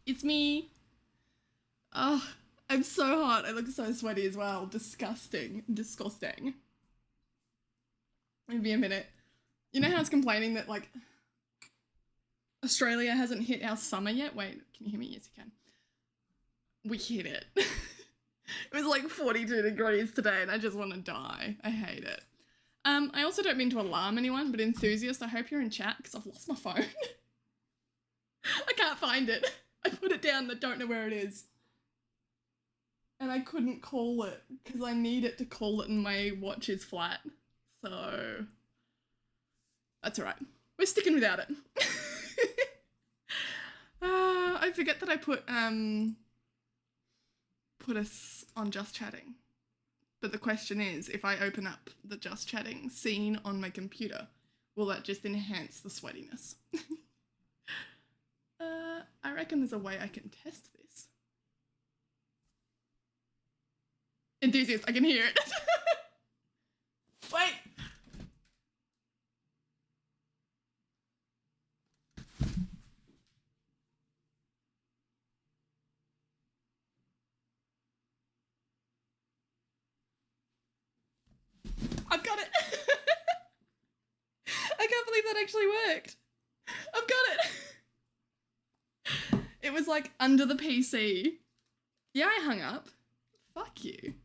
It's me. Oh, I'm so hot. I look so sweaty as well. Disgusting. Disgusting. Give me a minute. You know how it's complaining that, like, Australia hasn't hit our summer yet? Wait, can you hear me? Yes, you can. We hit it. It was like 42 degrees today and I just want to die. I hate it. I also don't mean to alarm anyone, but enthusiast, I hope you're in chat because I've lost my phone. I can't find it. I put it down, but don't know where it is. And I couldn't call it because I need it to call it and my watch is flat. So that's all right. We're sticking without it. I forget that I put us on Just Chatting. But the question is, if I open up the Just Chatting scene on my computer, will that just enhance the sweatiness? I reckon there's a way I can test this. Enthusiast, I can hear it. Wait. I've got it. I can't believe that actually worked. was like under the PC. Yeah, I hung up. Fuck you.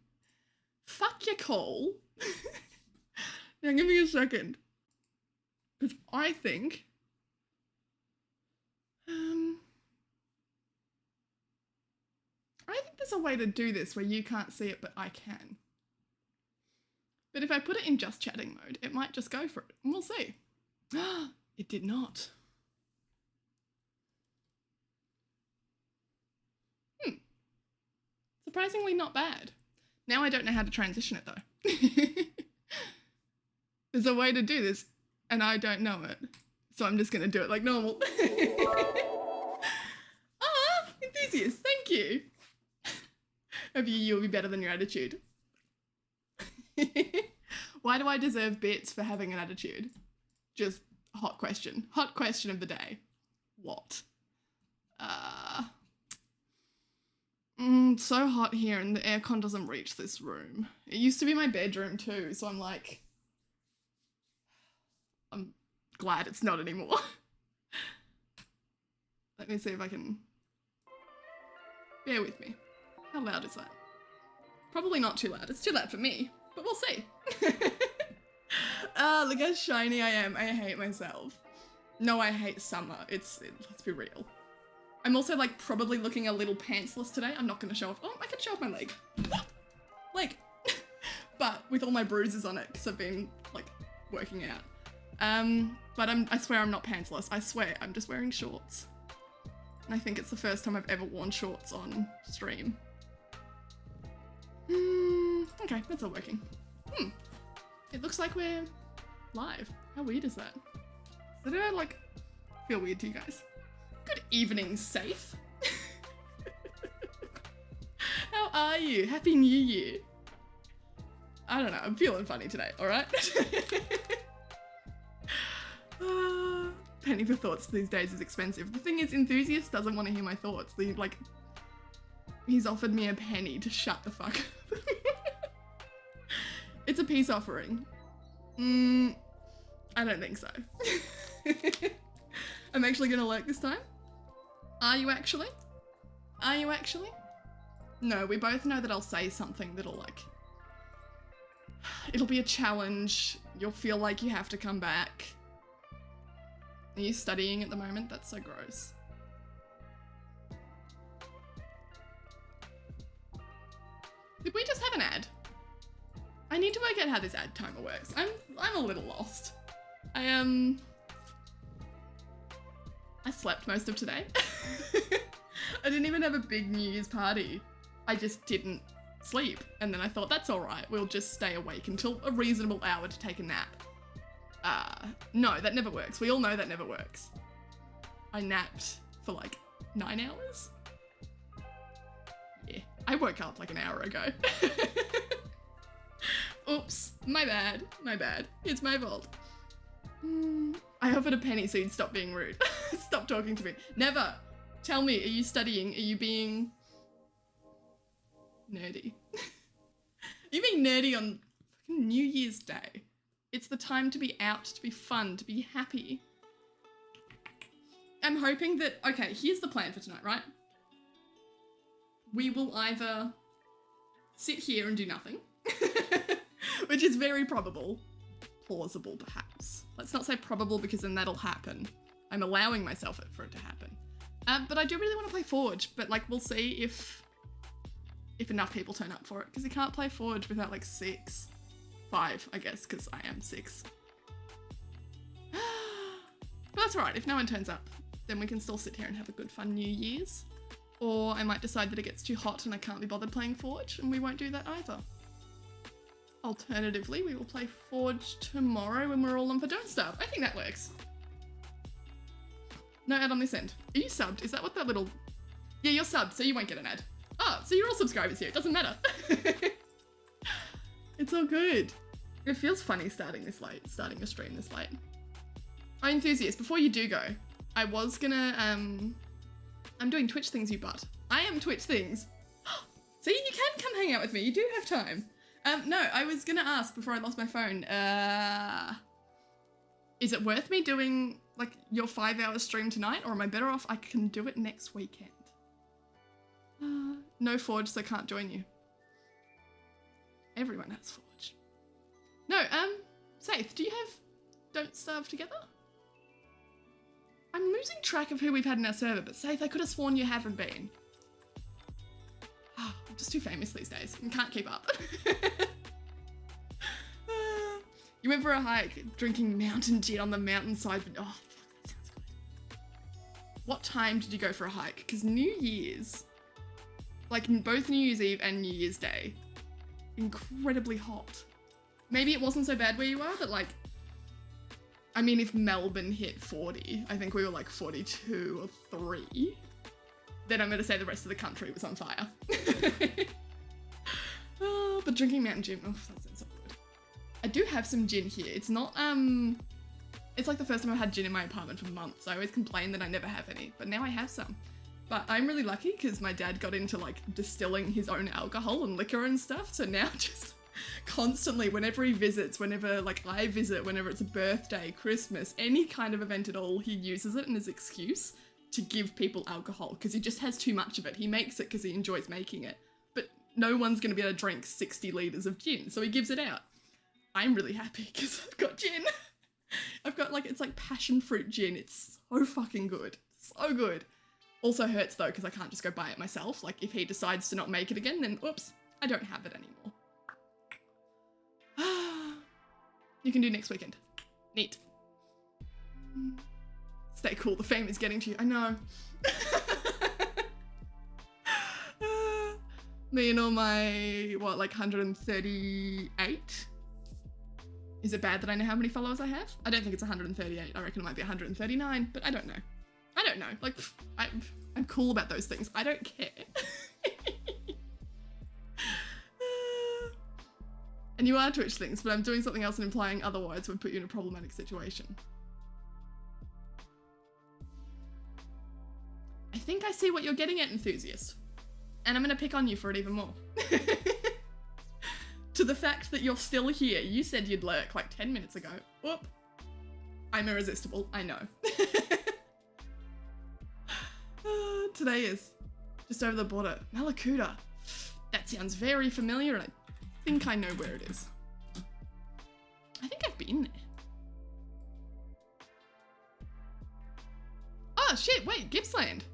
Fuck your call. Now give me a second. Because I think... I think there's a way to do this where you can't see it, but I can. But if I put it in just chatting mode, it might just go for it. And we'll see. It did not. Surprisingly not bad. Now I don't know how to transition it though. There's a way to do this and I don't know it. So I'm just gonna do it like normal. Enthusiast, thank you. Hope you'll be better than your attitude. Why do I deserve bits for having an attitude? Just hot question. Hot question of the day. What? It's so hot here and the aircon doesn't reach this room. It used to be my bedroom too, so I'm like... I'm glad it's not anymore. Let me see if I can... Bear with me. How loud is that? Probably not too loud. It's too loud for me, but we'll see. Look how shiny I am. I hate myself. No, I hate summer. Let's be real. I'm also like probably looking a little pantsless today. I'm not going to show off. Oh, I can show off my leg. Leg. But with all my bruises on it because I've been like working out. But I swear I'm not pantsless. I swear I'm just wearing shorts. And I think it's the first time I've ever worn shorts on stream. Okay, that's all working. It looks like we're live. How weird is that? So did I like feel weird to you guys? Good evening, Safe. How are you? Happy New Year. I don't know, I'm feeling funny today, alright? Penny for thoughts these days is expensive. The thing is, Enthusiast doesn't want to hear my thoughts. He's offered me a penny to shut the fuck up. It's a peace offering. I don't think so. I'm actually gonna lurk this time. Are you actually? Are you actually? No, we both know that I'll say something that'll like... It'll be a challenge. You'll feel like you have to come back. Are you studying at the moment? That's so gross. Did we just have an ad? I need to work out how this ad timer works. I'm a little lost. I slept most of today. I didn't even have a big New Year's party. I just didn't sleep. And then I thought, that's all right. We'll just stay awake until a reasonable hour to take a nap. No, that never works. We all know that never works. I napped for like 9 hours. Yeah, I woke up like an hour ago. Oops, my bad, my bad. It's my fault. I offered a penny so you'd stop being rude. Stop talking to me. Never. Tell me, are you studying? Are you being nerdy? Are you being nerdy on fucking New Year's Day? It's the time to be out, to be fun, to be happy. I'm hoping that, okay, here's the plan for tonight, right? We will either sit here and do nothing, which is very probable, plausible perhaps. Let's not say probable because then that'll happen. I'm allowing myself for it to happen. But I do really want to play Forge, but like we'll see if enough people turn up for it, because you can't play Forge without like 5, I guess, because I am 6. But that's alright, if no one turns up, then we can still sit here and have a good fun New Year's. Or I might decide that it gets too hot and I can't be bothered playing Forge, and we won't do that either. Alternatively, we will play Forge tomorrow when we're all on for Don't Starve. I think that works. No ad on this end. Are you subbed? Is that what that little... Yeah, you're subbed, so you won't get an ad. Oh, so you're all subscribers here. It doesn't matter. It's all good. It feels funny starting this late, starting a stream this late. Oh, Enthusiast, before you do go, I was gonna, I'm doing Twitch things, you butt. I am Twitch things. See, you can come hang out with me. You do have time. No, I was gonna ask before I lost my phone, is it worth me doing like your 5-hour stream tonight, or am I better off I can do it next weekend? No Forge, so can't join you. Everyone has Forge. No, Saith, do you have Don't Starve Together? I'm losing track of who we've had in our server, but Saith, I could have sworn you haven't been. I'm just too famous these days and can't keep up. You went for a hike, drinking mountain gin on the mountainside. Oh, fuck, that sounds good. What time did you go for a hike? Because New Year's, like both New Year's Eve and New Year's Day, incredibly hot. Maybe it wasn't so bad where you are, but like, I mean, if Melbourne hit 40, I think we were like 42 or 3, then I'm going to say the rest of the country was on fire. Oh, but drinking mountain gin, oh, that sounds so good. I do have some gin here. It's not, it's like the first time I've had gin in my apartment for months. I always complain that I never have any, but now I have some. But I'm really lucky because my dad got into like distilling his own alcohol and liquor and stuff. So now just constantly, whenever he visits, whenever like I visit, whenever it's a birthday, Christmas, any kind of event at all, he uses it in his excuse to give people alcohol because he just has too much of it. He makes it because he enjoys making it, but no one's going to be able to drink 60 litres of gin, so he gives it out. I'm really happy because I've got gin. I've got like, it's like passion fruit gin. It's so fucking good. So good. Also hurts though because I can't just go buy it myself. Like if he decides to not make it again, then oops, I don't have it anymore. You can do next weekend. Neat. Stay cool, the fame is getting to you. I know. Me and all my, what, like 138? Is it bad that I know how many followers I have? I don't think it's 138. I reckon it might be 139, but I don't know. I don't know. Like, I'm cool about those things. I don't care. And you are Twitch things, but I'm doing something else and implying otherwise would put you in a problematic situation. I think I see what you're getting at, Enthusiast. And I'm gonna pick on you for it even more. To the fact that you're still here. You said you'd lurk like 10 minutes ago. Whoop. I'm irresistible, I know. Today is just over the border. Malakuta. That sounds very familiar and I think I know where it is. I think I've been there. Oh shit, wait, Gippsland.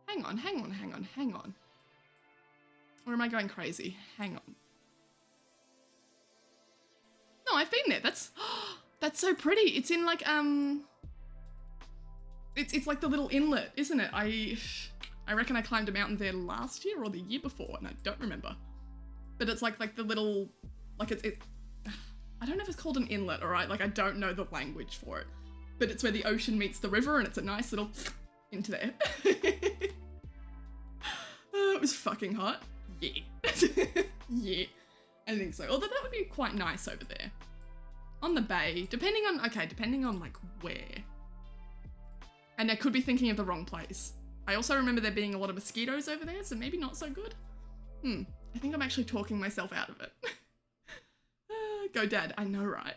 Hang on. Or am I going crazy? Hang on. No, I've been there. That's so pretty. It's in like, it's like the little inlet, isn't it? I reckon I climbed a mountain there last year or the year before and I don't remember. But it's like the little, like it's I don't know if it's called an inlet, all right? Like I don't know the language for it, but it's where the ocean meets the river and it's a nice little into there. It was fucking hot. Yeah. Yeah, I think so. Although that would be quite nice over there. On the bay, depending on like where. And I could be thinking of the wrong place. I also remember there being a lot of mosquitoes over there, so maybe not so good. I think I'm actually talking myself out of it. Go dad, I know, right?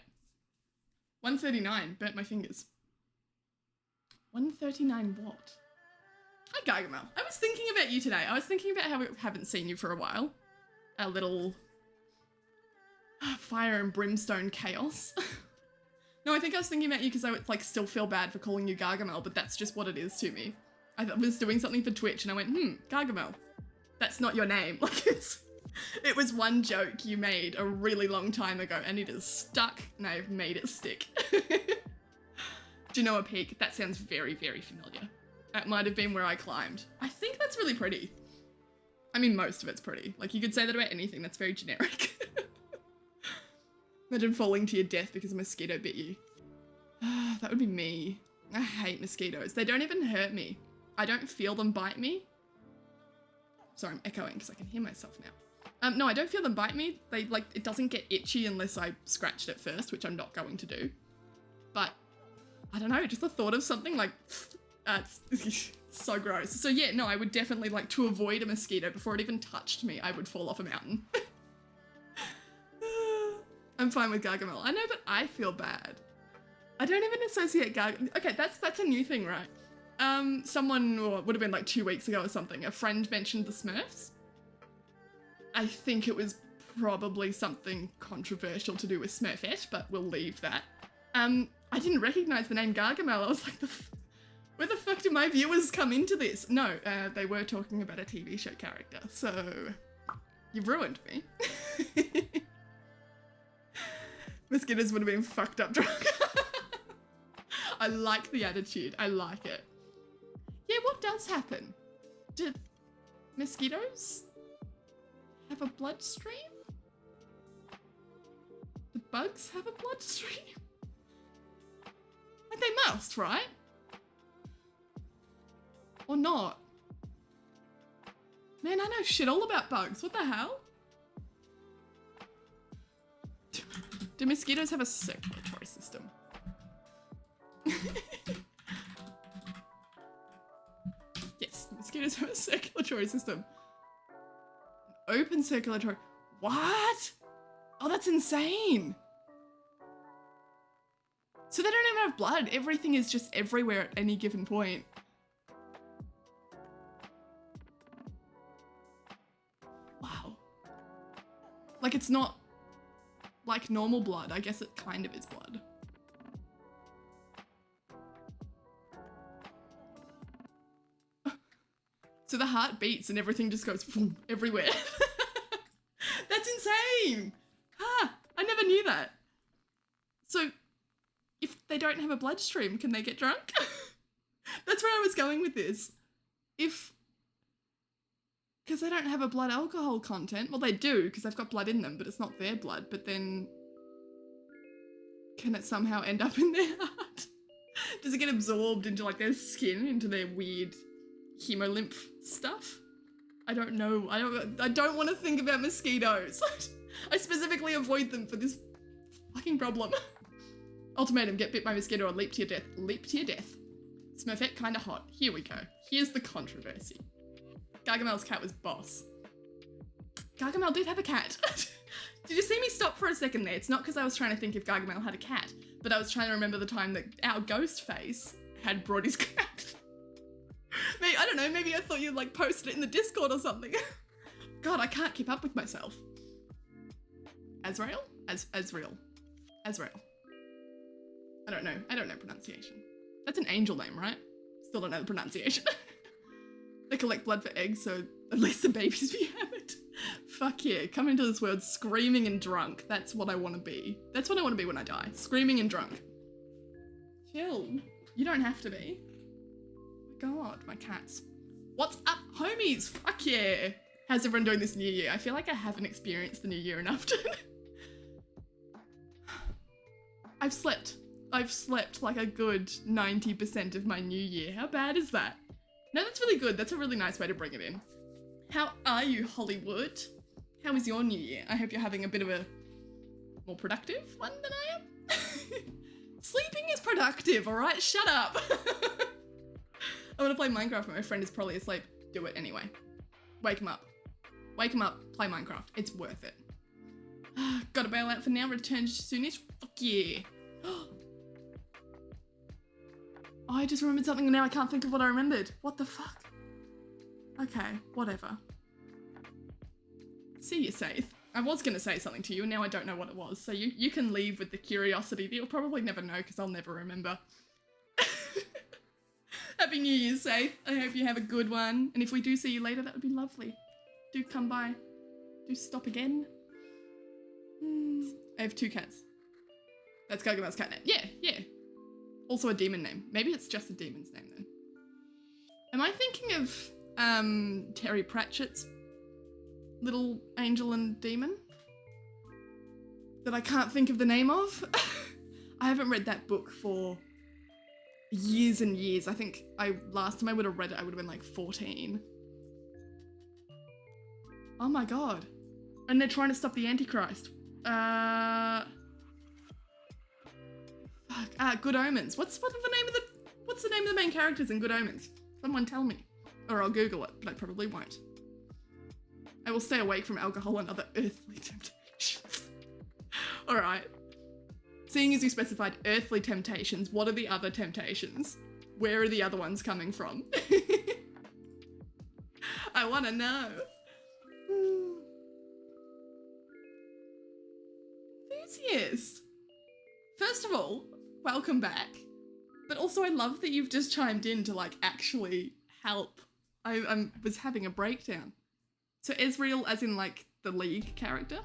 139, burnt my fingers. 139 what? Hi Gargamel, I was thinking about you today. I was thinking about how we haven't seen you for a while. A little fire and brimstone chaos. No, I think I was thinking about you because I would like still feel bad for calling you Gargamel, but that's just what it is to me. I was doing something for Twitch and I went, Gargamel. That's not your name. Like it was one joke you made a really long time ago and it is stuck and I've made it stick. Genoa Peak, that sounds very, very familiar. That might have been where I climbed. I think that's really pretty. I mean, most of it's pretty. Like you could say that about anything, that's very generic. Imagine falling to your death because a mosquito bit you. That would be me. I hate mosquitoes. They don't even hurt me. I don't feel them bite me. Sorry, I'm echoing because I can hear myself now. No, I don't feel them bite me. They like, it doesn't get itchy unless I scratched it first, which I'm not going to do. But I don't know, just the thought of something like, it's so gross. So yeah, no, I would definitely like to avoid a mosquito before it even touched me, I would fall off a mountain. I'm fine with Gargamel. I know, but I feel bad. I don't even associate Okay, that's a new thing, right? Someone, or it would have been like 2 weeks ago or something, a friend mentioned the Smurfs. I think it was probably something controversial to do with Smurfette, but we'll leave that. I didn't recognize the name Gargamel. I was like, where the fuck did my viewers come into this? No, they were talking about a TV show character, so you've ruined me. Mosquitoes would have been fucked up drunk. I like the attitude. I like it. Yeah, what does happen? Do mosquitoes have a bloodstream? Do bugs have a bloodstream? Like they must, right? Or not? Man, I know shit all about bugs. What the hell? Do mosquitoes have a circulatory system? Yes, mosquitoes have a circulatory system. Open circulatory. What? Oh, that's insane. So they don't even have blood. Everything is just everywhere at any given point. Wow. Like it's not like normal blood. I guess it kind of is blood. So the heart beats and everything just goes boom, everywhere. That's insane. Huh, I never knew that. So if they don't have a bloodstream, can they get drunk? That's where I was going with this. Because they don't have a blood alcohol content. Well, they do, because they've got blood in them, but it's not their blood. But then, can it somehow end up in their heart? Does it get absorbed into like their skin, into their weird hemolymph stuff? I don't know. I don't want to think about mosquitoes. I specifically avoid them for this fucking problem. Ultimatum, get bit by mosquito or leap to your death. Leap to your death. Smurfette kinda hot. Here we go. Here's the controversy. Gargamel's cat was boss. Gargamel did have a cat. Did you see me stop for a second there? It's not because I was trying to think if Gargamel had a cat, but I was trying to remember the time that our ghost face had brought his cat. Maybe, I don't know, maybe I thought you'd like posted it in the Discord or something. God, I can't keep up with myself. Azrael? Azrael. I don't know pronunciation. That's an angel name, right? Still don't know the pronunciation. They collect blood for eggs, so at least the babies be hammered. Fuck yeah, come into this world screaming and drunk. That's what I want to be. That's what I want to be when I die. Screaming and drunk. Chill. You don't have to be. God, my cats. What's up, homies? Fuck yeah. How's everyone doing this new year? I feel like I haven't experienced the new year enough to... I've slept like a good 90% of my new year. How bad is that? No, that's really good. That's a really nice way to bring it in. How are you, Hollywood? How is your new year? I hope you're having a bit of a more productive one than I am. Sleeping is productive, all right? Shut up. I want to play Minecraft, but my friend is probably asleep. Do it anyway. Wake him up. Wake him up, play Minecraft. It's worth it. Gotta bail out for now, return soonish. Fuck yeah. Oh, I just remembered something and now I can't think of what I remembered. What the fuck? Okay, whatever. See you safe. I was gonna say something to you and now I don't know what it was. So you can leave with the curiosity that you'll probably never know because I'll never remember. Happy New Year's, safe. I hope you have a good one. And if we do see you later, that would be lovely. Do come by. Do stop again. I have 2 cats. That's Gargamel's cat name. Yeah. Also a demon name. Maybe it's just a demon's name then. Am I thinking of Terry Pratchett's Little Angel and Demon? That I can't think of the name of? I haven't read that book for years and years. I think last time I would have read it, I would have been like 14. Oh my god. And they're trying to stop the Antichrist. Fuck. Good Omens. What's the name of the main characters in Good Omens? Someone tell me. Or I'll Google it, but I probably won't. I will stay awake from alcohol and other earthly temptations. Alright. Seeing as you specified earthly temptations, what are the other temptations? Where are the other ones coming from? I want to know. Enthusiast. First of all, welcome back. But also I love that you've just chimed in to like actually help. I was having a breakdown. So Ezreal as in like the League character?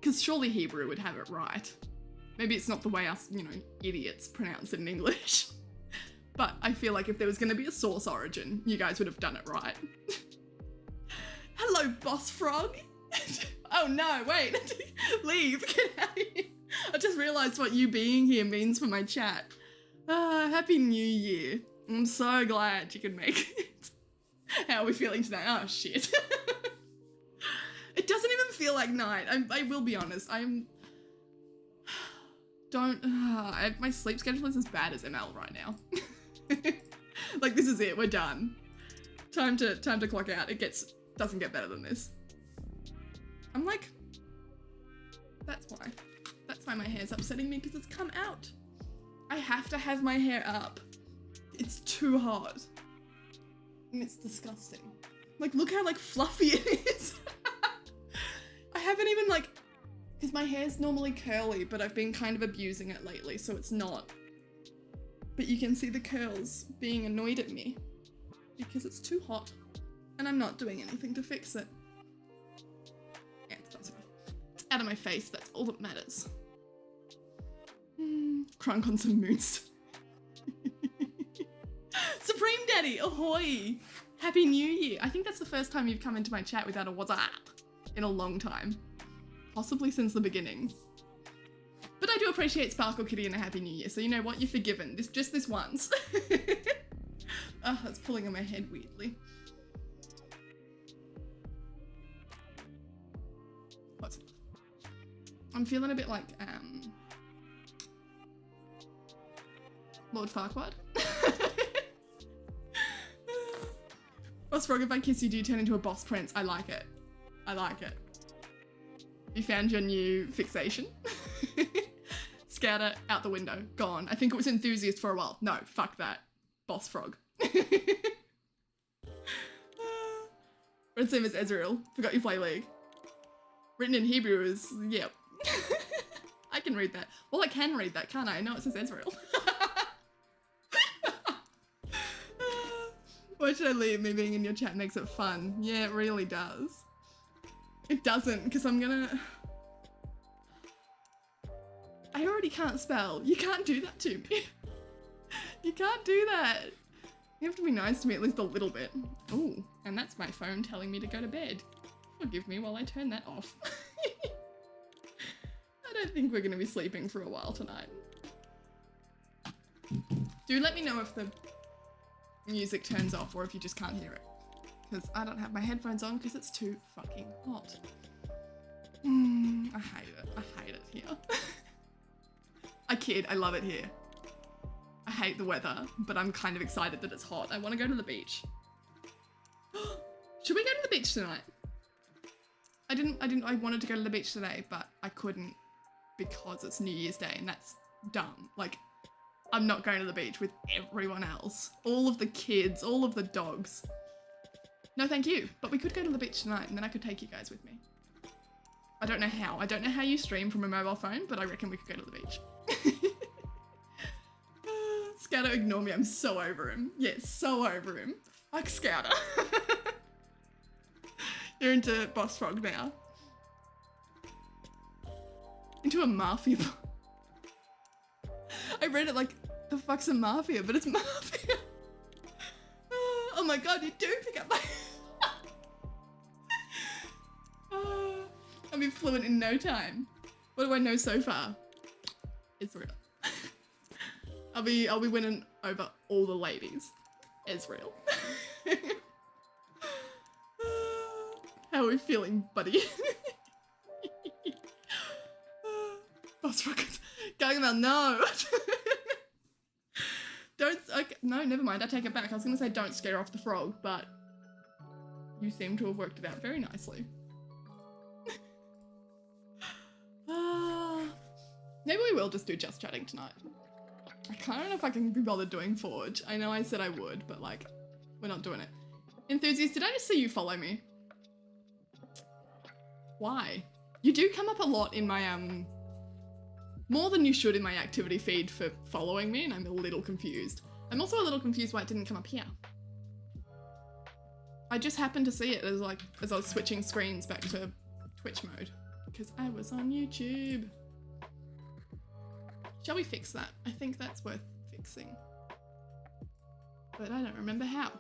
Because surely Hebrew would have it right. Maybe it's not the way us, you know, idiots pronounce it in English. But I feel like if there was going to be a source origin, you guys would have done it right. Hello, Boss Frog. Oh no, wait. Leave. Get out of here. I just realised what you being here means for my chat. Happy New Year. I'm so glad you could make it. How are we feeling today? Oh, shit. It doesn't even feel like night. I will be honest. My sleep schedule is as bad as ML right now. Like, this is it. We're done. Time to clock out. Doesn't get better than this. I'm like, that's why my hair's upsetting me, because it's come out. I have to have my hair up. It's too hot. And it's disgusting. Like, look how like fluffy it is. I haven't even like, because my hair's normally curly, but I've been kind of abusing it lately, so it's not. But you can see the curls being annoyed at me because it's too hot and I'm not doing anything to fix it. Yeah, it's close enough. It's out of my face, that's all that matters. Crunk on some moons. Supreme Daddy, ahoy! Happy New Year. I think that's the first time you've come into my chat without a WhatsApp in a long time. Possibly since the beginning. But I do appreciate Sparkle Kitty and a Happy New Year, so you know what? You're forgiven. Just this once. Oh, that's pulling on my head weirdly. What's enough? I'm feeling a bit like, Lord Farquaad. Boss Frog, if I kiss you, do you turn into a boss prince? I like it. I like it. You found your new fixation? Scouter, out the window, gone. I think it was enthusiast for a while. No, fuck that. Boss Frog. Red same as Ezreal. Forgot you play League. Written in Hebrew is, yep. I can read that. Well, I can read that, can't I? No, it says Ezreal. Why should I leave? Me being in your chat makes it fun. Yeah, it really does. It doesn't, because I'm gonna... I already can't spell. You can't do that to me. You can't do that. You have to be nice to me at least a little bit. Ooh, and that's my phone telling me to go to bed. Forgive me while I turn that off. I don't think we're gonna be sleeping for a while tonight. Do let me know if the music turns off or if you just can't hear it. Because I don't have my headphones on because it's too fucking hot. I hate it. I hate it here. I kid, I love it here. I hate the weather, but I'm kind of excited that it's hot. I want to go to the beach. Should we go to the beach tonight? I wanted to go to the beach today, but I couldn't because it's New Year's Day and that's dumb. Like, I'm not going to the beach with everyone else. All of the kids, all of the dogs. No, thank you. But we could go to the beach tonight and then I could take you guys with me. I don't know how. I don't know how you stream from a mobile phone, but I reckon we could go to the beach. Scouter, ignore me. I'm so over him. Yeah, so over him. Fuck Scouter. You're into Boss Frog now. Into a mafia. I read it like, the fuck's a mafia? But it's mafia. Oh my god, you do pick up my... I'll be fluent in no time. What do I know so far? Ezreal. I'll be winning over all the ladies. Ezreal. How are we feeling, buddy? Boss Rockets. Gargamel, no! Don't, okay, no, never mind, I take it back. I was gonna say don't scare off the frog, but you seem to have worked it out very nicely. Maybe we will just do just chatting tonight. I don't know if I can be bothered doing Forge. I know I said I would, but like, we're not doing it. Enthusiast, did I just see you follow me? Why? You do come up a lot in my, more than you should in my activity feed for following me, and I'm a little confused. I'm also a little confused why it didn't come up here. I just happened to see it as I was switching screens back to Twitch mode, because I was on YouTube. Shall we fix that? I think that's worth fixing. But I don't remember how.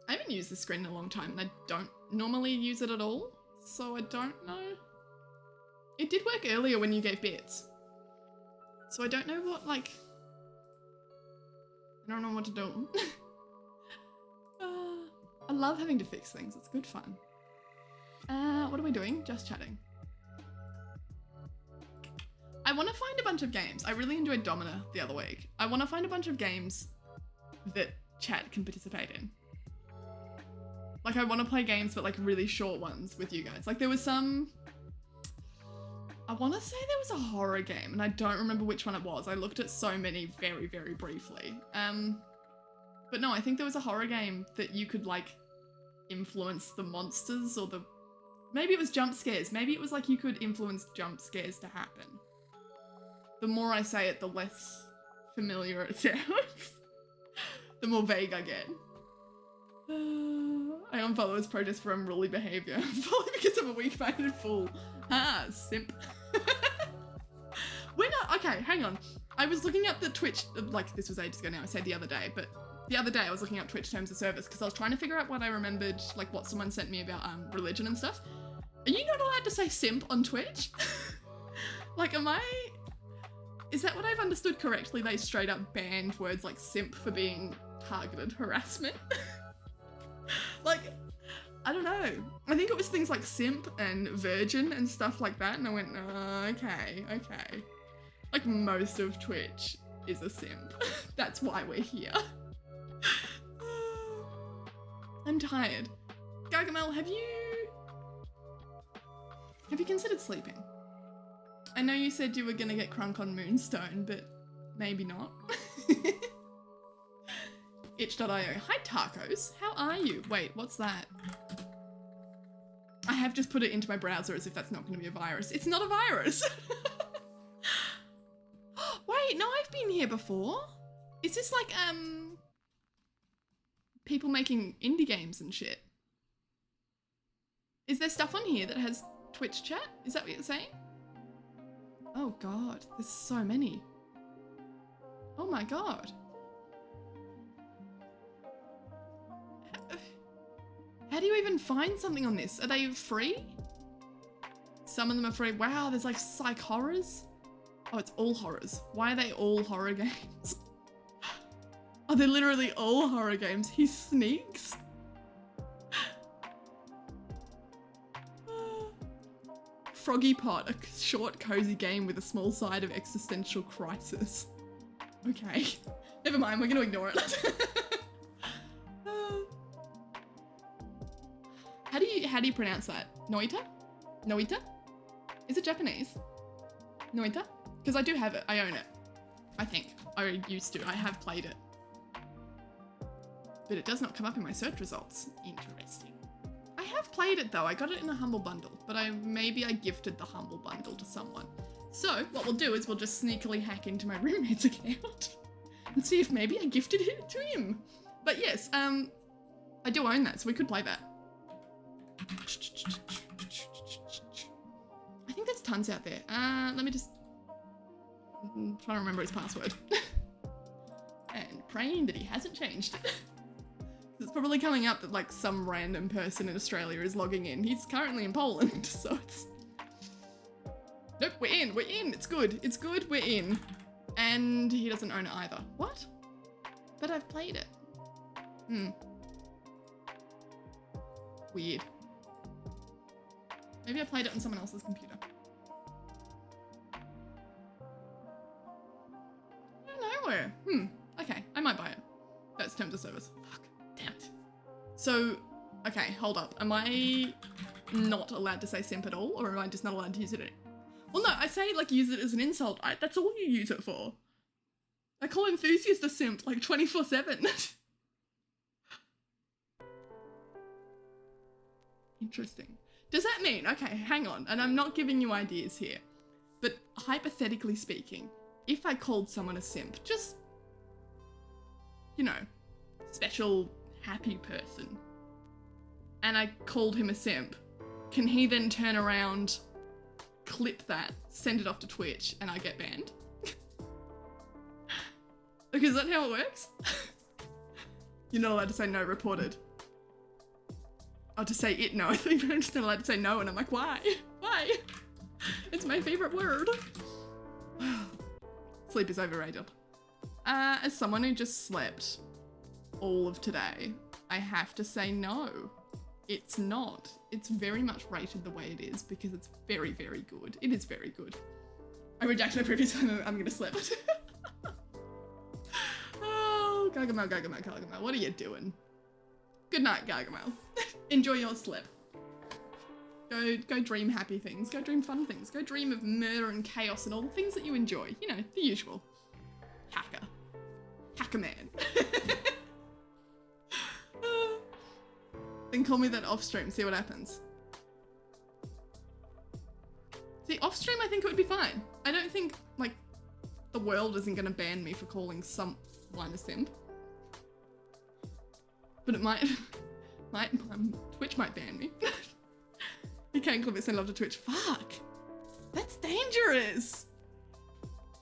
I haven't used this screen in a long time, and I don't normally use it at all, so I don't know. It did work earlier when you gave bits. So I don't know what, like... I don't know what to do. I love having to fix things, it's good fun. What are we doing? Just chatting. I want to find a bunch of games. I really enjoyed Domina the other week. I want to find a bunch of games that chat can participate in. Like, I want to play games, but like really short ones with you guys. Like, there was some... I want to say there was a horror game, and I don't remember which one it was. I looked at so many very, very briefly. But no, I think there was a horror game that you could, like, influence the monsters or the... Maybe it was jump scares. Maybe it was like you could influence jump scares to happen. The more I say it, the less familiar it sounds. The more vague I get. I unfollow his protest for unruly behaviour. Probably because I'm a weak-minded fool. Ah, simp. We're not... Okay, hang on. I was looking up the Twitch... Like, this was ages ago now. I said the other day, but... The other day I was looking up Twitch terms of service because I was trying to figure out what I remembered, like what someone sent me about religion and stuff. Are you not allowed to say simp on Twitch? Like, am I... Is that what I've understood correctly? They straight up banned words like simp for being targeted harassment? Like, I don't know. I think it was things like simp and virgin and stuff like that, and I went, okay. Like, most of Twitch is a simp. That's why we're here. I'm tired. Gargamel, have you considered sleeping? I know you said you were gonna get crunk on Moonstone, but maybe not. Itch.io. Hi, tacos. How are you? Wait, what's that? I have just put it into my browser as if that's not going to be a virus. It's not a virus. Wait, no, I've been here before. Is this like, people making indie games and shit? Is there stuff on here that has Twitch chat? Is that what you're saying? Oh God, there's so many. Oh my God. How do you even find something on this? Are they free? Some of them are free. Wow, there's like psych horrors. Oh, it's all horrors. Why are they all horror games? Oh, they're literally all horror games. He sneaks. Froggy Pot, a short, cozy game with a small side of existential crisis. Okay. Never mind, we're gonna ignore it. How do you pronounce that? Noita? Noita? Is it Japanese? Noita? Because I do have it. I own it. I think. I used to. I have played it. But it does not come up in my search results. Interesting. I have played it though. I got it in a Humble Bundle, but maybe I gifted the Humble Bundle to someone. So what we'll do is we'll just sneakily hack into my roommate's account and see if maybe I gifted it to him. But yes, I do own that, so we could play that. I think there's tons out there. Let me just... I'm trying to remember his password. And praying that he hasn't changed it. It's probably coming up that like some random person in Australia is logging in. He's currently in Poland, so it's... Nope, we're in, it's good, we're in. And he doesn't own it either. What? But I've played it. Weird. Maybe I played it on someone else's computer. I don't know where. Okay, I might buy it. That's terms of service. Fuck, damn it. So, okay, hold up. Am I not allowed to say simp at all, or am I just not allowed to use it? Well, Well, no, I say like use it as an insult. That's all you use it for. I call Enthusiast a simp like 24/7. Interesting. Does that mean, okay, hang on, and I'm not giving you ideas here, but hypothetically speaking, if I called someone a simp, just, you know, special happy person, and I called him a simp, can he then turn around, clip that, send it off to Twitch, and I get banned? Like, is that how it works? You're not allowed to say no reported. I'll just say it no. I think I'm just not allowed to say no, and I'm like, why? Why? It's my favorite word. Sleep is overrated. As someone who just slept all of today, I have to say no. It's not. It's very much rated the way it is because it's very, very good. It is very good. I reject my previous one. I'm gonna slip. Oh, Gargamel, Gargamel, Gargamel. What are you doing? Good night, Gargamel. Enjoy your slip. Go dream happy things. Go dream fun things. Go dream of murder and chaos and all the things that you enjoy. You know, the usual. Hacker. Hacker man. Then call me that off stream, see what happens. See, off stream I think it would be fine. I don't think, like, the world isn't gonna ban me for calling someone a simp. But it might, Twitch might ban me. You can't clip it, send love to Twitch. Fuck! That's dangerous!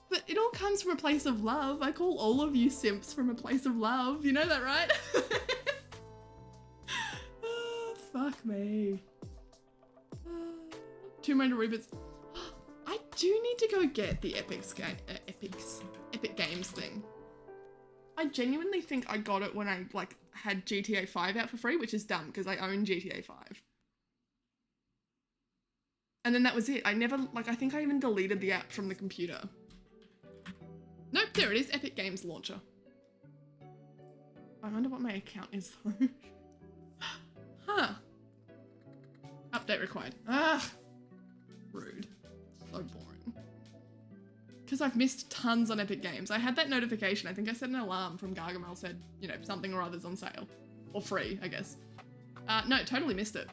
But it all comes from a place of love. I call all of you simps from a place of love. You know that, right? Oh, fuck me. Tomb Raider reboots. I do need to go get the Epic Games thing. I genuinely think I got it when I like had GTA 5 out for free, which is dumb because I own GTA 5. And then that was it. I never, like, I think I even deleted the app from the computer. Nope, there it is, Epic Games Launcher. I wonder what my account is though. Huh. Update required. Ah, rude. So boring. Because I've missed tons on Epic Games. I had that notification. I think I set an alarm from Gargamel said, you know, something or other's on sale. Or free, I guess. No, totally missed it.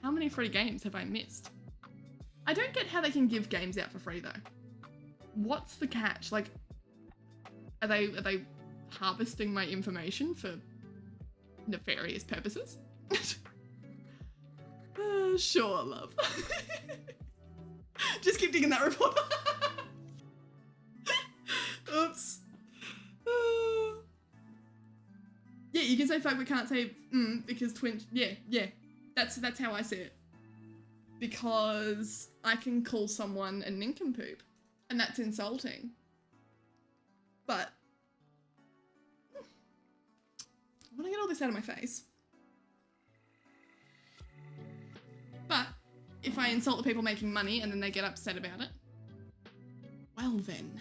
How many free games have I missed? I don't get how they can give games out for free though. What's the catch? Like, are they harvesting my information for nefarious purposes? Sure, love. Just keep digging that report. Oops. Yeah, you can say fuck, but can't say because Twitch. Yeah. That's how I see it. Because I can call someone a nincompoop, and that's insulting. But I want to get all this out of my face. But if I insult the people making money and then they get upset about it, well then.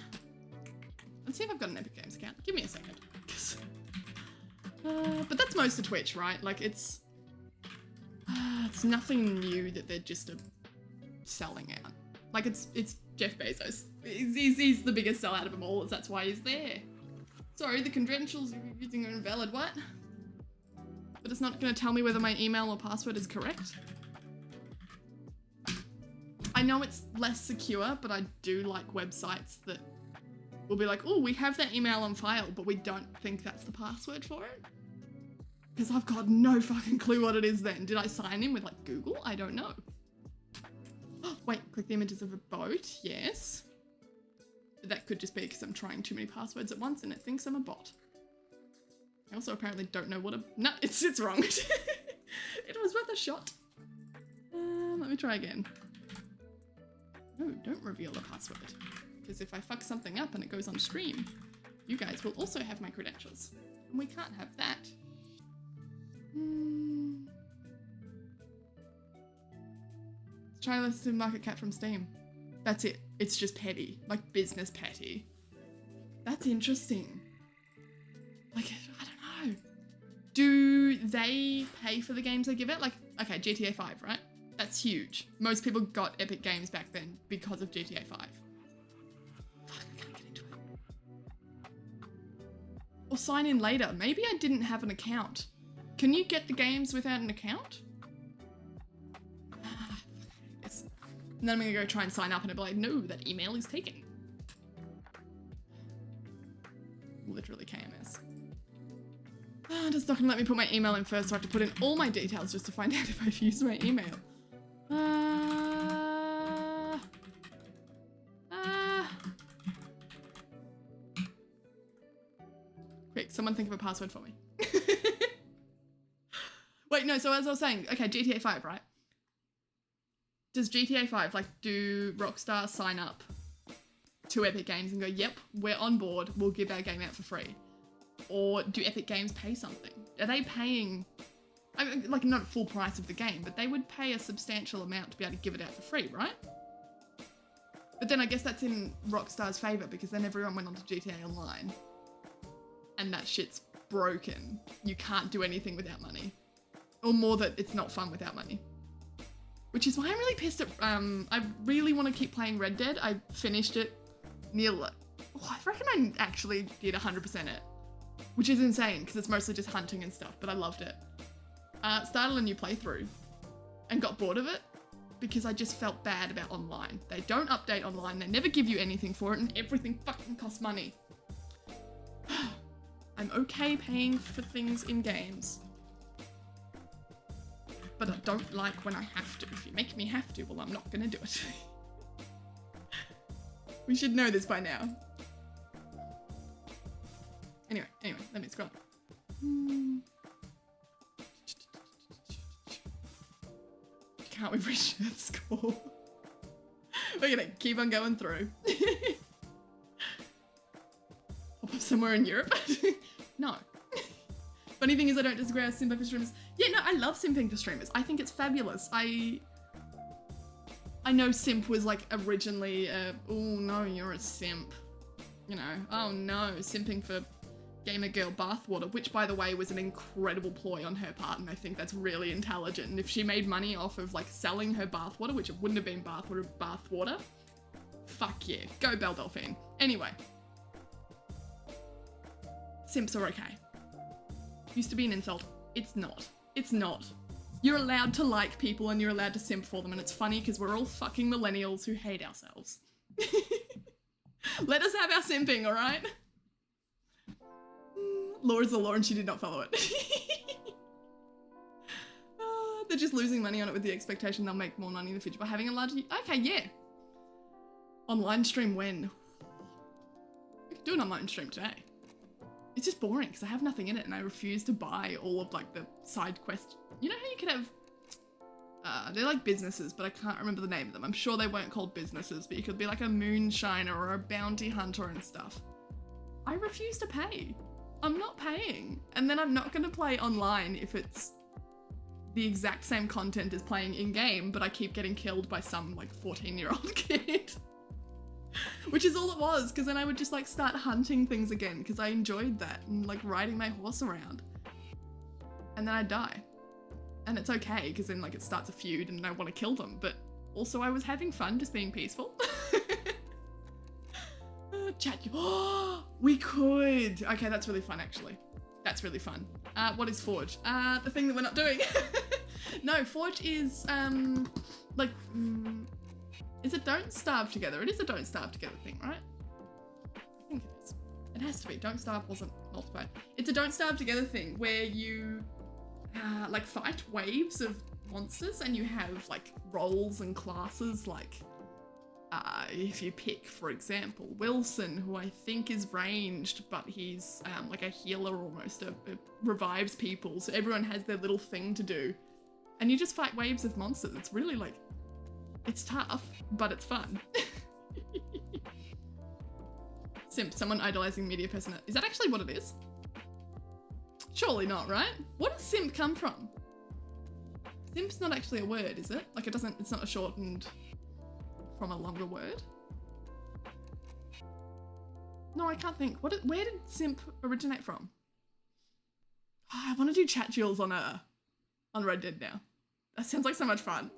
Let's see if I've got an Epic Games account. Give me a second. But that's most of Twitch, right? Like it's nothing new that they're just selling out. Like it's Jeff Bezos. He's the biggest sellout of them all. That's why he's there. Sorry, the credentials you're using are invalid. What? But it's not going to tell me whether my email or password is correct. I know it's less secure, but I do like websites that will be like, oh, we have that email on file, but we don't think that's the password for it. Because I've got no fucking clue what it is then. Did I sign in with like Google? I don't know. Oh, wait, click the images of a boat. Yes. But that could just be because I'm trying too many passwords at once and it thinks I'm a bot. I also apparently don't know what a... No, it's wrong. It was worth a shot. Let me try again. No, don't reveal the password. Because if I fuck something up and it goes on stream, you guys will also have my credentials. And we can't have that. Let's try this to market cap from Steam. That's it. It's just petty. Like business petty. That's interesting. Like, I don't know. Do they pay for the games they give it? Like, okay, GTA 5, right? That's huge. Most people got Epic Games back then because of GTA 5. Fuck, I can't get into it. Or sign in later. Maybe I didn't have an account. Can you get the games without an account? Yes. And then I'm gonna go try and sign up and it'll be like, no, that email is taken. Literally KMS. It's not gonna let me put my email in first, so I have to put in all my details just to find out if I've used my email. Quick, someone think of a password for me. Wait, no, so as I was saying, okay, GTA 5, right? Does GTA 5, like, do Rockstar sign up to Epic Games and go, yep, we're on board, we'll give our game out for free? Or do Epic Games pay something? Are they paying, I mean, like, not full price of the game, but they would pay a substantial amount to be able to give it out for free, right? But then I guess that's in Rockstar's favour, because then everyone went onto GTA Online and that shit's broken. You can't do anything without money. Or more that it's not fun without money. Which is why I'm really pissed at, I really want to keep playing Red Dead. I finished it nearly, I reckon I actually did 100% it. Which is insane, because it's mostly just hunting and stuff, but I loved it. Started a new playthrough and got bored of it because I just felt bad about online. They don't update online, they never give you anything for it, and everything fucking costs money. I'm okay paying for things in games. But I don't like when I have to. If you make me have to, well, I'm not gonna do it. We should know this by now. Anyway, let me scroll. Can't we reach that score? We're gonna keep on going through. Pop up somewhere in Europe? No. Funny thing is I don't disagree with simping for streamers. Yeah, no, I love simping for streamers. I think it's fabulous. I know simp was like originally oh no, you're a simp. You know, oh no, simping for gamer girl bathwater, which by the way was an incredible ploy on her part, and I think that's really intelligent. And if she made money off of like selling her bathwater, which it wouldn't have been bathwater, fuck yeah, go Belle Delphine. Anyway, simps are okay. Used to be an insult. It's not. It's not. You're allowed to like people and you're allowed to simp for them, and it's funny because we're all fucking millennials who hate ourselves. Let us have our simping, alright? Law is the law and she did not follow it. They're just losing money on it with the expectation they'll make more money in the future by having a larger... Okay, yeah. Online stream when? We could do an online stream today. It's just boring because I have nothing in it and I refuse to buy all of like the side quests. You know how you could have... they're like businesses, but I can't remember the name of them. I'm sure they weren't called businesses, but you could be like a moonshiner or a bounty hunter and stuff. I refuse to pay. I'm not paying. And then I'm not going to play online if it's the exact same content as playing in-game, but I keep getting killed by some like 14-year-old kid. Which is all it was, because then I would just like start hunting things again, because I enjoyed that and like riding my horse around. And then I'd die. And it's okay, because then like it starts a feud and I want to kill them, but also I was having fun just being peaceful. Chat, we could. Okay, that's really fun actually. That's really fun. What is Forge? The thing that we're not doing. No, Forge is like, is it Don't Starve Together? It is a Don't Starve Together thing, right? I think it is. It has to be. Don't Starve wasn't multiplayer. It's a Don't Starve Together thing where you like fight waves of monsters and you have like roles and classes like if you pick, for example, Wilson, who I think is ranged, but he's like a healer almost, revives people, so everyone has their little thing to do. And you just fight waves of monsters. It's really like, it's tough, but it's fun. Simp, someone idolizing media person. Is that actually what it is? Surely not, right? What does simp come from? Simp's not actually a word, is it? Like it's not a shortened from a longer word? No, I can't think. Where did simp originate from? Oh, I want to do chat duels on Red Dead now. That sounds like so much fun.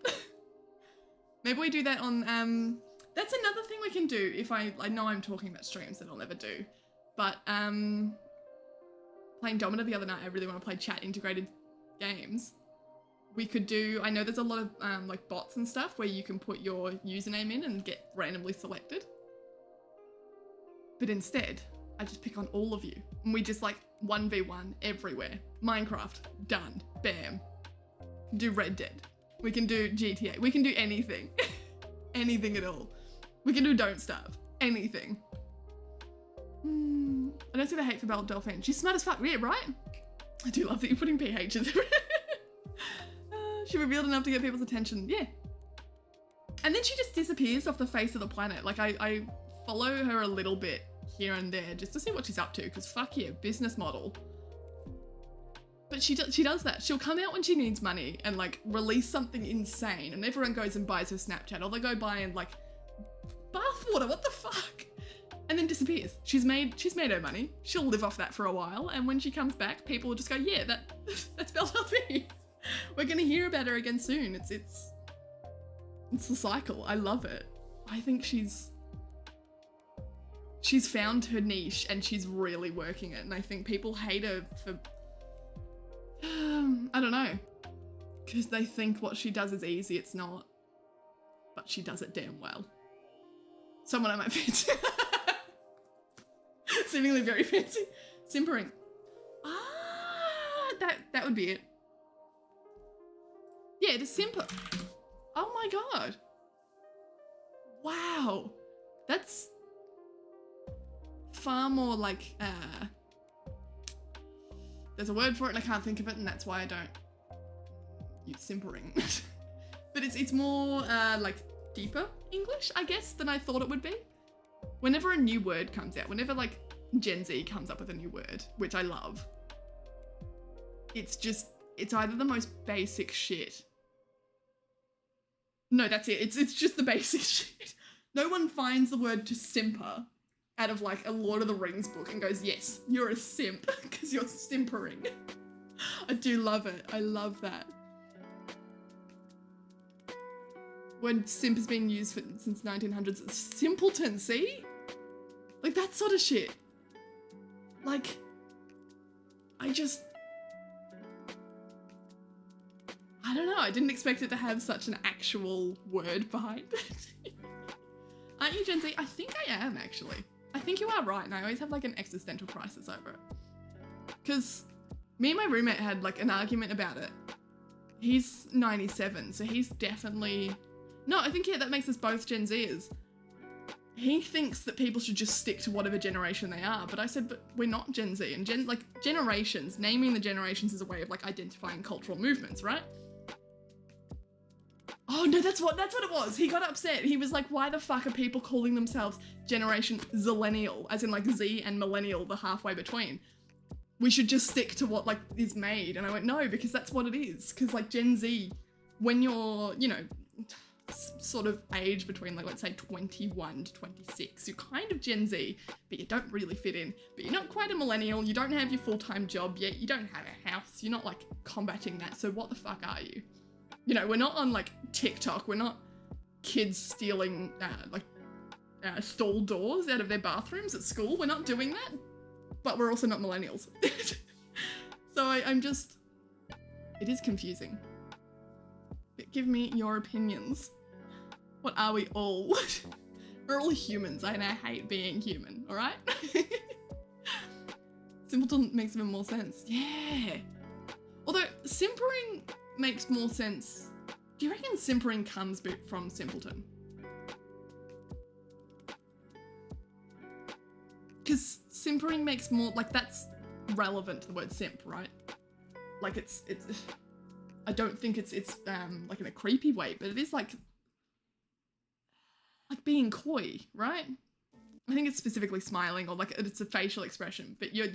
Maybe we do that on, that's another thing we can do if I know I'm talking about streams that I'll never do, but, playing Domino the other night, I really want to play chat integrated games. We could do, I know there's a lot of, like bots and stuff where you can put your username in and get randomly selected. But instead, I just pick on all of you and we just like 1v1 everywhere. Minecraft, done, bam. Do Red Dead. We can do GTA. We can do anything. Anything at all. We can do Don't Starve. Anything. I don't see the hate for Belle Delphine. She's smart as fuck, yeah, right? I do love that you're putting PH in there. She revealed enough to get people's attention. Yeah. And then she just disappears off the face of the planet. Like, I follow her a little bit here and there just to see what she's up to, because fuck yeah, business model. But she does that. She'll come out when she needs money and like release something insane and everyone goes and buys her Snapchat, or they go buy and like bathwater, what the fuck? And then disappears. She's made her money. She'll live off that for a while, and when she comes back, people will just go, yeah, that's Belle Delphine. We're gonna hear about her again soon. It's the cycle. I love it. I think she's found her niche and she's really working it. And I think people hate her for, I don't know, because they think what she does is easy. It's not, but she does it damn well. Someone I might fancy. Seemingly very fancy. Simpering. That would be it. Yeah, to simper. Oh my god. Wow. That's far more like, there's a word for it and I can't think of it, and that's why I don't use simpering. But it's more like deeper English, I guess, than I thought it would be. Whenever a new word comes out, whenever like Gen Z comes up with a new word, which I love, it's either the most basic shit. No, that's it. It's just the basic shit. No one finds the word to simper out of like a Lord of the Rings book and goes, yes, you're a simp because you're simpering. I do love it. I love that. Word simp has been used since 1900s. Simpleton, see? Like that sort of shit. Like, I don't know. I didn't expect it to have such an actual word behind it. Aren't you Gen Z? I think I am, actually. I think you are right, and I always have like an existential crisis over it. Because me and my roommate had like an argument about it. He's 97, so he's definitely... No, I think, yeah, that makes us both Gen Zers. He thinks that people should just stick to whatever generation they are, but I said, but we're not Gen Z. And generations, naming the generations is a way of like identifying cultural movements, right? Oh no, that's what it was. He got upset. He was like, why the fuck are people calling themselves Generation Zillennial, as in like Z and Millennial, the halfway between? We should just stick to what like is made. And I went, no, because that's what it is. Because like Gen Z, when you're, you know, sort of age between like, let's say 21 to 26, you're kind of Gen Z, but you don't really fit in. But you're not quite a millennial. You don't have your full-time job yet. You don't have a house. You're not like combating that. So what the fuck are you? You know, we're not on like TikTok. We're not kids stealing stall doors out of their bathrooms at school. We're not doing that, but we're also not millennials. So I'm just, it is confusing. But give me your opinions. What are we all? We're all humans, and I hate being human, all right? Simpleton makes even more sense. Yeah. Although simpering makes more sense. Do you reckon simpering comes from simpleton? Because simpering makes more, like, that's relevant to the word simp, right? Like it's I don't think it's like in a creepy way, but it is like being coy, right? I think it's specifically smiling, or like it's a facial expression, but you're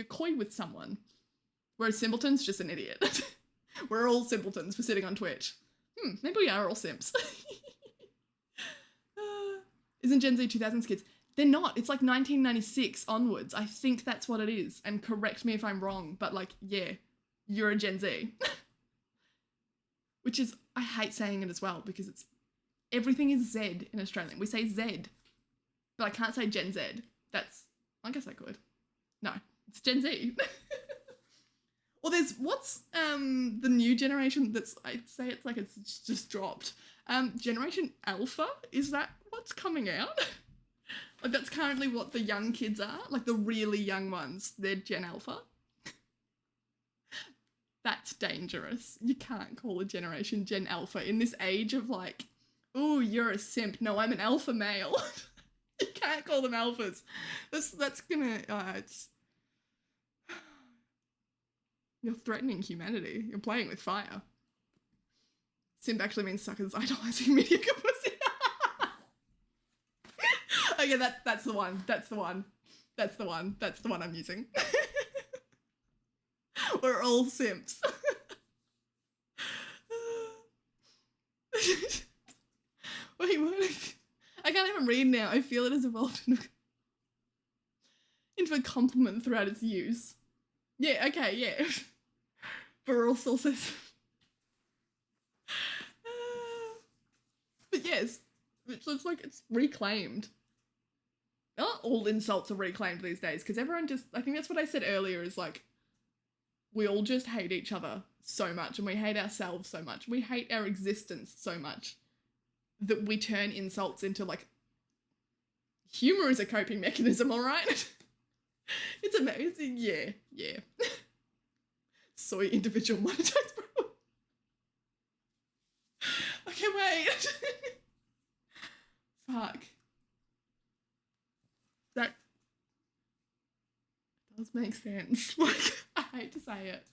coy with someone, whereas simpleton's just an idiot. We're all simpletons for sitting on Twitch. Maybe we are all simps. Isn't Gen Z 2000s kids? They're not. It's like 1996 onwards. I think that's what it is. And correct me if I'm wrong, but like, yeah, you're a Gen Z. Which is, I hate saying it as well, because it's Everything is Z in Australian. We say Z, but I can't say Gen Z. I guess I could. No, it's Gen Z. Or there's, what's the new generation that's, I'd say it's like it's just dropped. Generation Alpha, is that what's coming out? Like that's currently what the young kids are, like the really young ones, they're Gen Alpha. That's dangerous. You can't call a generation Gen Alpha in this age of like, oh, you're a simp. No, I'm an alpha male. You can't call them alphas. That's gonna, it's, you're threatening humanity. You're playing with fire. Simp actually means suckers idolizing mediocre pussy. Okay, that's the one. That's the one. That's the one. That's the one I'm using. We're all simps. Wait, what? I can't even read now. I feel it has evolved into a compliment throughout its use. Yeah, okay, yeah. Burrell still says. But yes, it's like it's reclaimed. Not all insults are reclaimed these days because everyone just, I think that's what I said earlier, is like, we all just hate each other so much and we hate ourselves so much. We hate our existence so much that we turn insults into like, humor is a coping mechanism, all right? It's amazing. Yeah. Soy individual monetized bro. Okay, wait. Fuck. That does make sense. Like, I hate to say it.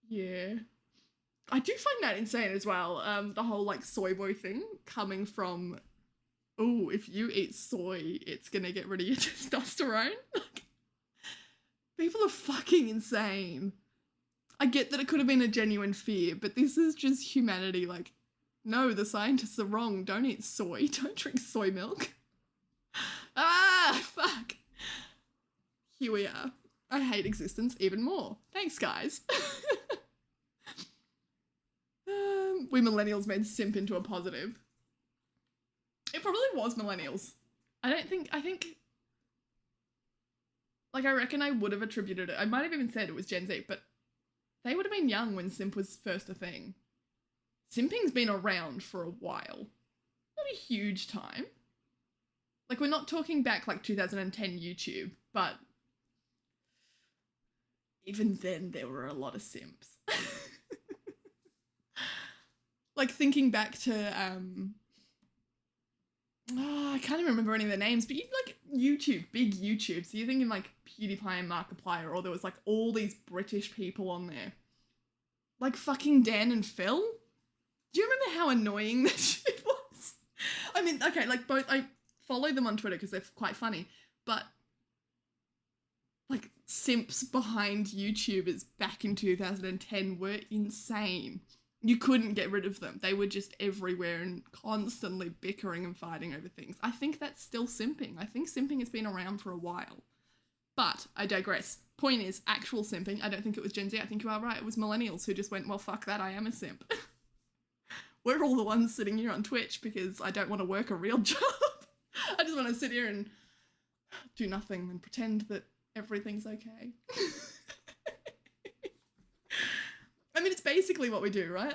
Yeah. I do find that insane as well. The whole like soy boy thing coming from, oh, if you eat soy, it's gonna get rid of your testosterone. Like, people are fucking insane. I get that it could have been a genuine fear, but this is just humanity. Like, no, the scientists are wrong. Don't eat soy. Don't drink soy milk. Ah, fuck. Here we are. I hate existence even more. Thanks, guys. We millennials made simp into a positive. It probably was millennials. I think, like, I reckon I would have attributed it. I might have even said it was Gen Z, but they would have been young when simp was first a thing. Simping's been around for a while. Not a huge time. Like, we're not talking back like 2010 YouTube, but even then there were a lot of simps. Like, thinking back to, I can't even remember any of the names, but like YouTube, big YouTube. So you're thinking like PewDiePie and Markiplier, or there was like all these British people on there. Like fucking Dan and Phil. Do you remember how annoying that shit was? I mean, okay, like both, I follow them on Twitter because they're quite funny, but like simps behind YouTubers back in 2010 were insane. You couldn't get rid of them. They were just everywhere and constantly bickering and fighting over things. I think that's still simping. I think simping has been around for a while. But I digress. Point is, actual simping, I don't think it was Gen Z. I think you are right. It was millennials who just went, well, fuck that, I am a simp. We're all the ones sitting here on Twitch because I don't want to work a real job. I just want to sit here and do nothing and pretend that everything's okay. I mean, it's basically what we do, right?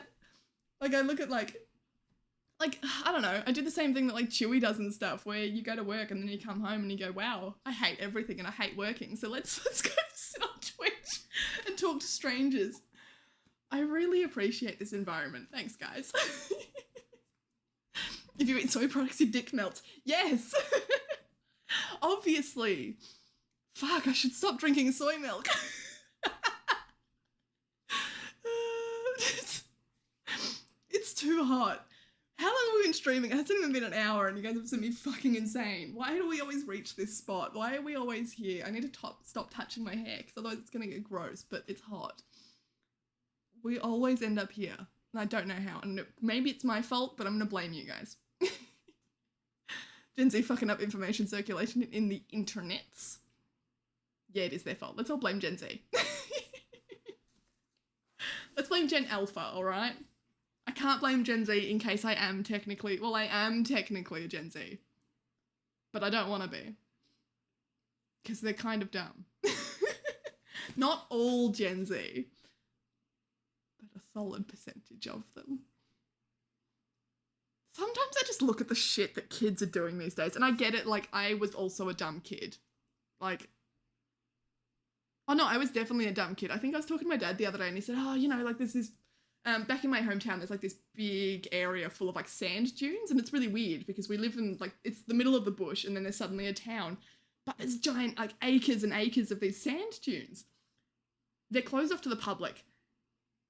Like, I look at, like, I don't know, I do the same thing that, like, Chewy does and stuff, where you go to work and then you come home and you go, wow, I hate everything and I hate working, so let's go sit on Twitch and talk to strangers. I really appreciate this environment. Thanks, guys. If you eat soy products, your dick melts. Yes! Obviously. Fuck, I should stop drinking soy milk. It's too hot. How long have we been streaming? It hasn't even been an hour and you guys have seen me fucking insane. Why do we always reach this spot? Why are we always here? I need to stop touching my hair because otherwise it's going to get gross, but it's hot. We always end up here and I don't know how. And maybe it's my fault, but I'm going to blame you guys. Gen Z fucking up information circulation in the internets. Yeah, it is their fault. Let's all blame Gen Z. Let's blame Gen Alpha, alright? I can't blame Gen Z in case I am technically a Gen Z. But I don't want to be. Because they're kind of dumb. Not all Gen Z, but a solid percentage of them. Sometimes I just look at the shit that kids are doing these days, and I get it, like, I was also a dumb kid. Like, oh no, I was definitely a dumb kid. I think I was talking to my dad the other day, and he said, oh, you know, like, there's this, back in my hometown, there's, like, this big area full of, like, sand dunes, and it's really weird, because we live in, like, it's the middle of the bush, and then there's suddenly a town, but there's giant, like, acres and acres of these sand dunes. They're closed off to the public.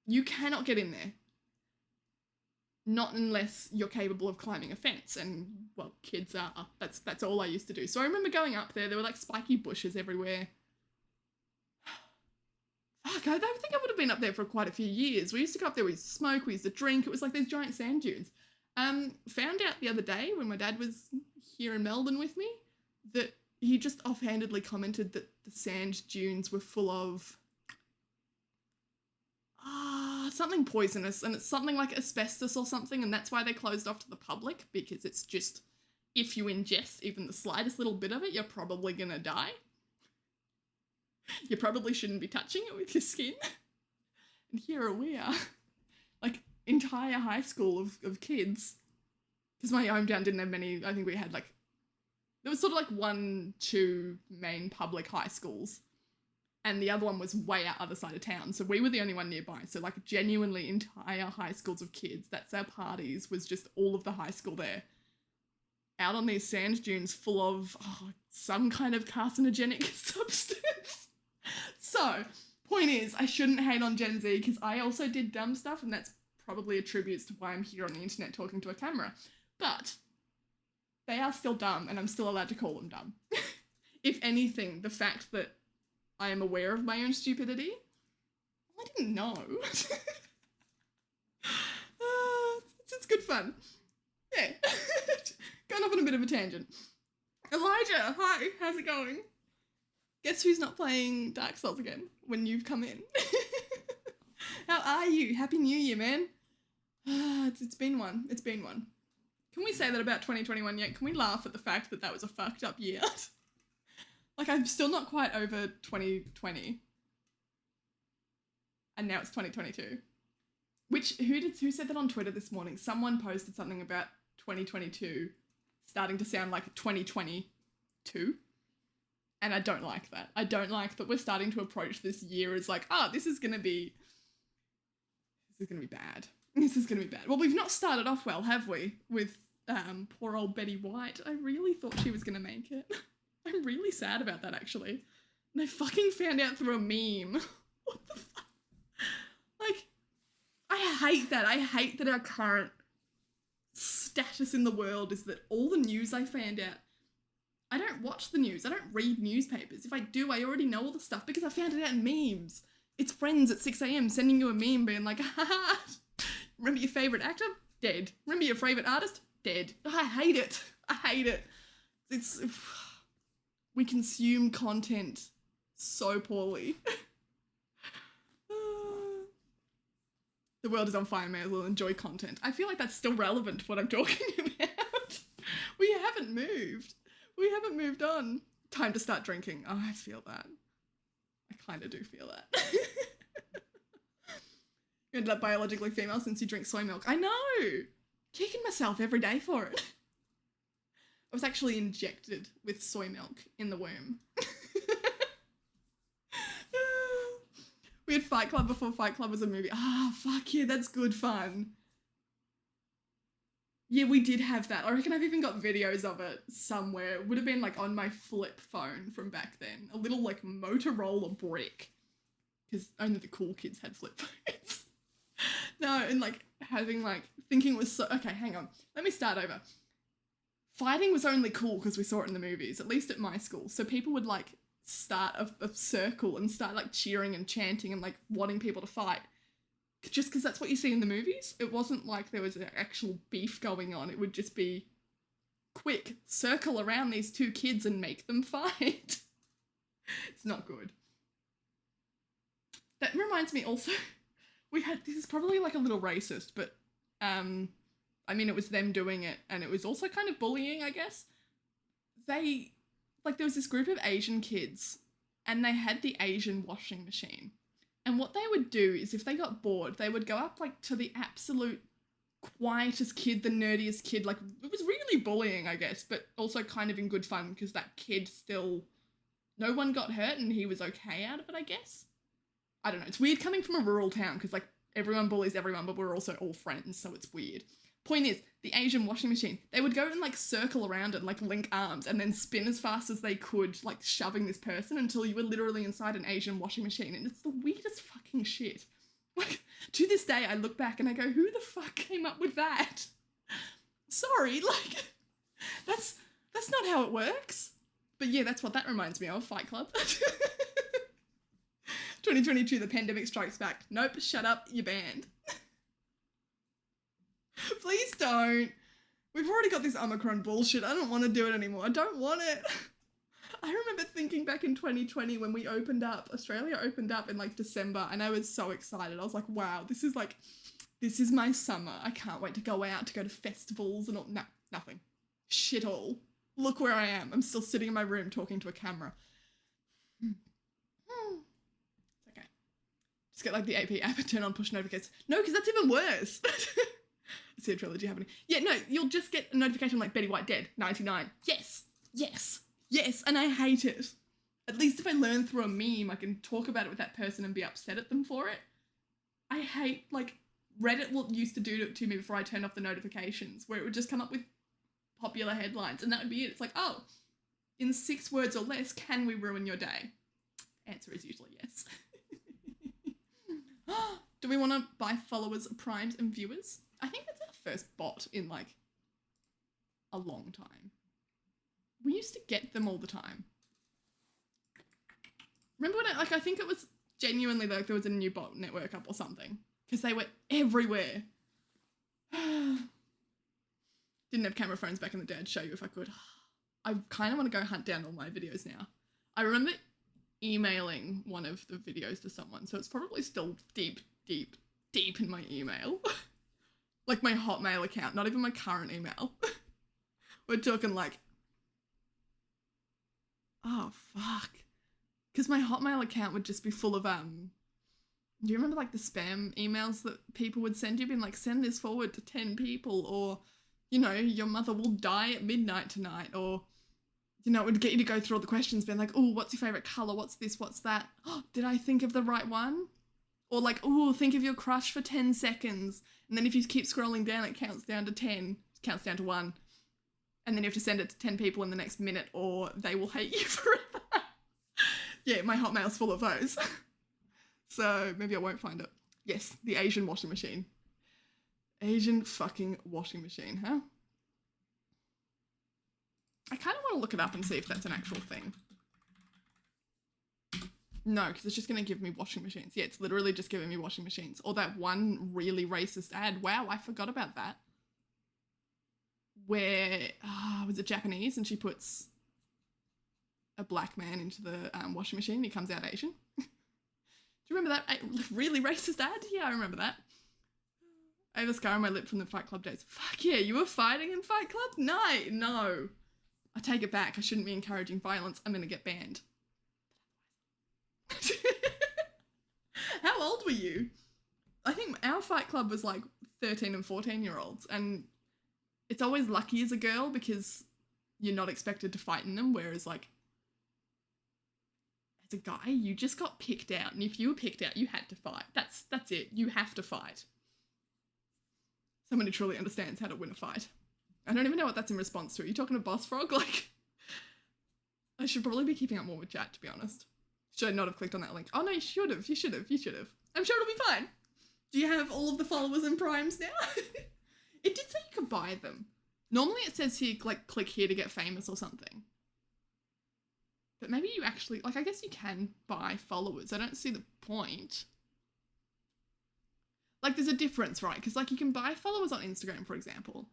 You cannot get in there. Not unless you're capable of climbing a fence, and, well, kids are. That's all I used to do. So I remember going up there, there were, like, spiky bushes everywhere. Fuck, I don't think I would have been up there for quite a few years. We used to go up there, we used to smoke, we used to drink. It was like these giant sand dunes. Found out the other day when my dad was here in Melbourne with me that he just offhandedly commented that the sand dunes were full of something poisonous, and it's something like asbestos or something, and that's why they're closed off to the public, because it's just, if you ingest even the slightest little bit of it, you're probably gonna die. You probably shouldn't be touching it with your skin. And here we are, like, entire high school of kids, because my hometown didn't have many. I think we had, like, there was sort of like 1-2 main public high schools, and the other one was way out other side of town. So we were the only one nearby. So, like, genuinely entire high schools of kids, that's our parties, was just all of the high school there. Out on these sand dunes full of some kind of carcinogenic substance. So, point is, I shouldn't hate on Gen Z, because I also did dumb stuff, and that's probably attributes to why I'm here on the internet talking to a camera. But they are still dumb, and I'm still allowed to call them dumb. If anything, the fact that I am aware of my own stupidity, I didn't know. It's good fun. Yeah. Going off on a bit of a tangent. Elijah, hi, how's it going? Guess who's not playing Dark Souls again when you've come in? How are you? Happy New Year, man. It's been one. It's been one. Can we say that about 2021 yet? Can we laugh at the fact that that was a fucked up year? Like, I'm still not quite over 2020. And now it's 2022. Who said that on Twitter this morning? Someone posted something about 2022 starting to sound like 2022. And I don't like that. I don't like that we're starting to approach this year as like, this is gonna be bad. This is gonna be bad. Well, we've not started off well, have we? With poor old Betty White. I really thought she was gonna make it. I'm really sad about that, actually. And I fucking found out through a meme. What the fuck? Like, I hate that. I hate that our current status in the world is that all the news I found out, I don't watch the news. I don't read newspapers. If I do, I already know all the stuff because I found it out in memes. It's friends at 6 a.m. sending you a meme being like, haha, remember your favourite actor? Dead. Remember your favourite artist? Dead. I hate it. I hate it. We consume content so poorly. The world is on fire, may as well enjoy content. I feel like that's still relevant to what I'm talking about. We haven't moved. We haven't moved on. Time to start drinking. Oh, I feel that. I kind of do feel that. You ended up biologically female since you drink soy milk. I know! Kicking myself every day for it. I was actually injected with soy milk in the womb. We had Fight Club before Fight Club was a movie. Fuck yeah, that's good fun. Yeah, we did have that. I reckon I've even got videos of it somewhere. It would have been like on my flip phone from back then. A little like Motorola brick. Because only the cool kids had flip phones. No, and like having like, thinking it was so, okay, hang on. Let me start over. Fighting was only cool because we saw it in the movies, at least at my school. So people would like start a circle and start like cheering and chanting and like wanting people to fight. Just because that's what you see in the movies. It wasn't like there was an actual beef going on. It would just be quick, circle around these two kids and make them fight. It's not good. That reminds me also, this is probably like a little racist, but I mean, it was them doing it, and it was also kind of bullying, I guess. They, like, there was this group of Asian kids, and they had the Asian washing machine. And what they would do is, if they got bored, they would go up, like, to the absolute quietest kid, the nerdiest kid. Like, it was really bullying, I guess, but also kind of in good fun, because that kid still, no one got hurt, and he was okay out of it, I guess. I don't know. It's weird coming from a rural town, because, like, everyone bullies everyone, but we're also all friends, so it's weird. Point is, the Asian washing machine, they would go and, like, circle around it, like, link arms, and then spin as fast as they could, like, shoving this person until you were literally inside an Asian washing machine, and it's the weirdest fucking shit. Like, to this day, I look back and I go, who the fuck came up with that? Sorry, like, that's not how it works. But yeah, that's what that reminds me of, Fight Club. 2022, the pandemic strikes back. Nope, shut up, you're banned. Please don't. We've already got this Omicron bullshit. I don't want to do it anymore. I don't want it. I remember thinking back in 2020 when we opened up, Australia opened up in like December, and I was so excited. I was like, wow, this is my summer. I can't wait to go out, to go to festivals and all. No, nothing. Shit all. Look where I am. I'm still sitting in my room talking to a camera. It's okay. Just get like the AP app and turn on push notifications. No, because that's even worse. I see a trilogy happening. Yeah, no, you'll just get a notification like Betty White dead, 99. Yes, yes, yes, and I hate it. At least if I learn through a meme, I can talk about it with that person and be upset at them for it. I hate, like, Reddit used to do it to me before I turned off the notifications, where it would just come up with popular headlines, and that would be it. It's like, oh, in 6 words or less, can we ruin your day? Answer is usually yes. Do we want to buy followers, primes, and viewers? I think that's our first bot in, like, a long time. We used to get them all the time. Remember when I think it was genuinely like there was a new bot network up or something, because they were everywhere. Didn't have camera phones back in the day. I'd show you if I could. I kind of want to go hunt down all my videos now. I remember emailing one of the videos to someone, so it's probably still deep in my email. Like my Hotmail account, not even my current email. We're talking like, oh fuck. Because my Hotmail account would just be full of, do you remember like the spam emails that people would send you, being like, send this forward to 10 people, or, you know, your mother will die at midnight tonight, or, you know, it would get you to go through all the questions, being like, oh, what's your favourite colour, what's this, what's that, oh, did I think of the right one? Or like, oh, think of your crush for 10 seconds, and then if you keep scrolling down, it counts down to 10, counts down to 1, and then you have to send it to 10 people in the next minute, or they will hate you forever. Yeah, my Hotmail's full of those. So maybe I won't find it. Yes, the Asian washing machine. Asian fucking washing machine, huh? I kind of want to look it up and see if that's an actual thing. No, because it's just going to give me washing machines. Yeah, it's literally just giving me washing machines. Or that one really racist ad. Wow, I forgot about that. Where, was it Japanese? And she puts a black man into the washing machine and he comes out Asian. Do you remember that really racist ad? Yeah, I remember that. I have a scar on my lip from the Fight Club days. Fuck yeah, you were fighting in Fight Club? No. I take it back. I shouldn't be encouraging violence. I'm going to get banned. How old were you? I think our Fight Club was like 13 and 14-year-olds, and it's always lucky as a girl because you're not expected to fight in them, whereas like as a guy, you just got picked out, and if you were picked out, you had to fight. That's it. You have to fight. Someone who truly understands how to win a fight. I don't even know what that's in response to. Are you talking to Boss Frog? Like, I should probably be keeping up more with chat, to be honest. Should I not have clicked on that link? Oh no, you should have. You should have. I'm sure it'll be fine. Do you have all of the followers and primes now? It did say you could buy them. Normally it says here, like, click here to get famous or something. But maybe you actually, like, I guess you can buy followers. I don't see the point. Like, there's a difference, right? Because, like, you can buy followers on Instagram, for example.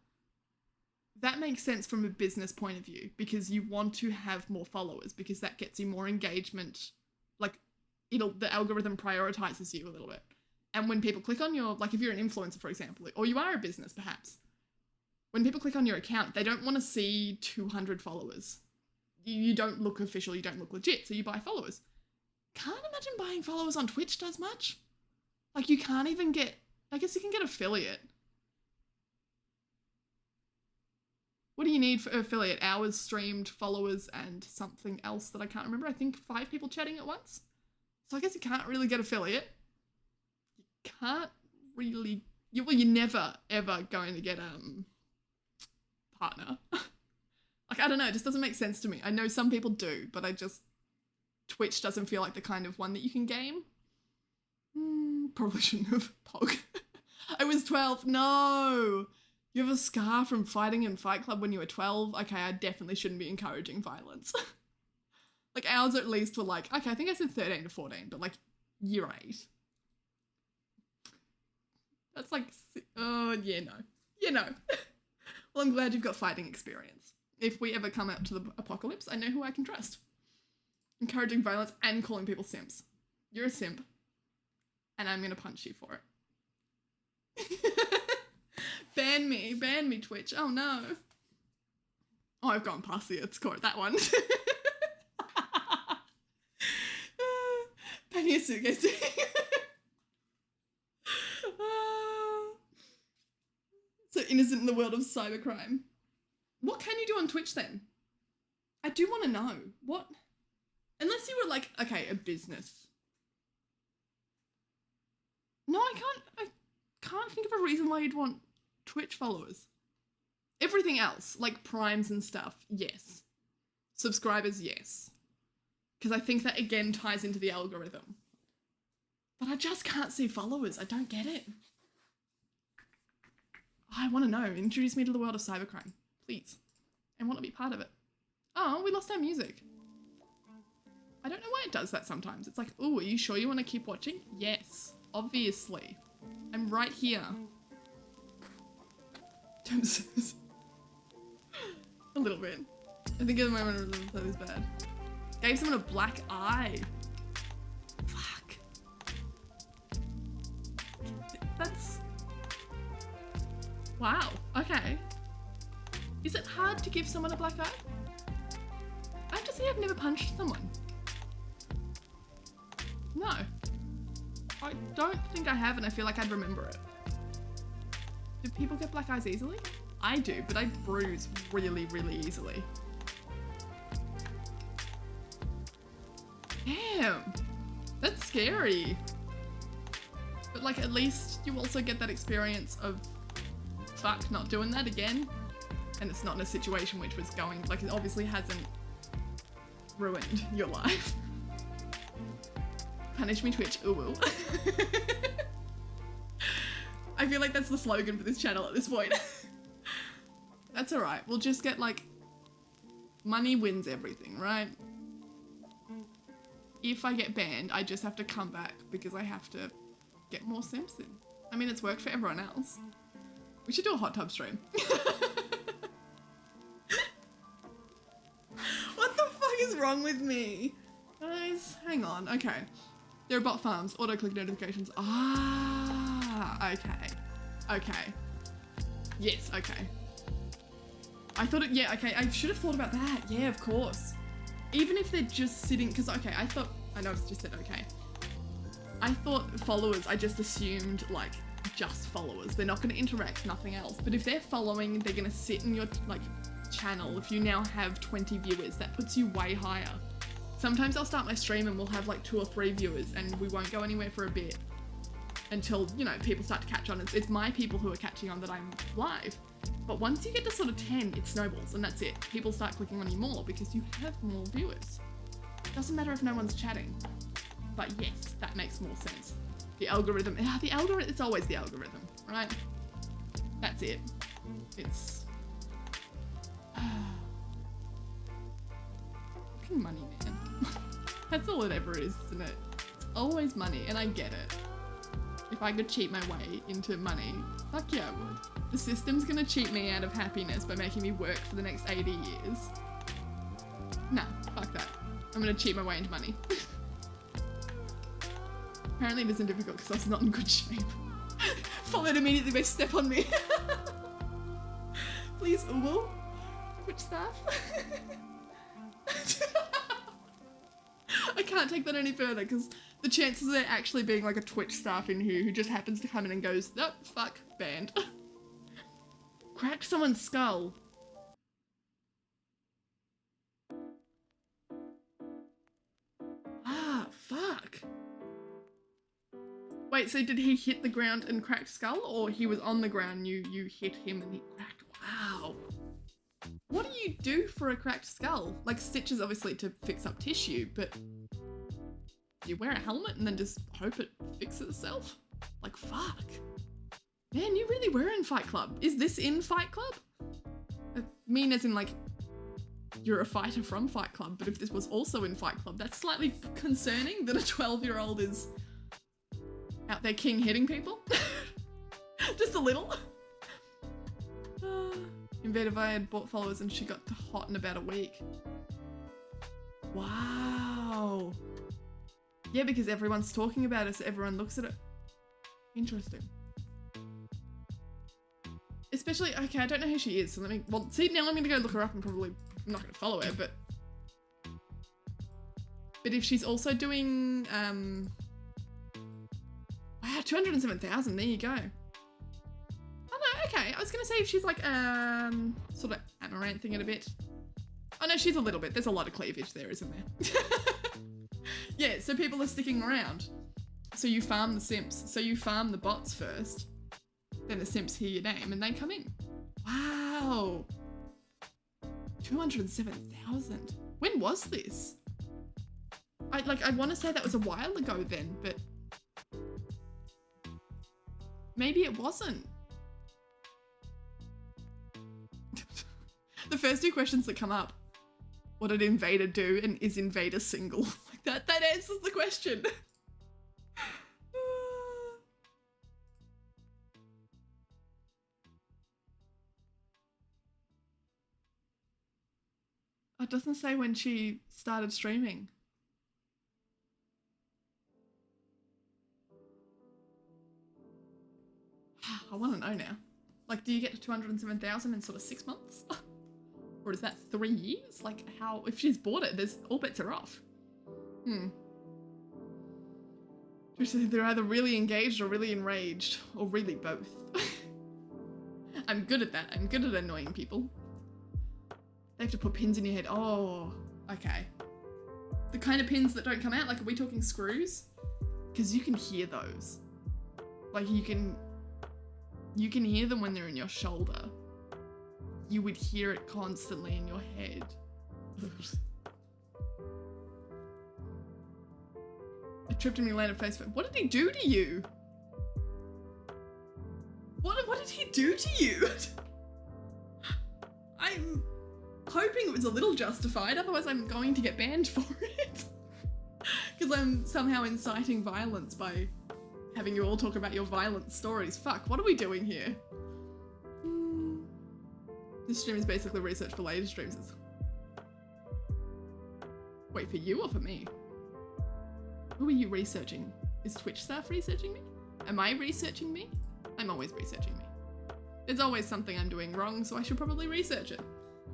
That makes sense from a business point of view because you want to have more followers because that gets you more engagement. Like, the algorithm prioritizes you a little bit. And when people click on your, like if you're an influencer, for example, or you are a business perhaps, when people click on your account, they don't want to see 200 followers. You don't look official, you don't look legit, so you buy followers. Can't imagine buying followers on Twitch does much. Like you can't even get, I guess you can get affiliate. What do you need for affiliate? Hours streamed, followers, and something else that I can't remember. I think 5 people chatting at once. So I guess you can't really get affiliate. You can't really, you're never ever going to get partner. Like, I don't know, it just doesn't make sense to me. I know some people do, but Twitch doesn't feel like the kind of one that you can game. Probably shouldn't have. Pog. I was 12. No! You have a scar from fighting in Fight Club when you were 12? Okay, I definitely shouldn't be encouraging violence. Like, ours at least were like, okay, I think I said 13 to 14, but like, year 8. That's like, oh, yeah, no. Yeah, no. Well, I'm glad you've got fighting experience. If we ever come out to the apocalypse, I know who I can trust. Encouraging violence and calling people simps. You're a simp. And I'm gonna punch you for it. Ban me, Twitch. Oh no. Oh, I've gone past the score at that one. Ban your suitcase. So innocent in the world of cybercrime. What can you do on Twitch then? I do want to know. What? Unless you were like, okay, a business. No, I can't think of a reason why you'd want Twitch followers. Everything else, like primes and stuff, yes. Subscribers, yes. Because I think that again ties into the algorithm. But I just can't see followers. I don't get it. I want to know. Introduce me to the world of cybercrime, please. I want to be part of it. Oh, we lost our music. I don't know why it does that sometimes. It's like, oh, are you sure you want to keep watching? Yes, obviously. I'm right here. A little bit. I think at the moment that is bad. Gave someone a black eye. Fuck. That's... Wow, okay. Is it hard to give someone a black eye? I have to say I've never punched someone. No. I don't think I have, and I feel like I'd remember it. Do people get black eyes easily? I do, but I bruise really, really easily. Damn. That's scary. But like, at least you also get that experience of fuck, not doing that again. And it's not in a situation which was going, like, it obviously hasn't ruined your life. Punish me, Twitch. Ooh. I feel like that's the slogan for this channel at this point. That's alright. We'll just get, like, money wins everything, right? If I get banned, I just have to come back because I have to get more simps in. I mean, it's worked for everyone else. We should do a hot tub stream. What the fuck is wrong with me? Guys, hang on. Okay. There are bot farms, auto-click notifications. Ah, okay. Okay. Yes, okay. I thought it, yeah, okay, I should have thought about that. Yeah, of course. Even if they're just sitting, because, okay, I know I've just said okay. I thought followers, I just assumed, like, just followers. They're not going to interact, nothing else. But if they're following, they're going to sit in your, like, channel. If you now have 20 viewers, that puts you way higher. Sometimes I'll start my stream and we'll have like 2 or 3 viewers and we won't go anywhere for a bit until, you know, people start to catch on. It's my people who are catching on that I'm live. But once you get to sort of 10, it snowballs and that's it. People start clicking on you more because you have more viewers. Doesn't matter if no one's chatting. But yes, that makes more sense. The algorithm, it's always the algorithm, right? That's it. It's... fucking money, man. That's all it ever is, isn't it? It's always money, and I get it. If I could cheat my way into money, fuck yeah, I would. The system's gonna cheat me out of happiness by making me work for the next 80 years. Nah, fuck that. I'm gonna cheat my way into money. Apparently it isn't difficult because I was not in good shape. Followed immediately by step on me. Please, Uwu. Twitch staff. I can't take that any further because the chances of there actually being like a Twitch staff in here who just happens to come in and goes, nope, fuck, banned. Cracked someone's skull. Ah, fuck. Wait, so did he hit the ground and cracked skull, or he was on the ground, you hit him and he cracked? Wow. What do you do for a cracked skull? Like stitches obviously to fix up tissue, but do you wear a helmet and then just hope it fixes itself? Like, fuck. Man, you really were in Fight Club. Is this in Fight Club? I mean as in like, you're a fighter from Fight Club, but if this was also in Fight Club, that's slightly concerning that a 12-year-old is out there king hitting people. Just a little. Invadavai had bought followers and she got hot in about a week. Wow. Yeah, because everyone's talking about it, so everyone looks at it. Interesting. Especially, okay, I don't know who she is, so let me, well, see, now I'm gonna go look her up and probably, I'm not gonna follow her, but if she's also doing, wow, 207,000, there you go. Oh no, okay, I was gonna say if she's like, sort of amaranthing it a bit. Oh no, she's a little bit, there's a lot of cleavage there, isn't there? Yeah, so people are sticking around. So you farm the simps, so you farm the bots first, then the simps hear your name and they come in. Wow. 207,000. When was this? I want to say that was a while ago then, but maybe it wasn't. The first two questions that come up, what did Invader do and is Invader single? Like that answers the question. It doesn't say when she started streaming. I want to know now. Like, do you get to 207,000 in sort of 6 months? Or is that 3 years? Like, how, if she's bought it, there's, all bets are off. They're either really engaged or really enraged, or really both. I'm good at that. I'm good at annoying people. They have to put pins in your head. Oh, okay. The kind of pins that don't come out, like, are we talking screws? Because you can hear those. Like, you can hear them when they're in your shoulder. You would hear it constantly in your head. I tripped and we landed face first. What did he do to you? What did he do to you? I'm hoping it was a little justified, otherwise I'm going to get banned for it. Because I'm somehow inciting violence by having you all talk about your violent stories. Fuck, what are we doing here? This stream is basically research for later streams. Wait, for you or for me? Who are you researching? Is Twitch staff researching me? Am I researching me? I'm always researching me. There's always something I'm doing wrong, so I should probably research it.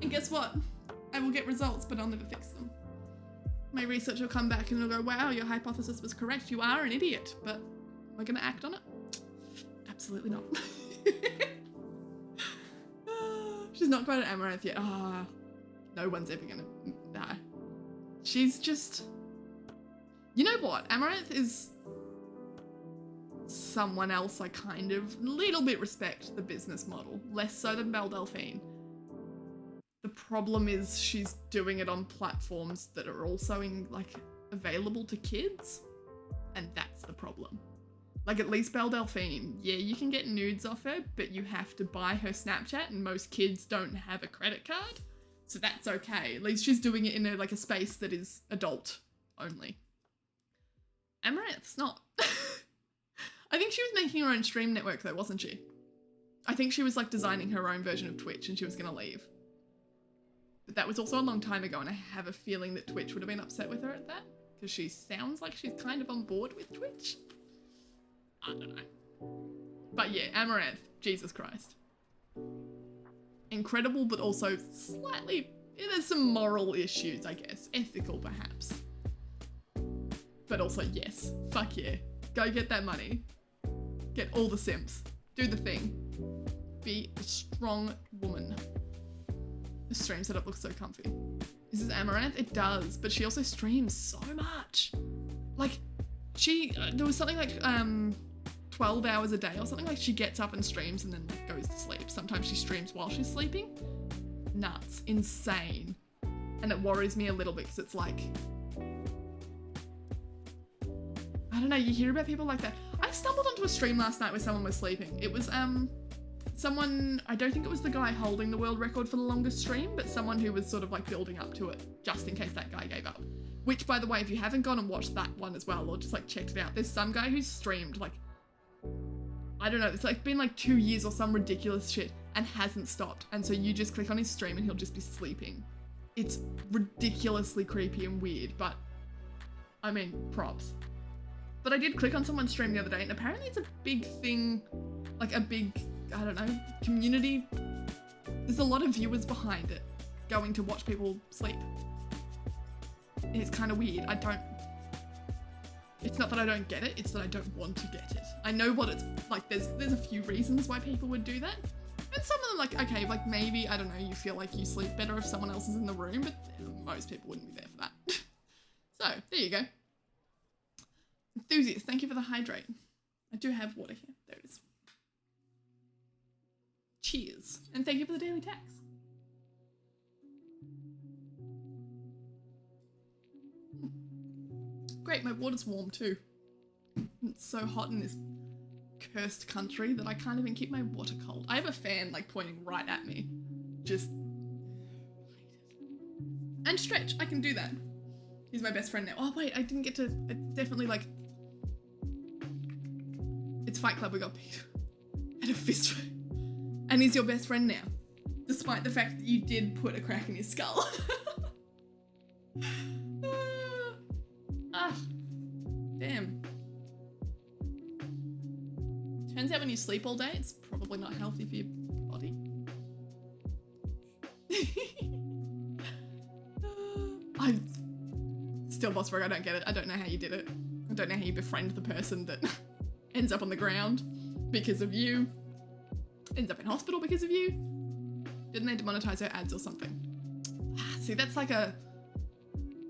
And guess what? I will get results, but I'll never fix them. My research will come back and it'll go, wow, your hypothesis was correct. You are an idiot, but am I gonna act on it? Absolutely not. She's not quite an Amaranth yet. Ah, no one's ever gonna, no. She's just, you know what? Amaranth is someone else I kind of little bit respect the business model, less so than Belle Delphine. The problem is she's doing it on platforms that are also available to kids, and that's the problem. Like, at least Belle Delphine, yeah, you can get nudes off her, but you have to buy her Snapchat, and most kids don't have a credit card, so that's okay. At least she's doing it in a space that is adult only. Amaranth's not. I think she was making her own stream network though, wasn't she? I think she was designing her own version of Twitch and she was gonna leave. But that was also a long time ago, and I have a feeling that Twitch would have been upset with her at that, because she sounds like she's kind of on board with Twitch. But yeah, Amaranth, Jesus Christ. Incredible, but also slightly, there's some moral issues, I guess. Ethical, perhaps. But also, yes, fuck yeah. Go get that money. Get all the simps. Do the thing. Be a strong woman. The stream setup looks so comfy. Is this Amaranth? It does, but she also streams so much. Like, there was something like 12 hours a day or something. Like, she gets up and streams and then like, goes to sleep. Sometimes she streams while she's sleeping. Nuts. Insane. And it worries me a little bit because it's like, I don't know, you hear about people like that. I stumbled onto a stream last night where someone was sleeping. It was someone, I don't think it was the guy holding the world record for the longest stream, but someone who was sort of like building up to it just in case that guy gave up. Which, by the way, if you haven't gone and watched that one as well, or just like checked it out, there's some guy who's streamed like, I don't know, it's like been like 2 years or some ridiculous shit and hasn't stopped. And so you just click on his stream and he'll just be sleeping. It's ridiculously creepy and weird, but I mean, props. But I did click on someone's stream the other day and apparently it's a big thing, like a big, I don't know, community. There's a lot of viewers behind it going to watch people sleep. It's kind of weird. It's not that I don't get it, it's that I don't want to get it. I know what it's like, there's a few reasons why people would do that. And some of them like, okay, like maybe, I don't know, you feel like you sleep better if someone else is in the room, but most people wouldn't be there for that. So, there you go. Enthusiast, thank you for the hydrate. I do have water here. There it is. Cheers. And thank you for the daily tax. Great, my water's warm too. It's so hot in this cursed country that I can't even keep my water cold. I have a fan like pointing right at me. Just and stretch, I can do that. He's my best friend now. Oh wait, I didn't get to, definitely like, it's Fight Club, we got beat. Had a fist fight. And he's your best friend now. Despite the fact that you did put a crack in his skull. Damn. Turns out when you sleep all day, it's probably not healthy for your body. I still, Boss Frog, I don't get it. I don't know how you did it. I don't know how you befriend the person that ends up on the ground because of you, ends up in hospital because of you. Didn't they demonetize her ads or something? See, that's like a,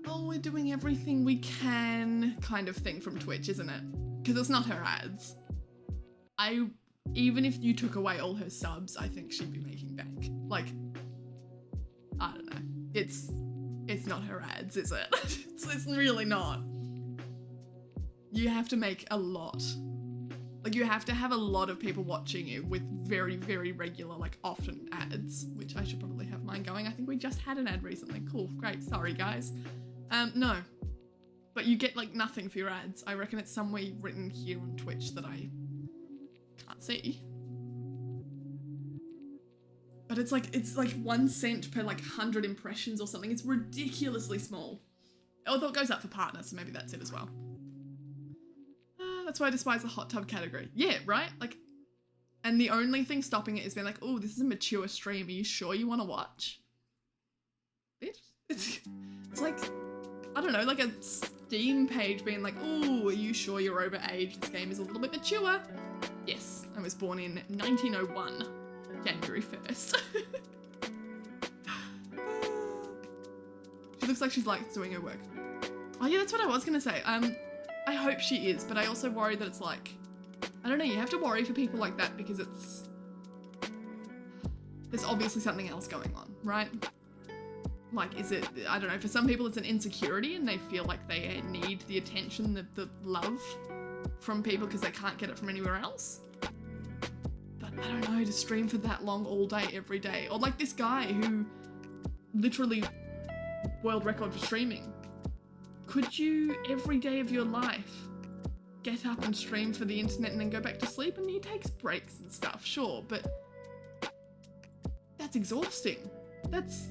oh, we're doing everything we can kind of thing from Twitch, isn't it? Because it's not her ads. Even if you took away all her subs, I think she'd be making bank. Like, I don't know. It's not her ads, is it? It's really not. You have to make a lot. Like, you have to have a lot of people watching you with very, very regular, like, often ads, which I should probably have mine going. I think we just had an ad recently. Cool, great, sorry guys. No. But you get, like, nothing for your ads. I reckon it's somewhere written here on Twitch that I can't see. But it's like 1 cent per, like, 100 impressions or something. It's ridiculously small. Although it goes up for partners, so maybe that's it as well. That's why I despise the hot tub category. Yeah, right? Like, and the only thing stopping it is being like, oh, this is a mature stream. Are you sure you want to watch? Bitch. It's like, I don't know, like a Steam page being like, oh, are you sure you're over age? This game is a little bit mature. Yes, I was born in 1901, January 1st. She looks like she's like doing her work. Oh yeah, that's what I was gonna say. I hope she is, but I also worry that it's like, I don't know, you have to worry for people like that because there's obviously something else going on, right? Like, is it, I don't know, for some people it's an insecurity and they feel like they need the attention, the love from people because they can't get it from anywhere else. But I don't know, to stream for that long all day, every day. Or like this guy who literally world record for streaming. Could you, every day of your life, get up and stream for the internet and then go back to sleep? And he takes breaks and stuff, sure, but that's exhausting. That's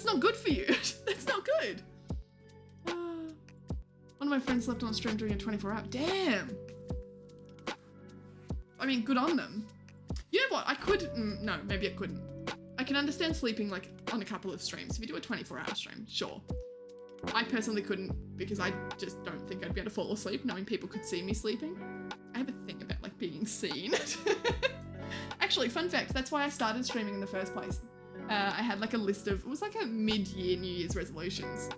not good for you. That's not good. One of my friends slept on stream during a 24-hour. Damn. I mean, good on them. You know what? I could, no, maybe I couldn't. I can understand sleeping like on a couple of streams. If you do a 24-hour stream, sure. I personally couldn't because I just don't think I'd be able to fall asleep knowing people could see me sleeping. I have a thing about like being seen. Actually, fun fact, that's why I started streaming in the first place. I had like a list of, it was like a mid-year New Year's resolutions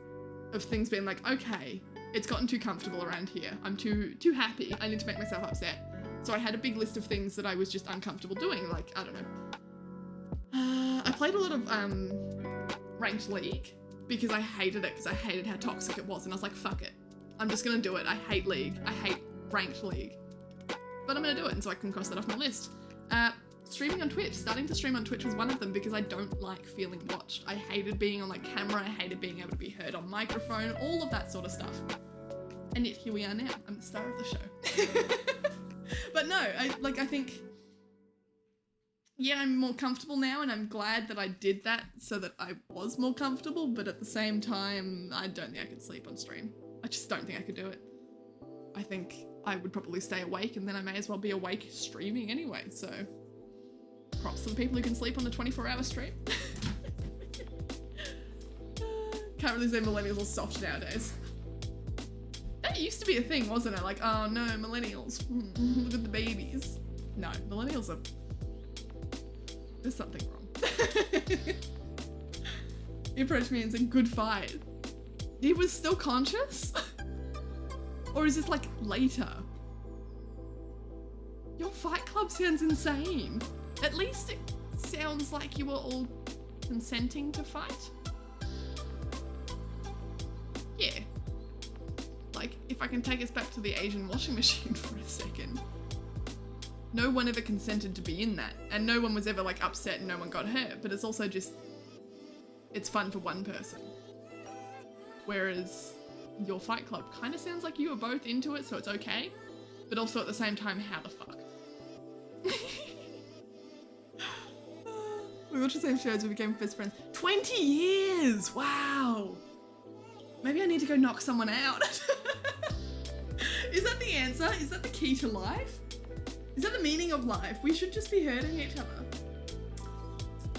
of things being like, okay, it's gotten too comfortable around here. I'm too happy. I need to make myself upset. So I had a big list of things that I was just uncomfortable doing. Like, I don't know. I played a lot of Ranked League because I hated it because I hated how toxic it was. And I was like, fuck it. I'm just going to do it. I hate League. I hate Ranked League. But I'm going to do it. And so I can cross that off my list. Streaming on Twitch. Starting to stream on Twitch was one of them because I don't like feeling watched. I hated being on like camera. I hated being able to be heard on microphone. All of that sort of stuff. And yet here we are now. I'm the star of the show. But no, I think, yeah, I'm more comfortable now and I'm glad that I did that so that I was more comfortable, but at the same time, I don't think I could sleep on stream. I just don't think I could do it. I think I would probably stay awake and then I may as well be awake streaming anyway, so props to the people who can sleep on a 24-hour stream. Can't really say millennials are soft nowadays. That used to be a thing, wasn't it? Like, oh no, millennials, look at the babies. No, millennials are, there's something wrong. He approached me and said, good fight. He was still conscious? Or is this like later? Your Fight Club sounds insane. At least it sounds like you were all consenting to fight. Yeah. Like, if I can take us back to the Asian washing machine for a second. No one ever consented to be in that. And no one was ever like upset and no one got hurt. But it's also just, it's fun for one person. Whereas your Fight Club kind of sounds like you were both into it, so it's okay. But also at the same time, how the fuck? We watched the same shows, we became best friends. 20 years! Wow! Maybe I need to go knock someone out. Is that the answer? Is that the key to life? Is that the meaning of life? We should just be hurting each other.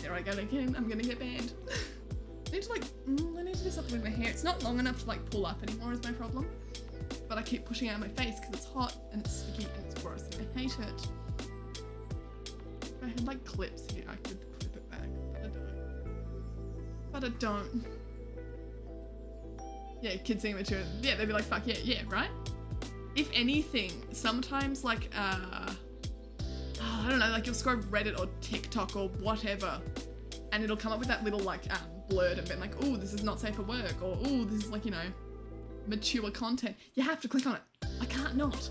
There I go again. I'm gonna get banned. I need to like, I need to do something with my hair. It's not long enough to like pull up anymore is my problem. But I keep pushing it out my face because it's hot and it's sticky and it's gross and I hate it. If I had like clips here, I could clip it back, but I don't. But I don't. Yeah, kids seeing mature, yeah, they'd be like, fuck yeah, right? If anything, sometimes like, I don't know, like you'll scroll Reddit or TikTok or whatever, and it'll come up with that little like blurb and be like, oh, this is not safe for work, or oh, this is like, you know, mature content. You have to click on it. I can't not.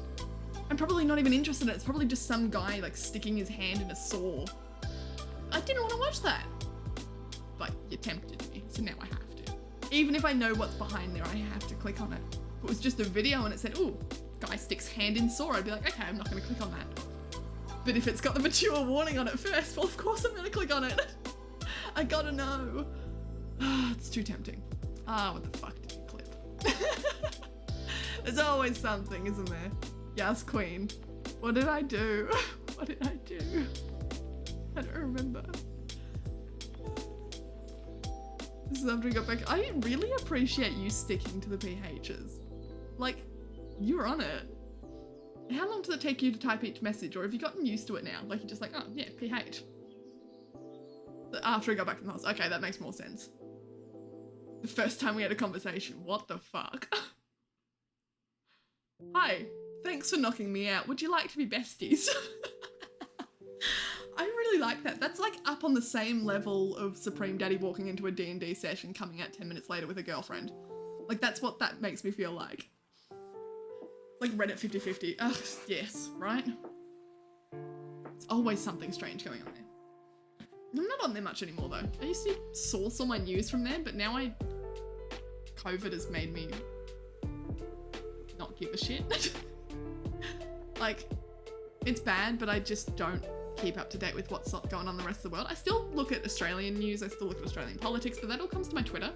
I'm probably not even interested in it. It's probably just some guy like sticking his hand in a saw. I didn't want to watch that. But you tempted me, so now I have to. Even if I know what's behind there, I have to click on it. If it was just a video and it said, oh, guy sticks hand in saw, I'd be like, okay, I'm not going to click on that. But if it's got the mature warning on it first, well, of course I'm going to click on it. I gotta know. It's too tempting. What the fuck did you clip? There's always something, isn't there? Yes, Queen. What did I do? What did I do? I don't remember. This is after I got back. I really appreciate you sticking to the PHs. Like, you're on it. How long does it take you to type each message? Or have you gotten used to it now? Like, you're just like, oh, yeah, PH. After I got back from the house. Okay, that makes more sense. The first time we had a conversation. What the fuck? Hi. Thanks for knocking me out. Would you like to be besties? I really like that. That's like up on the same level of Supreme Daddy walking into a D&D session, coming out 10 minutes later with a girlfriend. Like, that's what that makes me feel like. Like Reddit 50/50. Ugh, yes, right? There's always something strange going on there. I'm not on there much anymore though. I used to source all my news from there, but now COVID has made me not give a shit. Like, it's bad, but I just don't keep up to date with what's going on in the rest of the world. I still look at Australian news, I still look at Australian politics, but that all comes to my Twitter.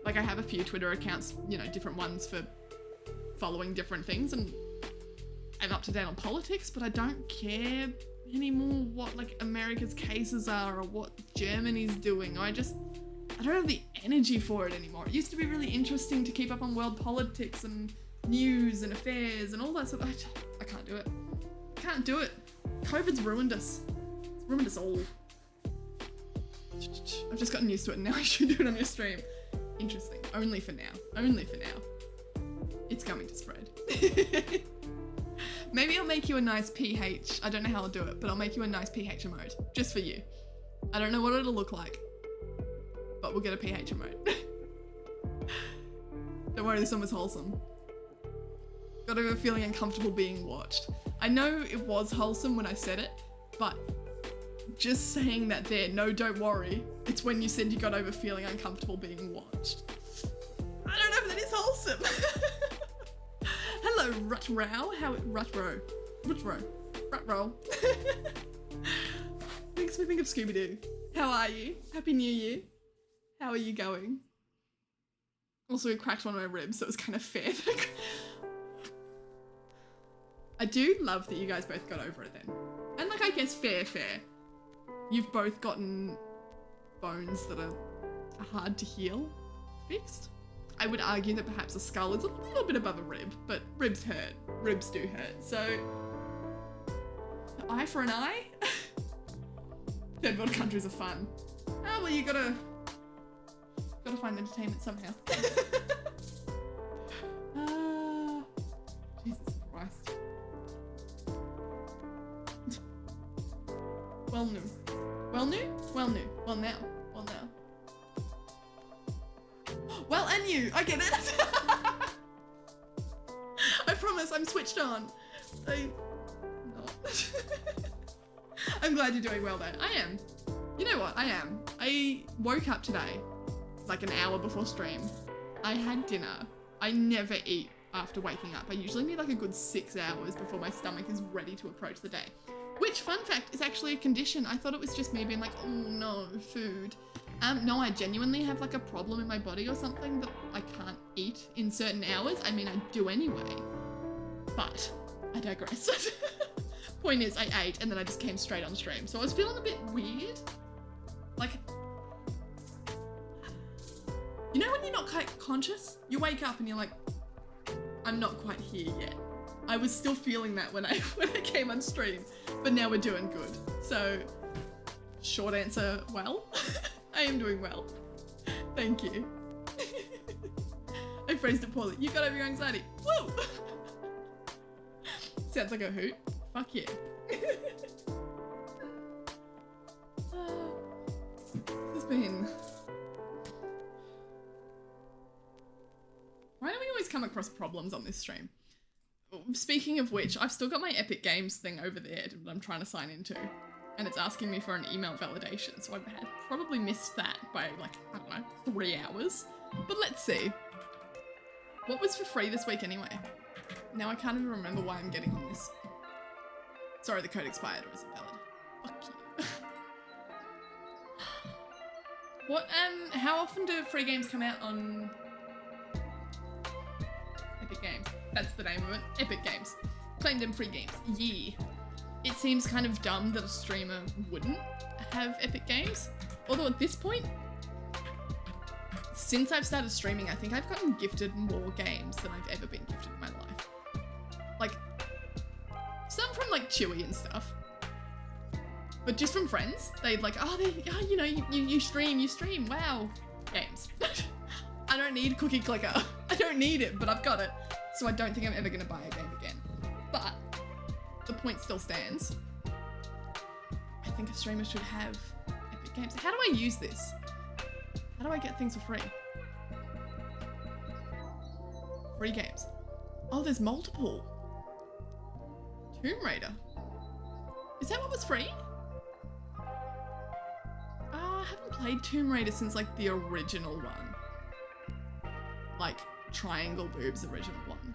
Like, I have a few Twitter accounts, you know, different ones for following different things, and I'm up to date on politics, but I don't care anymore what like America's cases are or what Germany's doing. I don't have the energy for it anymore. It used to be really interesting to keep up on world politics and news and affairs and all that sort of. I can't do it. Can't do it. COVID's ruined us. It's ruined us all. I've just gotten used to it and now I should do it on your stream. Interesting. Only for now. Only for now. It's going to spread. Maybe I'll make you a nice PH. I don't know how I'll do it, but I'll make you a nice PH emote. Just for you. I don't know what it'll look like, but we'll get a PH emote. Don't worry, this one was wholesome. Got over feeling uncomfortable being watched. I know it was wholesome when I said it, but just saying that there, no, don't worry. It's when you said you got over feeling uncomfortable being watched. I don't know if that is wholesome. Hello, Rutrow. Rutrow. Makes me think of Scooby-Doo. How are you? Happy New Year. How are you going? Also, it cracked one of my ribs, so it was kind of fair. I do love that you guys both got over it then. And like, I guess fair. You've both gotten bones that are hard to heal fixed. I would argue that perhaps a skull is a little bit above a rib, but ribs hurt. Ribs do hurt. So, eye for an eye? Third world countries are fun. Oh, well, you gotta find entertainment somehow. Jesus Christ. Well now. Well, and you, I get it. I promise, I'm switched on. I'm not. I'm glad you're doing well though. I am. You know what, I am. I woke up today, like an hour before stream. I had dinner. I never eat after waking up. I usually need like a good 6 hours before my stomach is ready to approach the day. Which, fun fact, is actually a condition. I thought it was just me being like, oh no, food. No, I genuinely have like a problem in my body or something that I can't eat in certain hours. I mean, I do anyway, but I digress. Point is, I ate and then I just came straight on stream. So I was feeling a bit weird. Like, you know when you're not quite conscious? You wake up and you're like, I'm not quite here yet. I was still feeling that when I came on stream, but now we're doing good. So, short answer, well, I am doing well. Thank you. I phrased it poorly. You got over your anxiety. Woo! Sounds like a hoot. Fuck yeah. It's been... Why do we always come across problems on this stream? Speaking of which, I've still got my Epic Games thing over there that I'm trying to sign into. And it's asking me for an email validation, so I've probably missed that by like, I don't know, 3 hours. But let's see. What was for free this week anyway? Now I can't even remember why I'm getting on this. Sorry, the code expired or isn't valid. Fuck you. What, how often do free games come out on Epic Games? That's the name of it. Epic Games. Claim them free games. Yeah. It seems kind of dumb that a streamer wouldn't have Epic Games. Although at this point, since I've started streaming, I think I've gotten gifted more games than I've ever been gifted in my life. Like, some from like Chewy and stuff. But just from friends. They'd like, you know, you stream, wow. Games. I don't need Cookie Clicker. I don't need it, but I've got it. So I don't think I'm ever gonna buy a game again. But the point still stands. I think a streamer should have Epic Games. How do I use this? How do I get things for free? Free games. Oh, there's multiple. Tomb Raider. Is that what was free? I haven't played Tomb Raider since like the original one. Like Triangle Boob's original one.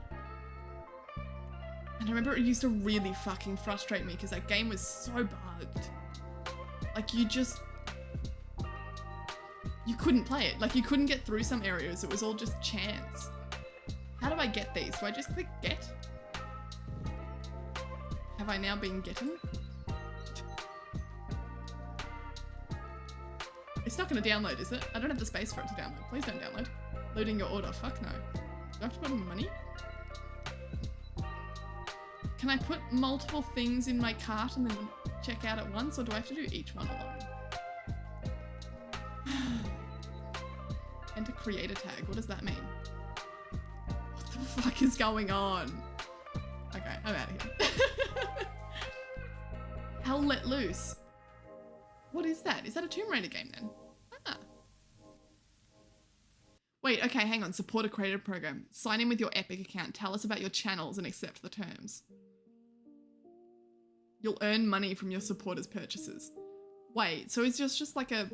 And I remember it used to really fucking frustrate me because that game was so bugged. Like you couldn't play it. Like you couldn't get through some areas. It was all just chance. How do I get these? Do I just click get? have I now been getting? It's not going to download, is it? I don't have the space for it to download. Please don't download. Loading your order. Fuck no. Do I have to put money? Can I put multiple things in my cart and then check out at once, or do I have to do each one alone? Enter creator tag. What does that mean? What the fuck is going on? Okay, I'm out of here. Hell Let Loose. What is that? Is that a Tomb Raider game then? Ah. Wait, okay, hang on. Support a creator program. Sign in with your Epic account. Tell us about your channels and accept the terms. You'll earn money from your supporters' purchases. Wait, so it's just like a...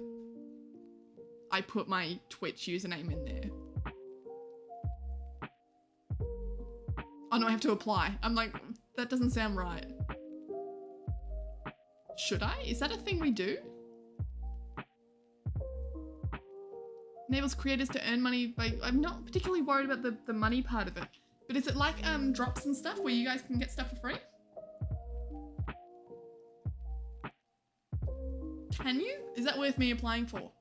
I put my Twitch username in there. Oh no, I have to apply. I'm like, that doesn't sound right. Should I? Is that a thing we do? Enables creators to earn money by... I'm not particularly worried about the money part of it. But is it like drops and stuff where you guys can get stuff for free? Can you? Is that worth me applying for?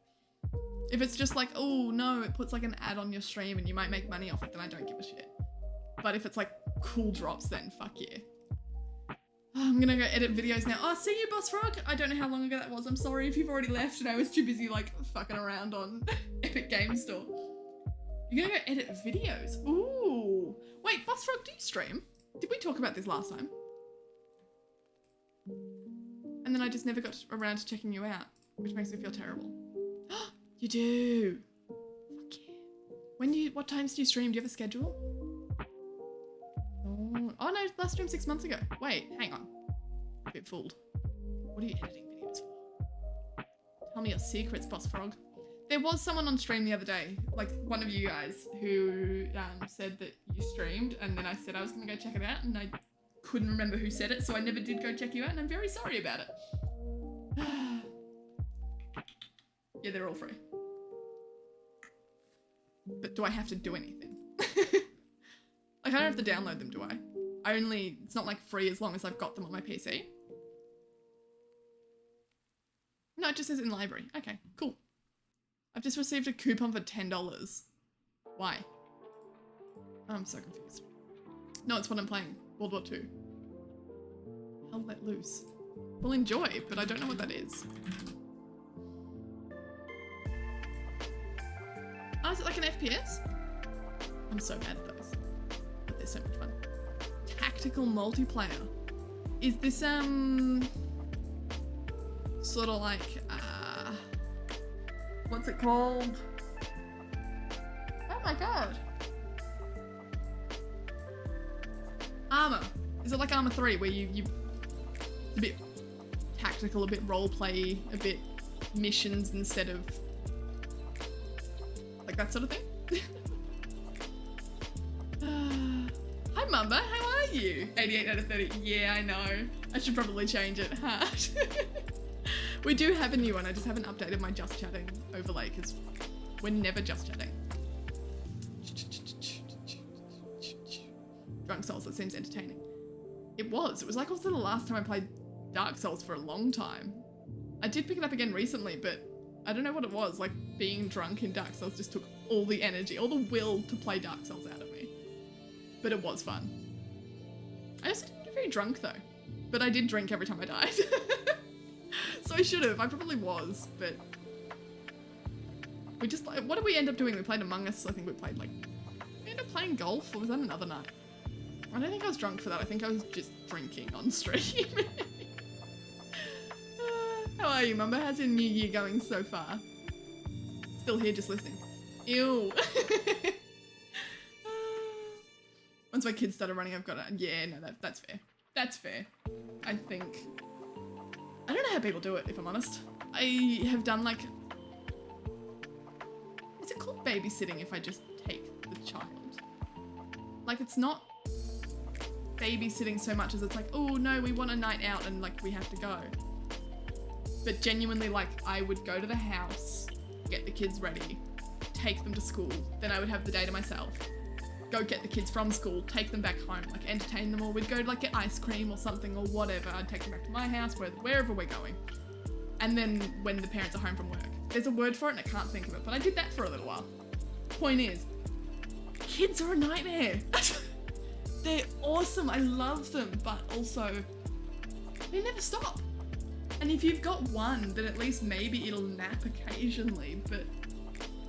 If it's just like, oh no, it puts like an ad on your stream and you might make money off it, then I don't give a shit. But if it's like cool drops, then fuck yeah. Oh, I'm gonna go edit videos now. Oh, see you, Boss Frog. I don't know how long ago that was. I'm sorry if you've already left and I was too busy like fucking around on Epic Games Store. You're gonna go edit videos. Ooh. Wait, Boss Frog, do you stream? Did we talk about this last time? And then I just never got around to checking you out, which makes me feel terrible. You do. Fuck yeah. What times do you stream? Do you have a schedule? Oh no, last stream 6 months ago. Wait, hang on. I'm a bit fooled. What are you editing videos for? Tell me your secrets, Boss Frog. There was someone on stream the other day, like one of you guys, who said that you streamed, and then I said I was gonna go check it out, and I couldn't remember who said it, so I never did go check you out, and I'm very sorry about it. Yeah, they're all free. But do I have to do anything? Like, I don't have to download them, do I? It's not like free as long as I've got them on my PC. No, it just says in library. Okay, cool. I've just received a coupon for $10. Why? I'm so confused. No, it's what I'm playing. World War II. Hell Let Loose. Well, enjoy, but I don't know what that is. Oh, is it like an FPS? I'm so bad at those. But they're so much fun. Tactical multiplayer. Is this, sort of like, what's it called? Oh my god. Armor. Is it like Armor 3 where you a bit tactical, a bit roleplay, a bit missions instead of like that sort of thing? Hi Mamba, how are you? 88 out of 30. Yeah, I know. I should probably change it, huh? We do have a new one. I just haven't updated my Just Chatting overlay because we're never just chatting. Drunk Souls, that seems entertaining. It was like also the last time I played Dark Souls for a long time. I did pick it up again recently, but I don't know what it was. Like, being drunk in Dark Souls just took all the energy, all the will to play Dark Souls out of me. But it was fun. I also didn't get very drunk though, but I did drink every time I died. So I should have. I probably was, but we just, what did we end up doing? We played Among Us. I think we played we ended up playing golf, or was that another night? I don't think I was drunk for that. I think I was just drinking on stream. How are you, Mamba? How's your new year going so far? Still here just listening. Ew. Once my kids started running, I've got it. Yeah, no, that's fair. That's fair. I think. I don't know how people do it, if I'm honest. I have done like, is it called babysitting if I just take the child? Like, it's not babysitting so much as it's like, oh no, we want a night out and like we have to go. But genuinely, like, I would go to the house, get the kids ready, take them to school, then I would have the day to myself. go get the kids from school, take them back home, like entertain them, or we'd go like get ice cream or something or whatever. I'd take them back to my house, wherever we're going. And then when the parents are home from work. There's a word for it and I can't think of it, but I did that for a little while. Point is, kids are a nightmare. They're awesome, I love them, but also, they never stop. And if you've got one, then at least maybe it'll nap occasionally, but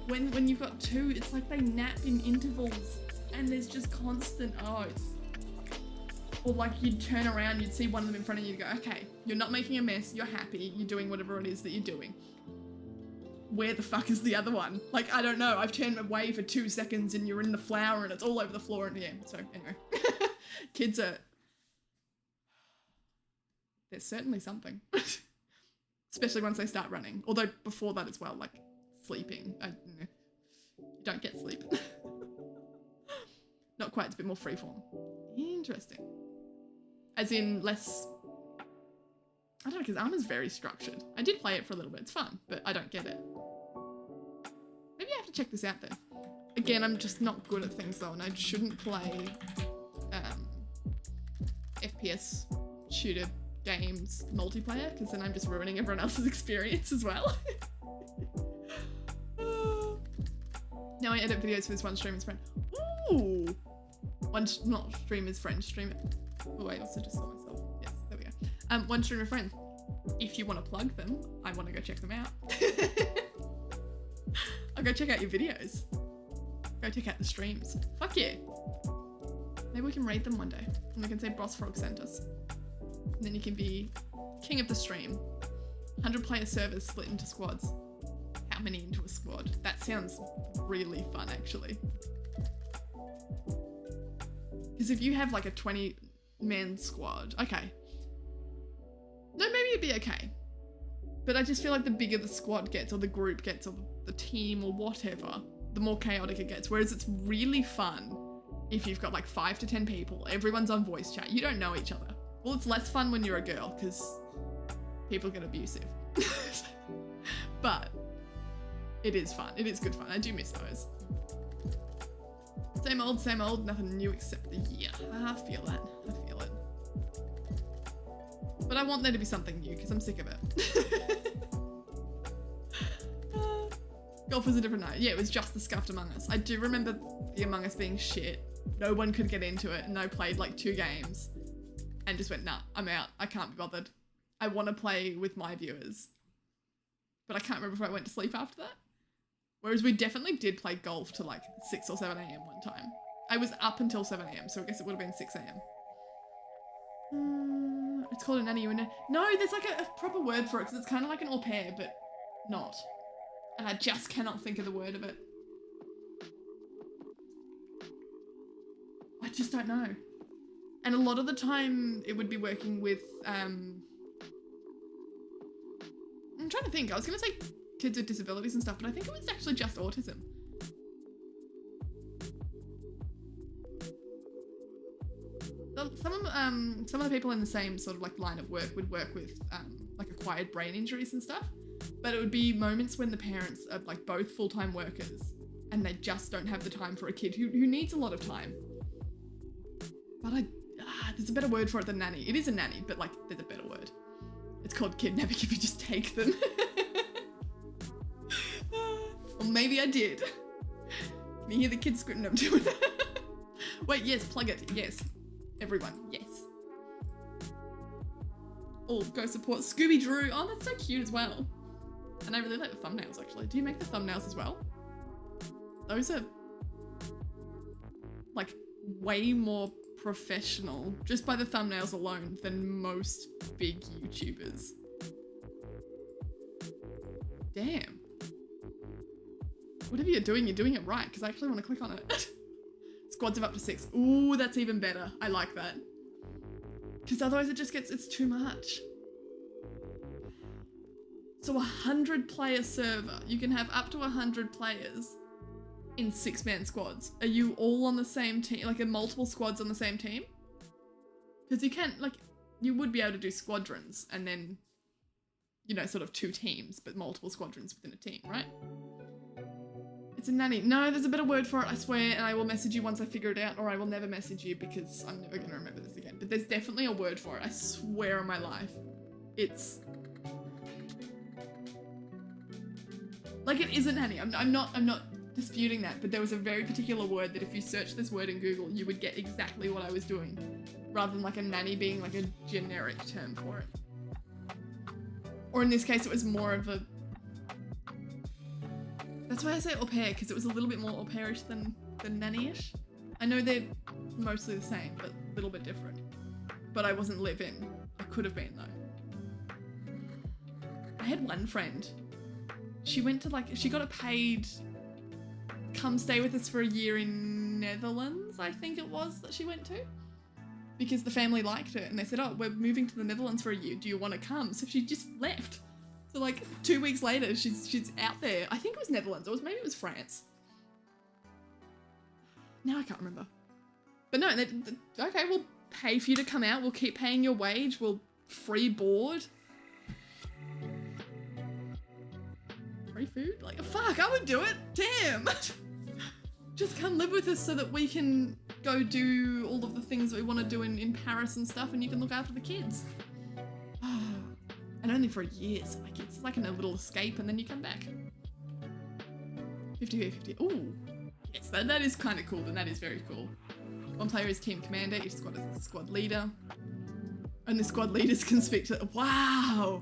when you've got two, it's like they nap in intervals and there's just constant, or like you'd turn around, you'd see one of them in front of you, you'd go, okay, you're not making a mess, you're happy, you're doing whatever it is that you're doing. Where the fuck is the other one? Like, I don't know, I've turned away for 2 seconds and you're in the flour and it's all over the floor and yeah, so anyway. Kids are... There's certainly something. Especially once they start running. Although before that as well, like sleeping. You don't get sleep. Not quite, it's a bit more freeform. Interesting. As in less... I don't know, because Arma's very structured. I did play it for a little bit, it's fun, but I don't get it. Maybe I have to check this out then. Again, I'm just not good at things though, and I shouldn't play FPS shooter games multiplayer, because then I'm just ruining everyone else's experience as well. Now I edit videos for this one streamer's friend. Ooh! Not streamer's friend, streamer. Oh, I also just saw myself. Yes, there we go. One streamer friend. If you want to plug them, I want to go check them out. I'll go check out your videos. Go check out the streams. Fuck yeah. Maybe we can raid them one day. And we can say Boss Frog sent us. And then you can be king of the stream. 100 player servers split into squads. How many into a squad? That sounds really fun, actually. Because if you have like a 20-man squad, okay. No, maybe it'd be okay. But I just feel like the bigger the squad gets, or the group gets, or the team, or whatever, the more chaotic it gets. Whereas it's really fun if you've got like 5 to 10 people, everyone's on voice chat, you don't know each other. Well, it's less fun when you're a girl, because people get abusive. But it is fun. It is good fun. I do miss those. Same old, nothing new except the year. I feel that. I feel it. But I want there to be something new, because I'm sick of it. Golf was a different night. Yeah, it was just the scuffed Among Us. I do remember the Among Us being shit. No one could get into it, and I played like 2 games and just went, nah, I'm out. I can't be bothered. I want to play with my viewers. But I can't remember if I went to sleep after that. Whereas we definitely did play golf to like 6 or 7 a.m. one time. I was up until 7 a.m, so I guess it would have been 6 a.m. It's called a nanny. No, there's like a proper word for it, because it's kind of like an au pair, but not. And I just cannot think of the word of it. I just don't know. And a lot of the time it would be working with, I'm trying to think. I was going to say kids with disabilities and stuff, but I think it was actually just autism. Some of the people in the same sort of like line of work would work with like acquired brain injuries and stuff, but it would be moments when the parents are like both full-time workers and they just don't have the time for a kid who needs a lot of time. But there's a better word for it than nanny. It is a nanny, but like there's a better word. It's called kidnapping if you just take them. Or maybe I did. Can you hear the kids screaming? I'm doing it. Wait, yes, plug it. Yes. Everyone, yes. Oh, go support Scooby-Drew. Oh, that's so cute as well. And I really like the thumbnails, actually. Do you make the thumbnails as well? Those are like way more professional, just by the thumbnails alone, than most big YouTubers. Damn. Whatever you're doing it right, because I actually want to click on it. Squads of up to 6. Ooh, that's even better. I like that. Because otherwise it just gets, it's too much. So 100 player server, you can have up to 100 players in 6-man squads. Are you all on the same team? Like, are multiple squads on the same team? Because you can't, like, you would be able to do squadrons and then, you know, sort of 2 teams, but multiple squadrons within a team, right? It's a nanny. No, there's a better word for it, I swear, and I will message you once I figure it out, or I will never message you because I'm never gonna remember this again. But there's definitely a word for it, I swear on my life. It's... like, it is a nanny. I'm not disputing that, but there was a very particular word that if you search this word in Google, you would get exactly what I was doing, rather than like a nanny being like a generic term for it. Or in this case, it was more of a... that's why I say au pair, because it was a little bit more au pairish than nanny-ish. I know they're mostly the same, but a little bit different. But I wasn't live-in. I could have been, though. I had one friend. She went to like... she got a paid... come stay with us for a year in Netherlands, I think it was, that she went to. Because the family liked her, and they said, oh, we're moving to the Netherlands for a year, do you want to come? So she just left. So like 2 weeks later, she's out there. I think it was Netherlands, or maybe it was France. Now I can't remember. But no, okay, we'll pay for you to come out. We'll keep paying your wage. We'll free board. Free food? Like, fuck, I would do it. Damn. Just come live with us so that we can go do all of the things that we want to do in Paris and stuff, and you can look after the kids. And only for a year, so like it's like a little escape, and then you come back. 50-50. Ooh, yes, that is kind of cool, and that is very cool. One player is team commander, each squad is a squad leader, and the squad leaders can speak to. Wow,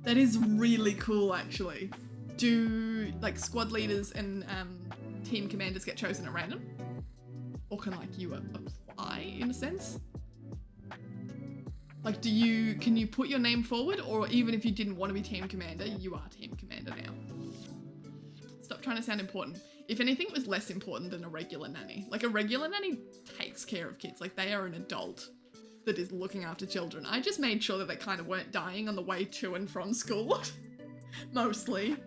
that is really cool, actually. Do like squad leaders and team commanders get chosen at random, or can like you apply in a sense? Like, can you put your name forward, or even if you didn't want to be team commander, you are team commander now? Stop trying to sound important. If anything, it was less important than a regular nanny. Like, a regular nanny takes care of kids. Like, they are an adult that is looking after children. I just made sure that they kind of weren't dying on the way to and from school. Mostly.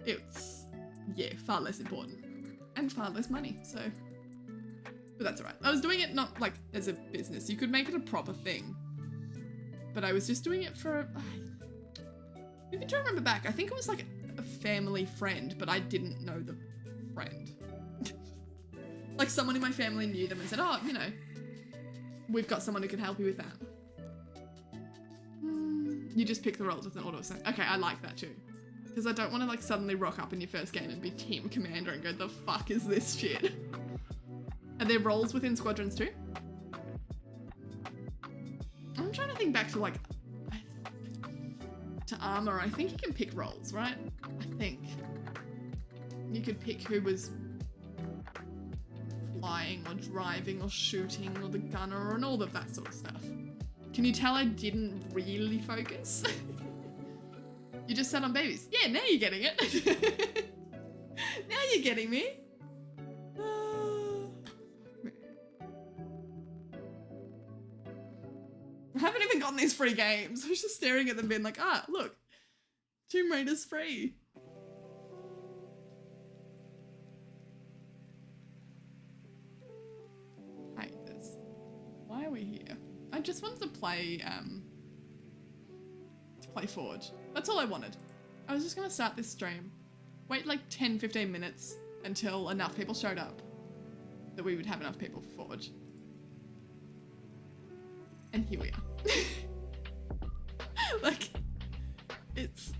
It's, yeah, far less important. And far less money, so... but that's alright. I was doing it not, like, as a business. You could make it a proper thing. But I was just doing it for... if you try to remember back, I think it was like a family friend, but I didn't know the friend. Like, someone in my family knew them and said, oh, you know, we've got someone who can help you with that. You just pick the roles with an auto-assign. Okay, I like that too. Because I don't want to, like, suddenly rock up in your first game and be team commander and go, the fuck is this shit? Are there roles within squadrons too? I'm trying to think back to, like, to armor. I think you can pick roles, right? I think. You could pick who was flying or driving or shooting or the gunner and all of that sort of stuff. Can you tell I didn't really focus? You just sat on babies. Yeah, now you're getting it. Now you're getting me. I haven't even gotten these free games. I was just staring at them being like, ah, look, Tomb Raider's free. I hate this. Why are we here? I just wanted to play Forge. That's all I wanted. I was just gonna start this stream, wait like 10-15 minutes until enough people showed up that we would have enough people for Forge. And here we are. Like, it's...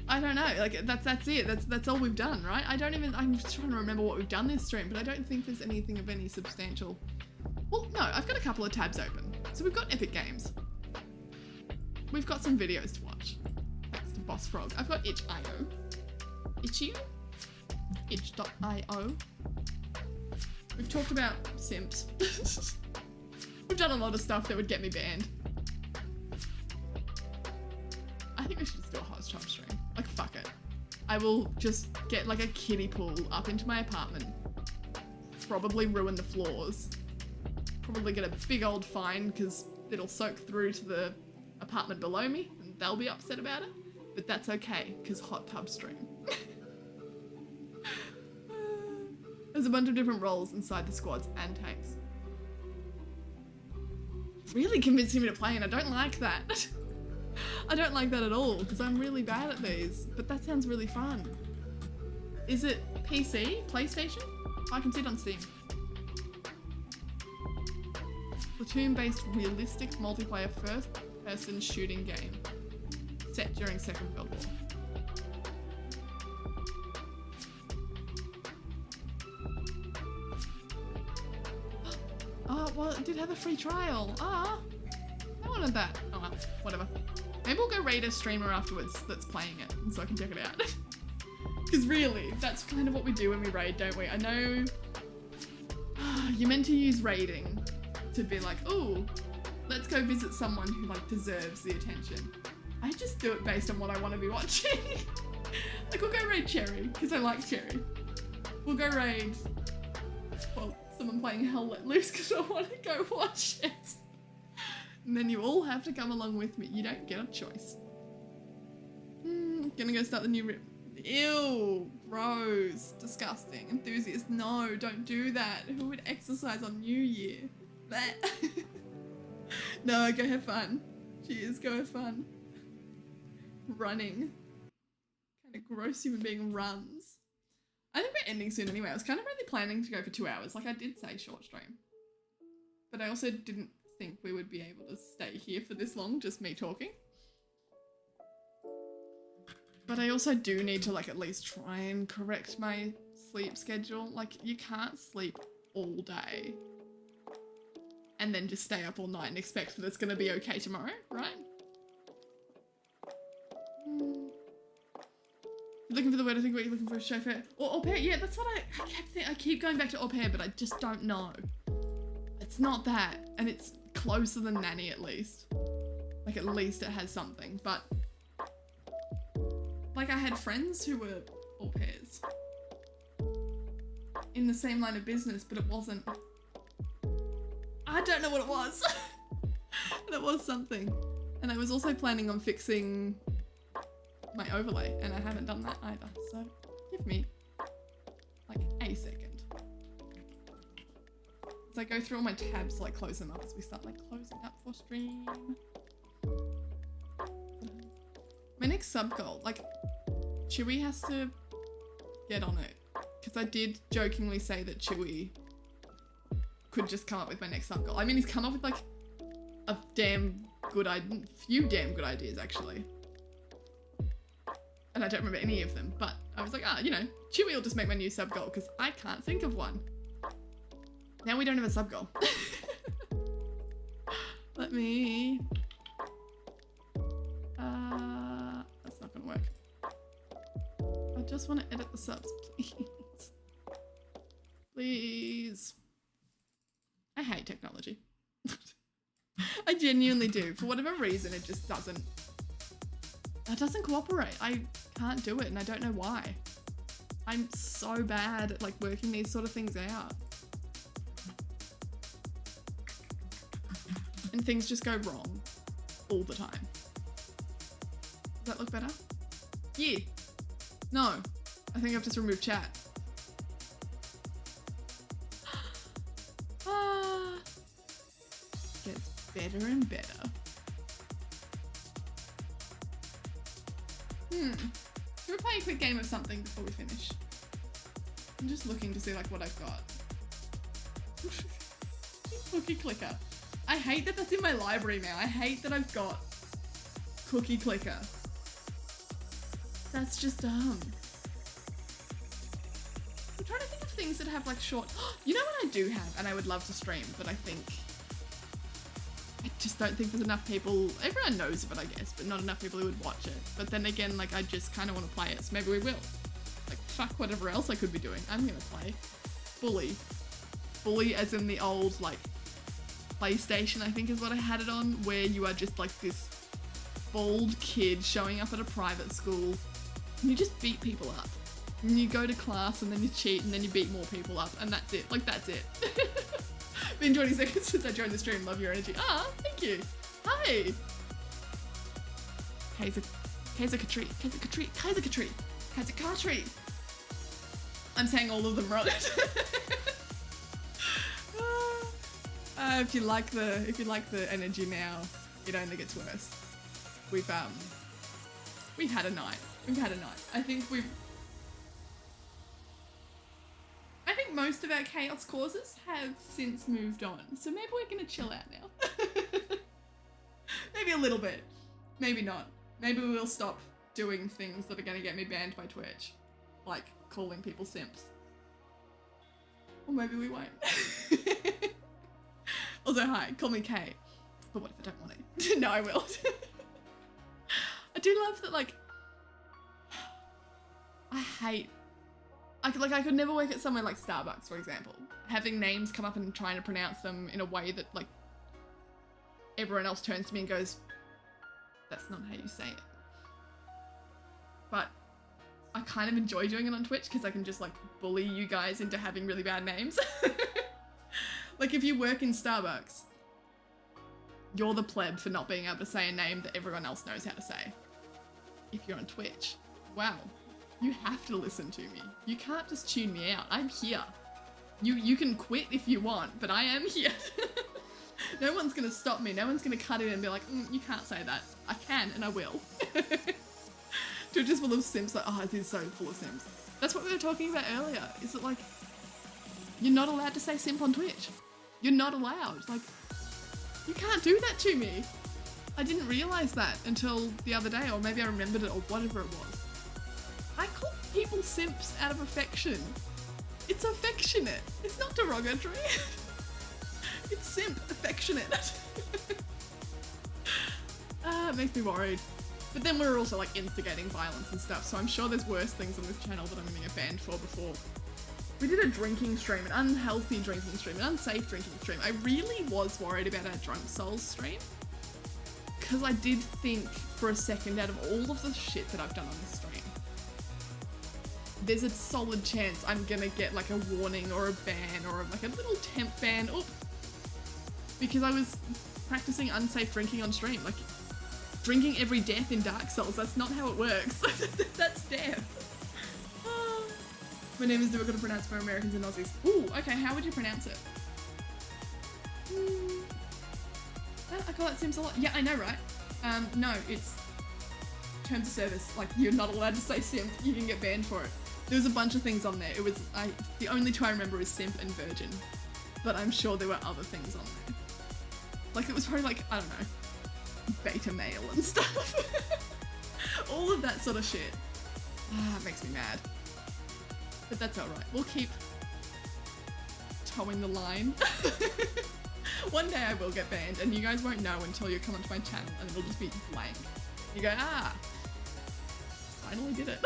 I don't know, like, that's it. That's all we've done, right? I'm just trying to remember what we've done this stream, but I don't think there's anything of any substantial... Well, no, I've got a couple of tabs open. So we've got Epic Games. We've got some videos to watch. Thanks to Boss Frog. I've got itch.io. Itch.io. Itch.io. We've talked about simps. We've done a lot of stuff that would get me banned. I think we should just do a Hot Chop stream. Like, fuck it. I will just get like a kiddie pool up into my apartment. Probably ruin the floors. Probably get a big old fine because it'll soak through to the apartment below me and they'll be upset about it. But that's okay, because hot tub stream. There's a bunch of different roles inside the squads and tanks. Really convincing me to play, and I don't like that. I don't like that at all because I'm really bad at these, but that sounds really fun. Is it PC? PlayStation? I can see it on Steam. Platoon-based realistic multiplayer first-person shooting game set during Second World War. Oh, well, it did have a free trial. Ah, I wanted that. Oh well, whatever. Maybe we'll go raid a streamer afterwards that's playing it, so I can check it out. Because really, that's kind of what we do when we raid, don't we? I know you're meant to use raiding to be like, ooh, let's go visit someone who like deserves the attention. I just do it based on what I want to be watching. Like we'll go raid Cherry, because I like Cherry. We'll go raid, well, someone playing Hell Let Loose because I want to go watch it. And then you all have to come along with me. You don't get a choice. Gonna go start the new ew, gross, disgusting, enthusiast. No, don't do that. Who would exercise on New Year? No, go have fun. Cheers, go have fun. Running. Kind of gross human being runs. I think we're ending soon anyway. I was kind of only planning to go for 2 hours. Like I did say short stream. But I also didn't think we would be able to stay here for this long, just me talking. But I also do need to like at least try and correct my sleep schedule. Like you can't sleep all day and then just stay up all night and expect that it's going to be okay tomorrow, right? Looking for the word, I think what you're looking for is chauffeur. Or au pair, yeah, that's what I kept thinking. I keep going back to au pair, but I just don't know. It's not that, and it's closer than nanny at least. Like at least it has something, but like I had friends who were au pairs in the same line of business, but it wasn't. I don't know what it was. But it was something. And I was also planning on fixing my overlay, and I haven't done that either. So give me like a second. As I go through all my tabs to like close them up as we start like closing up for stream. My next sub goal, like Chewy has to get on it. Because I did jokingly say that Chewy could just come up with my next sub goal. I mean, he's come up with like a few damn good ideas actually. And I don't remember any of them, but I was like, you know, Chewy will just make my new sub goal because I can't think of one. Now we don't have a sub goal. Let me... that's not gonna work. I just want to edit the subs, please. Please. I hate technology. I genuinely do. For whatever reason, it just doesn't cooperate. I can't do it and I don't know why. I'm so bad at like working these sort of things out. And things just go wrong all the time. Does that look better? Yeah. No. I think I've just removed chat. Gets better and better. Should we play a quick game of something before we finish? I'm just looking to see like what I've got. Cookie Clicker. I hate that that's in my library now. I hate that I've got Cookie Clicker. That's just dumb. I'm trying to think of things that have like short... You know what I do have and I would love to stream, but I just don't think there's enough people. Everyone knows of it, I guess, but not enough people who would watch it. But then again, like I just kind of want to play it, so maybe we will. Like fuck whatever else I could be doing. I'm gonna play Bully. Bully as in the old like PlayStation, I think is what I had it on, where you are just like this bald kid showing up at a private school and you just beat people up. And you go to class and then you cheat and then you beat more people up and that's it. Like that's it. Been 20 seconds since I joined the stream. Love your energy. Ah, thank you. Hi. Kaiser Katri. I'm saying all of them wrong. If you like the energy now, it only gets worse. we've had a night. We've had a night. I think most of our chaos causes have since moved on. So maybe we're gonna chill out now. Maybe a little bit. Maybe not. Maybe we will stop doing things that are gonna get me banned by Twitch. Like calling people simps. Or maybe we won't. Also, hi, call me Kay. But what if I don't want to? No, I will. I do love that, like, I could never work at somewhere like Starbucks, for example. Having names come up and trying to pronounce them in a way that, like, everyone else turns to me and goes, that's not how you say it. But I kind of enjoy doing it on Twitch because I can just, like, bully you guys into having really bad names. Like, if you work in Starbucks, you're the pleb for not being able to say a name that everyone else knows how to say. If you're on Twitch, wow, you have to listen to me. You can't just tune me out. I'm here. You can quit if you want, but I am here. No one's gonna stop me. No one's gonna cut in and be like, you can't say that. I can, and I will. Twitch is full of simps, like, oh, it is so full of simps. That's what we were talking about earlier. Is it like, you're not allowed to say simp on Twitch. You're not allowed. Like, you can't do that to me. I didn't realize that until the other day, or maybe I remembered it, or whatever it was. I call people simps out of affection. It's affectionate. It's not derogatory. It's simp affectionate. It makes me worried. But then we're also like instigating violence and stuff, so I'm sure there's worse things on this channel that I'm gonna get banned for before. We did a drinking stream, an unhealthy drinking stream, an unsafe drinking stream. I really was worried about our Drunk Souls stream, because I did think for a second, out of all of the shit that I've done on this stream, there's a solid chance I'm gonna get like a warning or a ban or like a little temp ban. Oop. Because I was practicing unsafe drinking on stream. Like, drinking every death in Dark Souls, that's not how it works. That's death. My name is difficult to pronounce for Americans and Aussies. Ooh, okay, how would you pronounce it? I call that Sims a lot. Yeah, I know, right? No, it's terms of service. Like, you're not allowed to say simp. You can get banned for it. There was a bunch of things on there. It was, the only two I remember is simp and virgin. But I'm sure there were other things on there. Like, it was probably like, I don't know, beta male and stuff. All of that sort of shit. It makes me mad. But that's alright. We'll keep towing the line. One day I will get banned, and you guys won't know until you come onto my channel, and it'll just be blank. You go, finally did it.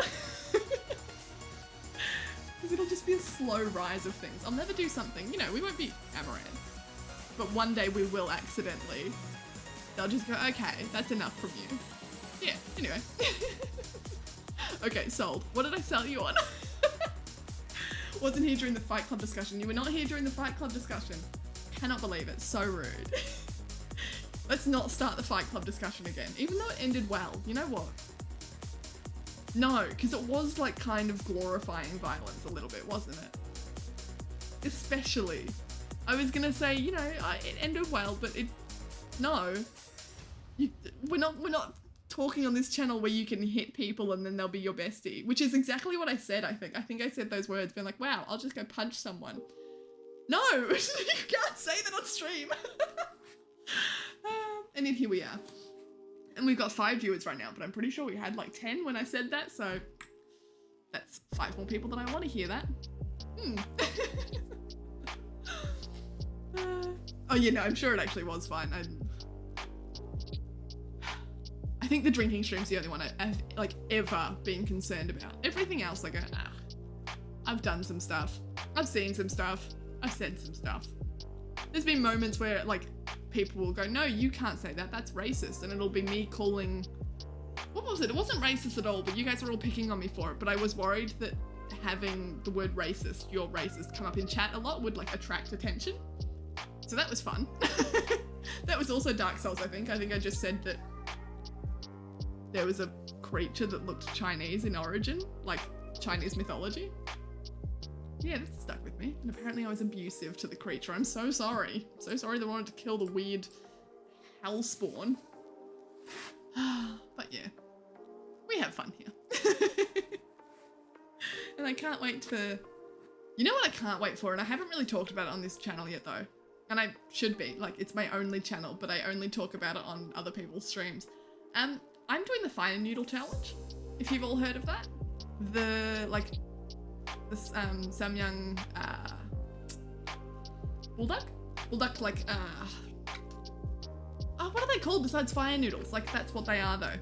Because it'll just be a slow rise of things. I'll never do something, you know, we won't be Amaranth. But one day we will accidentally. They'll just go, okay, that's enough from you. Yeah, anyway. Okay, sold. What did I sell you on? Wasn't here during the Fight Club discussion. You were not here during the Fight Club discussion. Cannot believe it. So rude. Let's not start the Fight Club discussion again. Even though it ended well. You know what? No, because it was like kind of glorifying violence a little bit, wasn't it? Especially. I was gonna say, you know, it ended well, but it... No. We're not talking on this channel where you can hit people and then they'll be your bestie, which is exactly what I said. I think I said those words, being like, wow, I'll just go punch someone. No, you can't say that on stream. And then here we are, and we've got 5 viewers right now, but I'm pretty sure we had like 10 when I said that, so that's 5 more people that I want to hear that. Oh yeah, no, I'm sure it actually was fine. I think the drinking stream's the only one I've like ever been concerned about. Everything else, I go, I've done some stuff. I've seen some stuff. I've said some stuff. There's been moments where like people will go, no, you can't say that. That's racist. And it'll be me calling, what was it? It wasn't racist at all, but you guys were all picking on me for it. But I was worried that having the word racist, you're racist, come up in chat a lot would like attract attention. So that was fun. That was also Dark Souls, I think. I think I just said that there was a creature that looked Chinese in origin, like Chinese mythology. Yeah, that stuck with me. And apparently I was abusive to the creature. I'm so sorry. So sorry they wanted to kill the weird hellspawn. But yeah, we have fun here. And I can't wait to... You know what I can't wait for? And I haven't really talked about it on this channel yet though. And I should be, like, it's my only channel, but I only talk about it on other people's streams. I'm doing the Fire Noodle Challenge, if you've all heard of that. The Samyang, Buldak? Buldak, like, oh, what are they called besides fire noodles? Like, that's what they are though.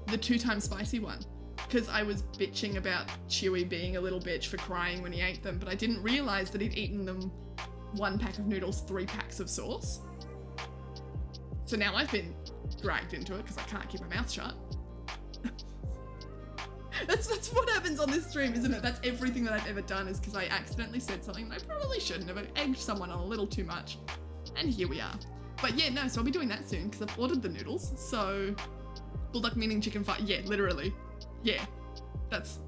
The 2x spicy one. Because I was bitching about Chewy being a little bitch for crying when he ate them, but I didn't realise that he'd eaten them 1 pack of noodles, 3 packs of sauce. So now I've been dragged into it because I can't keep my mouth shut. That's what happens on this stream, isn't it? That's everything that I've ever done, is because I accidentally said something that I probably shouldn't have. I egged someone on a little too much. And here we are. But yeah, no, so I'll be doing that soon because I've ordered the noodles. So, buldak meaning chicken fire. Yeah, literally. Yeah, that's...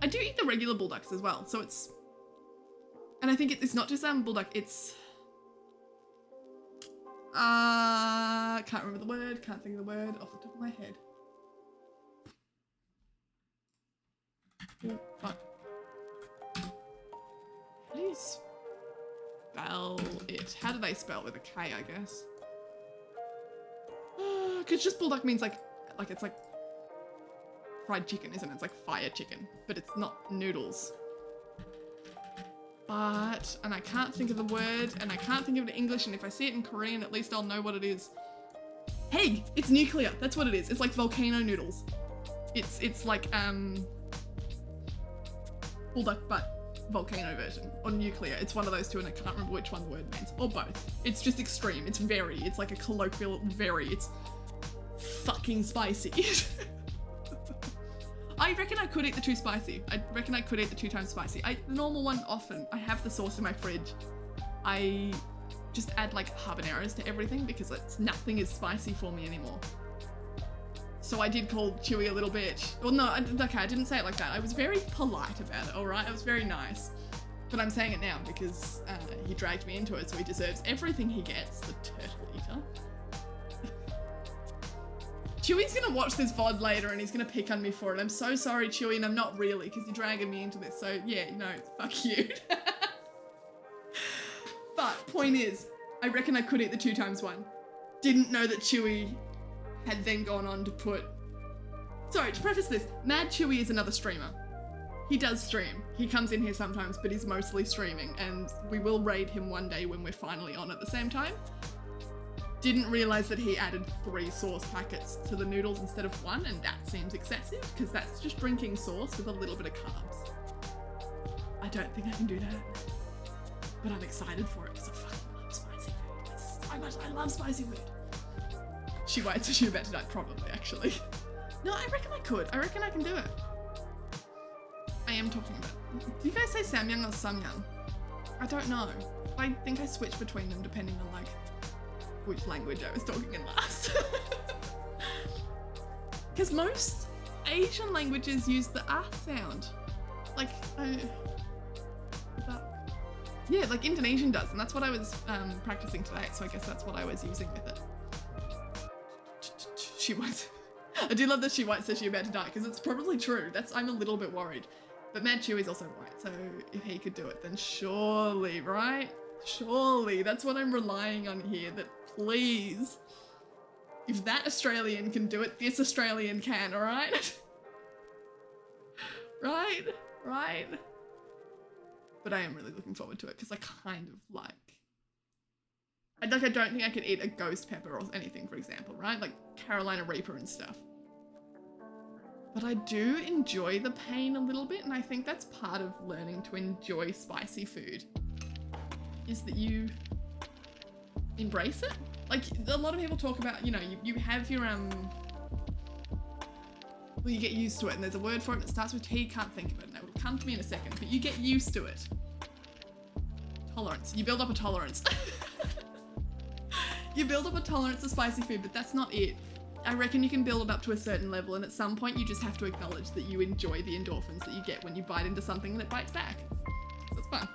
I do eat the regular buldaks as well, so it's... And I think it's not just buldak, it's... can't remember the word, can't think of the word off the top of my head. Oh, fuck. How do you spell it? How do they spell it with a K, I guess? Because just buldak means like it's like fried chicken, isn't it? It's like fire chicken, but it's not noodles. But, and I can't think of the word, and I can't think of it in English, and if I see it in Korean, at least I'll know what it is. Hey, it's nuclear. That's what it is. It's like volcano noodles. It's like, buldak, but volcano version, or nuclear. It's one of those two, and I can't remember which one the word means, or both. It's just extreme. It's very, it's like a colloquial very, it's fucking spicy. I reckon I could eat the 2 spicy. I reckon I could eat the 2x spicy. The normal one often. I have the sauce in my fridge. I just add like habaneros to everything because nothing is spicy for me anymore. So I did call Chewy a little bitch. Well, no, okay, I didn't say it like that. I was very polite about it, all right? I was very nice. But I'm saying it now because he dragged me into it, so he deserves everything he gets, the turtle eater. Chewy's gonna watch this VOD later and he's gonna pick on me for it. I'm so sorry, Chewy, and I'm not really, because you're dragging me into this. So yeah, no, fuck you. But point is, I reckon I could eat the 2x1. Didn't know that Chewy had then gone on to put... Sorry, to preface this, Mad Chewy is another streamer. He does stream. He comes in here sometimes, but he's mostly streaming, and we will raid him one day when we're finally on at the same time. Didn't realise that he added 3 sauce packets to the noodles instead of 1, and that seems excessive, because that's just drinking sauce with a little bit of carbs. I don't think I can do that, but I'm excited for it because I fucking love spicy food. So much, I love spicy food. She waits so she's about to die, probably, actually. No, I reckon I could. I reckon I can do it. I am talking about... Do you guys say Samyang or Samyang? I don't know. I think I switch between them depending on, like, which language I was talking in last. Because most Asian languages use the ah sound. Like, yeah, like Indonesian does, and that's what I was practicing today, so I guess that's what I was using with it. She was. I do love that she white says she's about to die, because it's probably true. I'm a little bit worried. But Mad Chewy's also white, so if he could do it, then surely, right? Surely, that's what I'm relying on here, that please, if that Australian can do it, this Australian can, alright? Right? But I am really looking forward to it, because I kind of like... I don't think I could eat a ghost pepper or anything, for example, right? Like Carolina Reaper and stuff. But I do enjoy the pain a little bit, and I think that's part of learning to enjoy spicy food, is that you embrace it. Like, a lot of people talk about, you know, you have your, well, you get used to it, and there's a word for it that starts with T, can't think of it, and it will come to me in a second, but you get used to it. Tolerance. You build up a tolerance. You build up a tolerance to spicy food, but that's not it. I reckon you can build it up to a certain level, and at some point you just have to acknowledge that you enjoy the endorphins that you get when you bite into something and it bites back. So it's fun.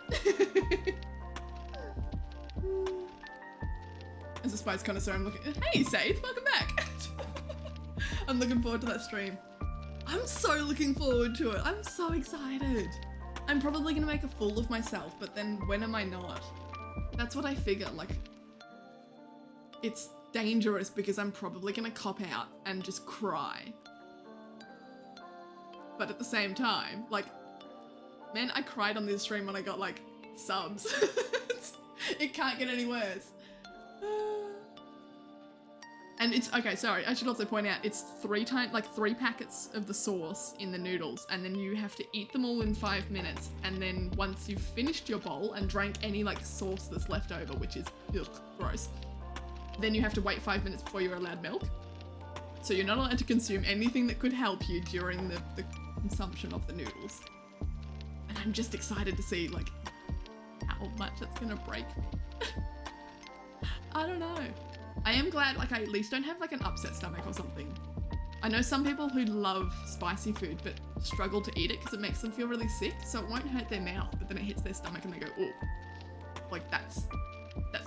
As a spice connoisseur, I'm looking, hey Saith, welcome back. I'm looking forward to that stream. I'm so looking forward to it. I'm so excited. I'm probably gonna make a fool of myself, but then when am I not? That's what I figure, like, it's dangerous because I'm probably gonna cop out and just cry. But at the same time, like, man, I cried on this stream when I got, like, subs. It can't get any worse. And it's, okay, sorry, I should also point out, it's 3 packets of the sauce in the noodles, and then you have to eat them all in 5 minutes, and then once you've finished your bowl and drank any, like, sauce that's left over, which is, ugh, gross, then you have to wait 5 minutes before you're allowed milk. So you're not allowed to consume anything that could help you during the consumption of the noodles. And I'm just excited to see, like, how much it's gonna break me. I don't know. I am glad, like, I at least don't have, like, an upset stomach or something. I know some people who love spicy food but struggle to eat it because it makes them feel really sick, so it won't hurt their mouth, but then it hits their stomach and they go, oh, like, that's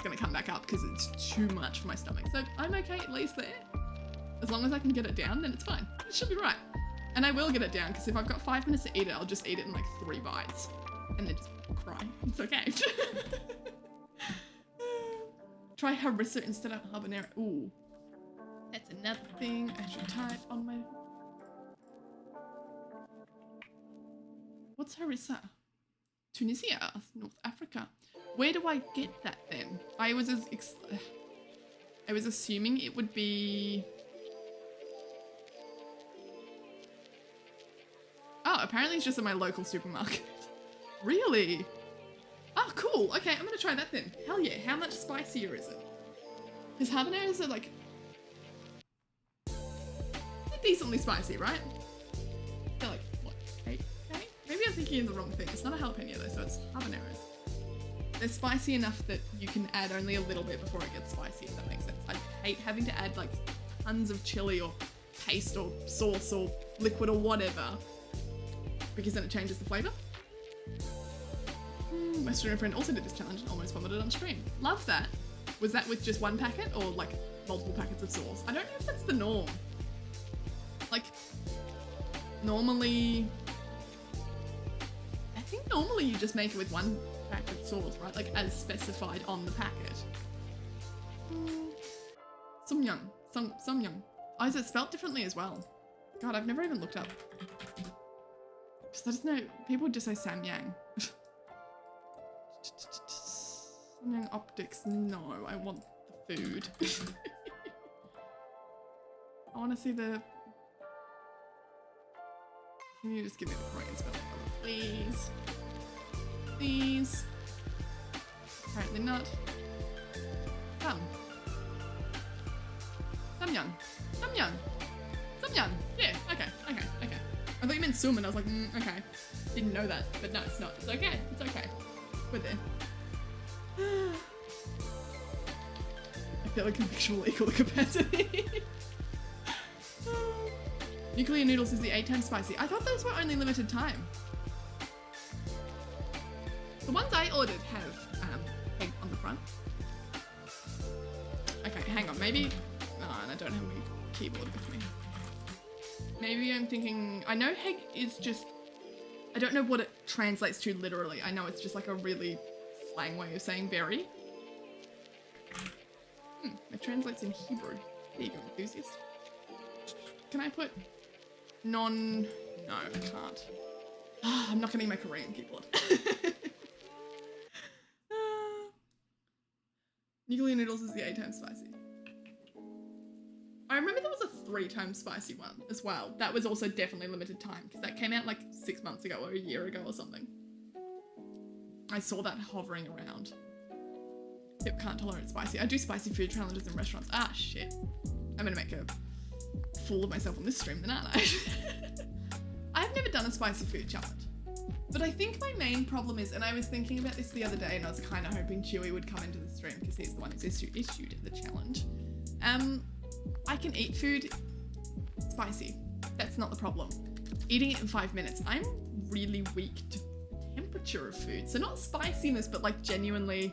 gonna come back up because it's too much for my stomach. So I'm okay at least there. As long as I can get it down, then it's fine. It should be right. And I will get it down because if I've got 5 minutes to eat it, I'll just eat it in, like, 3 bites and then just cry. It's okay. Try harissa instead of habanero. Ooh. That's another thing I should type on my... What's harissa? Tunisia, North Africa. Where do I get that then? I was assuming it would be... Oh, apparently it's just in my local supermarket. Really? Oh, cool. Okay, I'm gonna try that then. Hell yeah. How much spicier is it? Because habaneros are, like, they're decently spicy, right? They're like, what, 8? Okay? Maybe I'm thinking of the wrong thing. It's not a jalapeno though, so it's habaneros. They're spicy enough that you can add only a little bit before it gets spicy, if that makes sense. I hate having to add, like, tons of chili or paste or sauce or liquid or whatever, because then it changes the flavour. My streamer friend also did this challenge and almost vomited on stream. Love that. Was that with just 1 packet or, like, multiple packets of sauce? I don't know if that's the norm. Like, normally... I think normally you just make it with 1 packet of sauce, right? Like, as specified on the packet. Samyang. Samyang. Oh, is it spelt differently as well? God, I've never even looked up. Just, I just know, people would just say Samyang. Samyang Optics, no, I want the food. I want to see the... Can you just give me the Korean spelling, please? Please. Apparently not. Samyang. Samyang. Samyang. Yeah, okay. I thought you meant Sum and I was like, okay. Didn't know that, but no, it's not. It's okay. It's okay. We're there. I feel like conviction will equal the capacity. Nuclear noodles is the 8 times spicy. I thought those were only limited time. The ones I ordered have egg on the front. Okay, hang on. Maybe... Oh, and I don't have my keyboard with me. Maybe I'm thinking... I know heg is just... I don't know what it translates to literally. I know it's just like a really slang way of saying very. It translates in Hebrew. There you go, enthusiast. Can I put non... No, I can't. I'm not gonna use my Korean keyboard. Nuclear noodles is the 8 times spicy. I remember there was a 3 times spicy one as well. That was also definitely limited time because that came out like 6 months ago or a year ago or something. I saw that hovering around. Yep, can't tolerate spicy. I do spicy food challenges in restaurants. Ah, shit. I'm gonna make a fool of myself on this stream then, aren't I? I've never done a spicy food challenge. But I think my main problem is, and I was thinking about this the other day and I was kind of hoping Chewy would come into the stream because he's the one who's issued the challenge. I can eat food spicy. That's not the problem. Eating it in 5 minutes. I'm really weak to temperature of food. So not spiciness, but like genuinely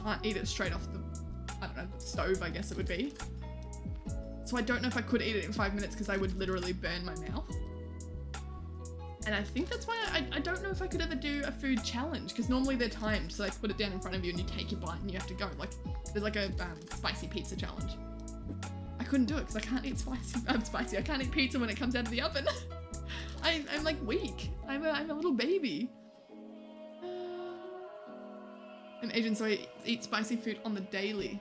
can't eat it straight off the, I don't know, the stove, I guess it would be. So I don't know if I could eat it in 5 minutes because I would literally burn my mouth. And I think that's why I don't know if I could ever do a food challenge, because normally they're timed, so they put it down in front of you and you take your bite and you have to go. Like, there's like a spicy pizza challenge. I couldn't do it because I can't eat spicy. I can't eat pizza when it comes out of the oven. I'm like weak. I'm a little baby. An Asian, so I eat spicy food on the daily.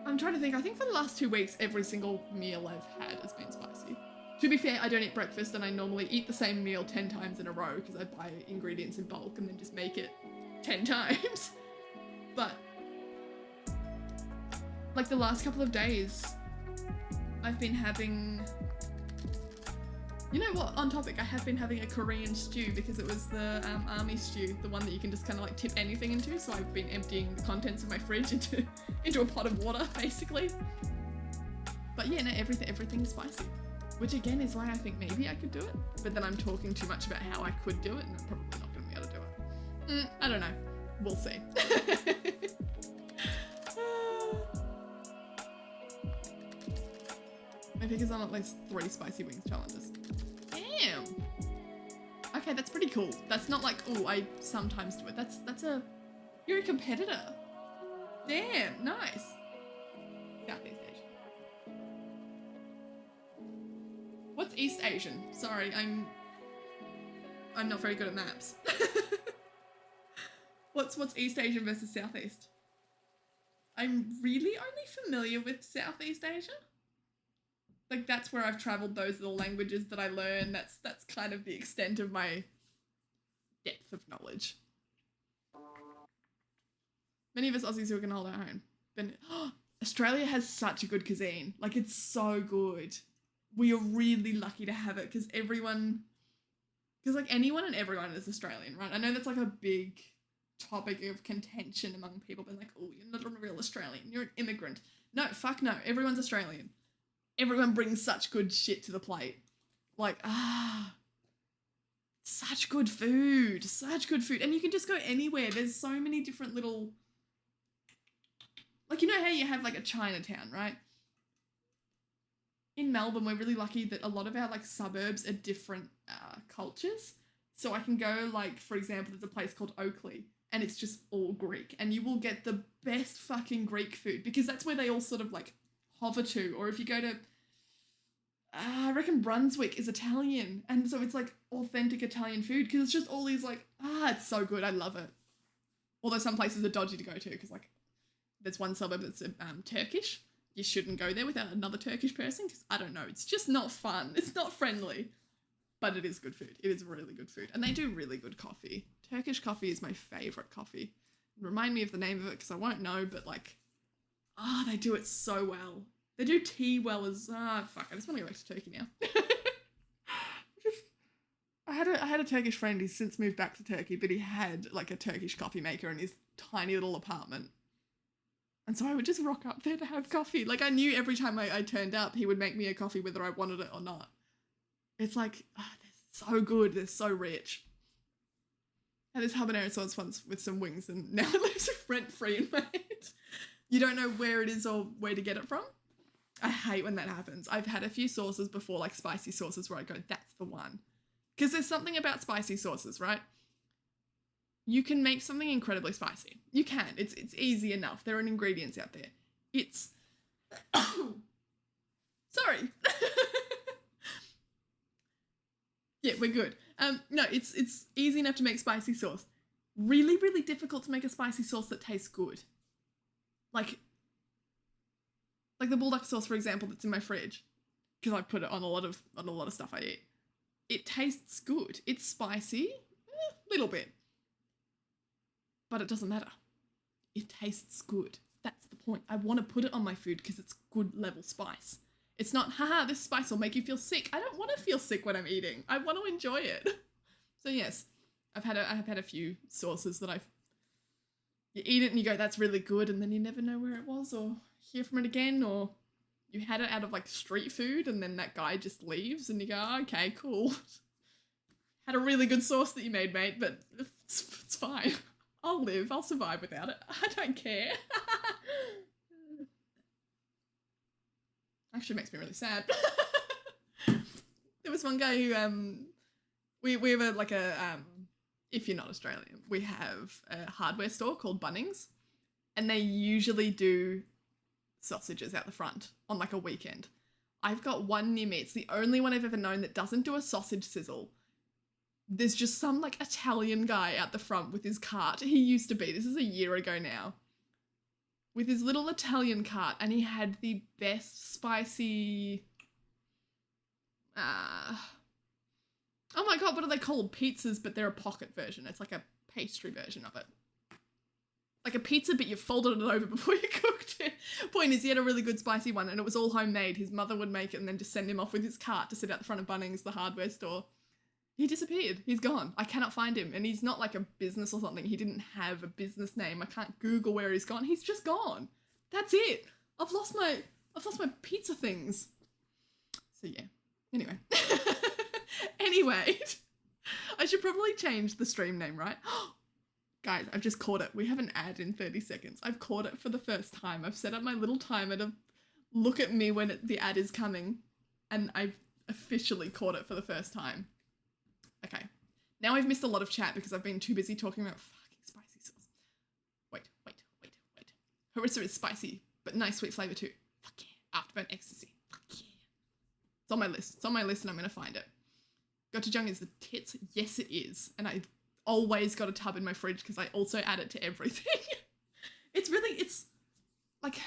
I'm trying to think. I think for the last 2 weeks, every single meal I've had has been spicy. To be fair, I don't eat breakfast and I normally eat the same meal 10 times in a row because I buy ingredients in bulk and then just make it 10 times. But like the last couple of days, I've been having, you know what, on topic, I have been having a Korean stew because it was the army stew, the one that you can just kind of like tip anything into. So I've been emptying the contents of my fridge into a pot of water, basically. But yeah, no, everything is spicy, which again is why I think maybe I could do it. But then I'm talking too much about how I could do it, and I'm probably not going to be able to do it. I don't know. We'll see. Maybe because I'm at least 3 spicy wings challenges. Damn. Okay, that's pretty cool. That's not like, oh, I sometimes do it. You're a competitor. Damn, nice. Southeast Asian. What's East Asian? Sorry, I'm not very good at maps. What's East Asian versus Southeast? I'm really only familiar with Southeast Asia. Like, that's where I've traveled. Those are the languages that I learn. That's kind of the extent of my depth of knowledge. Many of us Aussies who can hold our own. But Australia has such a good cuisine. Like, it's so good. We are really lucky to have it because like anyone and everyone is Australian, right? I know that's like a big topic of contention among people, but like, oh, you're not a real Australian. You're an immigrant. No, fuck no. Everyone's Australian. Everyone brings such good shit to the plate. Like, such good food. Such good food. And you can just go anywhere. There's so many different little, like, you know how you have like a Chinatown, right? In Melbourne, we're really lucky that a lot of our like suburbs are different cultures. So I can go, like, for example, there's a place called Oakley and it's just all Greek, and you will get the best fucking Greek food because that's where they all sort of like hover to. Or if you go to, I reckon Brunswick is Italian, and so it's like authentic Italian food because it's just all these like, it's so good. I love it. Although some places are dodgy to go to because like there's one suburb that's Turkish. You shouldn't go there without another Turkish person because I don't know, it's just not fun. It's not friendly, but it is good food. It is really good food, and they do really good coffee. Turkish coffee is my favorite coffee. Remind me of the name of it because I won't know, but like, they do it so well. They do tea well as, fuck, I just want to go back to Turkey now. I had a Turkish friend, he's since moved back to Turkey, but he had like a Turkish coffee maker in his tiny little apartment. And so I would just rock up there to have coffee. Like, I knew every time I turned up, he would make me a coffee whether I wanted it or not. It's like, they're so good, they're so rich. I had this habanero sauce once with some wings, and now it lives rent-free in my head. You don't know where it is or where to get it from. I hate when that happens. I've had a few sauces before, like spicy sauces, where I go, that's the one. Because there's something about spicy sauces, right? You can make something incredibly spicy. You can. It's easy enough. There are ingredients out there. It's... Sorry. Yeah, we're good. No, it's easy enough to make spicy sauce. Really, really difficult to make a spicy sauce that tastes good. Like the bulldog sauce, for example, that's in my fridge, because I put it on a lot of stuff I eat. It tastes good. It's spicy, little bit, but it doesn't matter. It tastes good. That's the point. I want to put it on my food because it's good level spice. It's not, haha, this spice will make you feel sick. I don't want to feel sick when I'm eating. I want to enjoy it. So yes, I have had a few sauces that you eat it and you go, that's really good, and then you never know where it was or hear from it again, or you had it out of like street food and then that guy just leaves and you go, okay, cool. Had a really good sauce that you made, mate, but it's fine. I'll live. I'll survive without it. I don't care. Actually makes me really sad. There was one guy who we have a if you're not Australian, we have a hardware store called Bunnings, and they usually do sausages out the front on like a weekend. I've got one near me. It's the only one I've ever known that doesn't do a sausage sizzle. There's just some like Italian guy out the front with his cart. He used to be. This is a year ago now. With his little Italian cart, and he had the best spicy oh my god, what are they called? Pizzas, but they're a pocket version. It's like a pastry version of it. Like a pizza, but you folded it over before you cooked it. Point is, he had a really good spicy one, and it was all homemade. His mother would make it and then just send him off with his cart to sit out the front of Bunnings, the hardware store. He disappeared. He's gone. I cannot find him. And he's not like a business or something. He didn't have a business name. I can't Google where he's gone. He's just gone. That's it. I've lost my pizza things. So yeah. Anyway. Anyway. I should probably change the stream name, right? Guys, I've just caught it. We have an ad in 30 seconds. I've caught it for the first time. I've set up my little timer to look at me when the ad is coming. And I've officially caught it for the first time. Okay. Now I've missed a lot of chat because I've been too busy talking about fucking spicy sauce. Wait. Harissa is spicy, but nice sweet flavour too. Fuck yeah. Afterburn ecstasy. Fuck yeah. It's on my list. It's on my list and I'm going to find it. Gochujang is the tits. Yes, it is. And I've always got a tub in my fridge because I also add it to everything. It's like,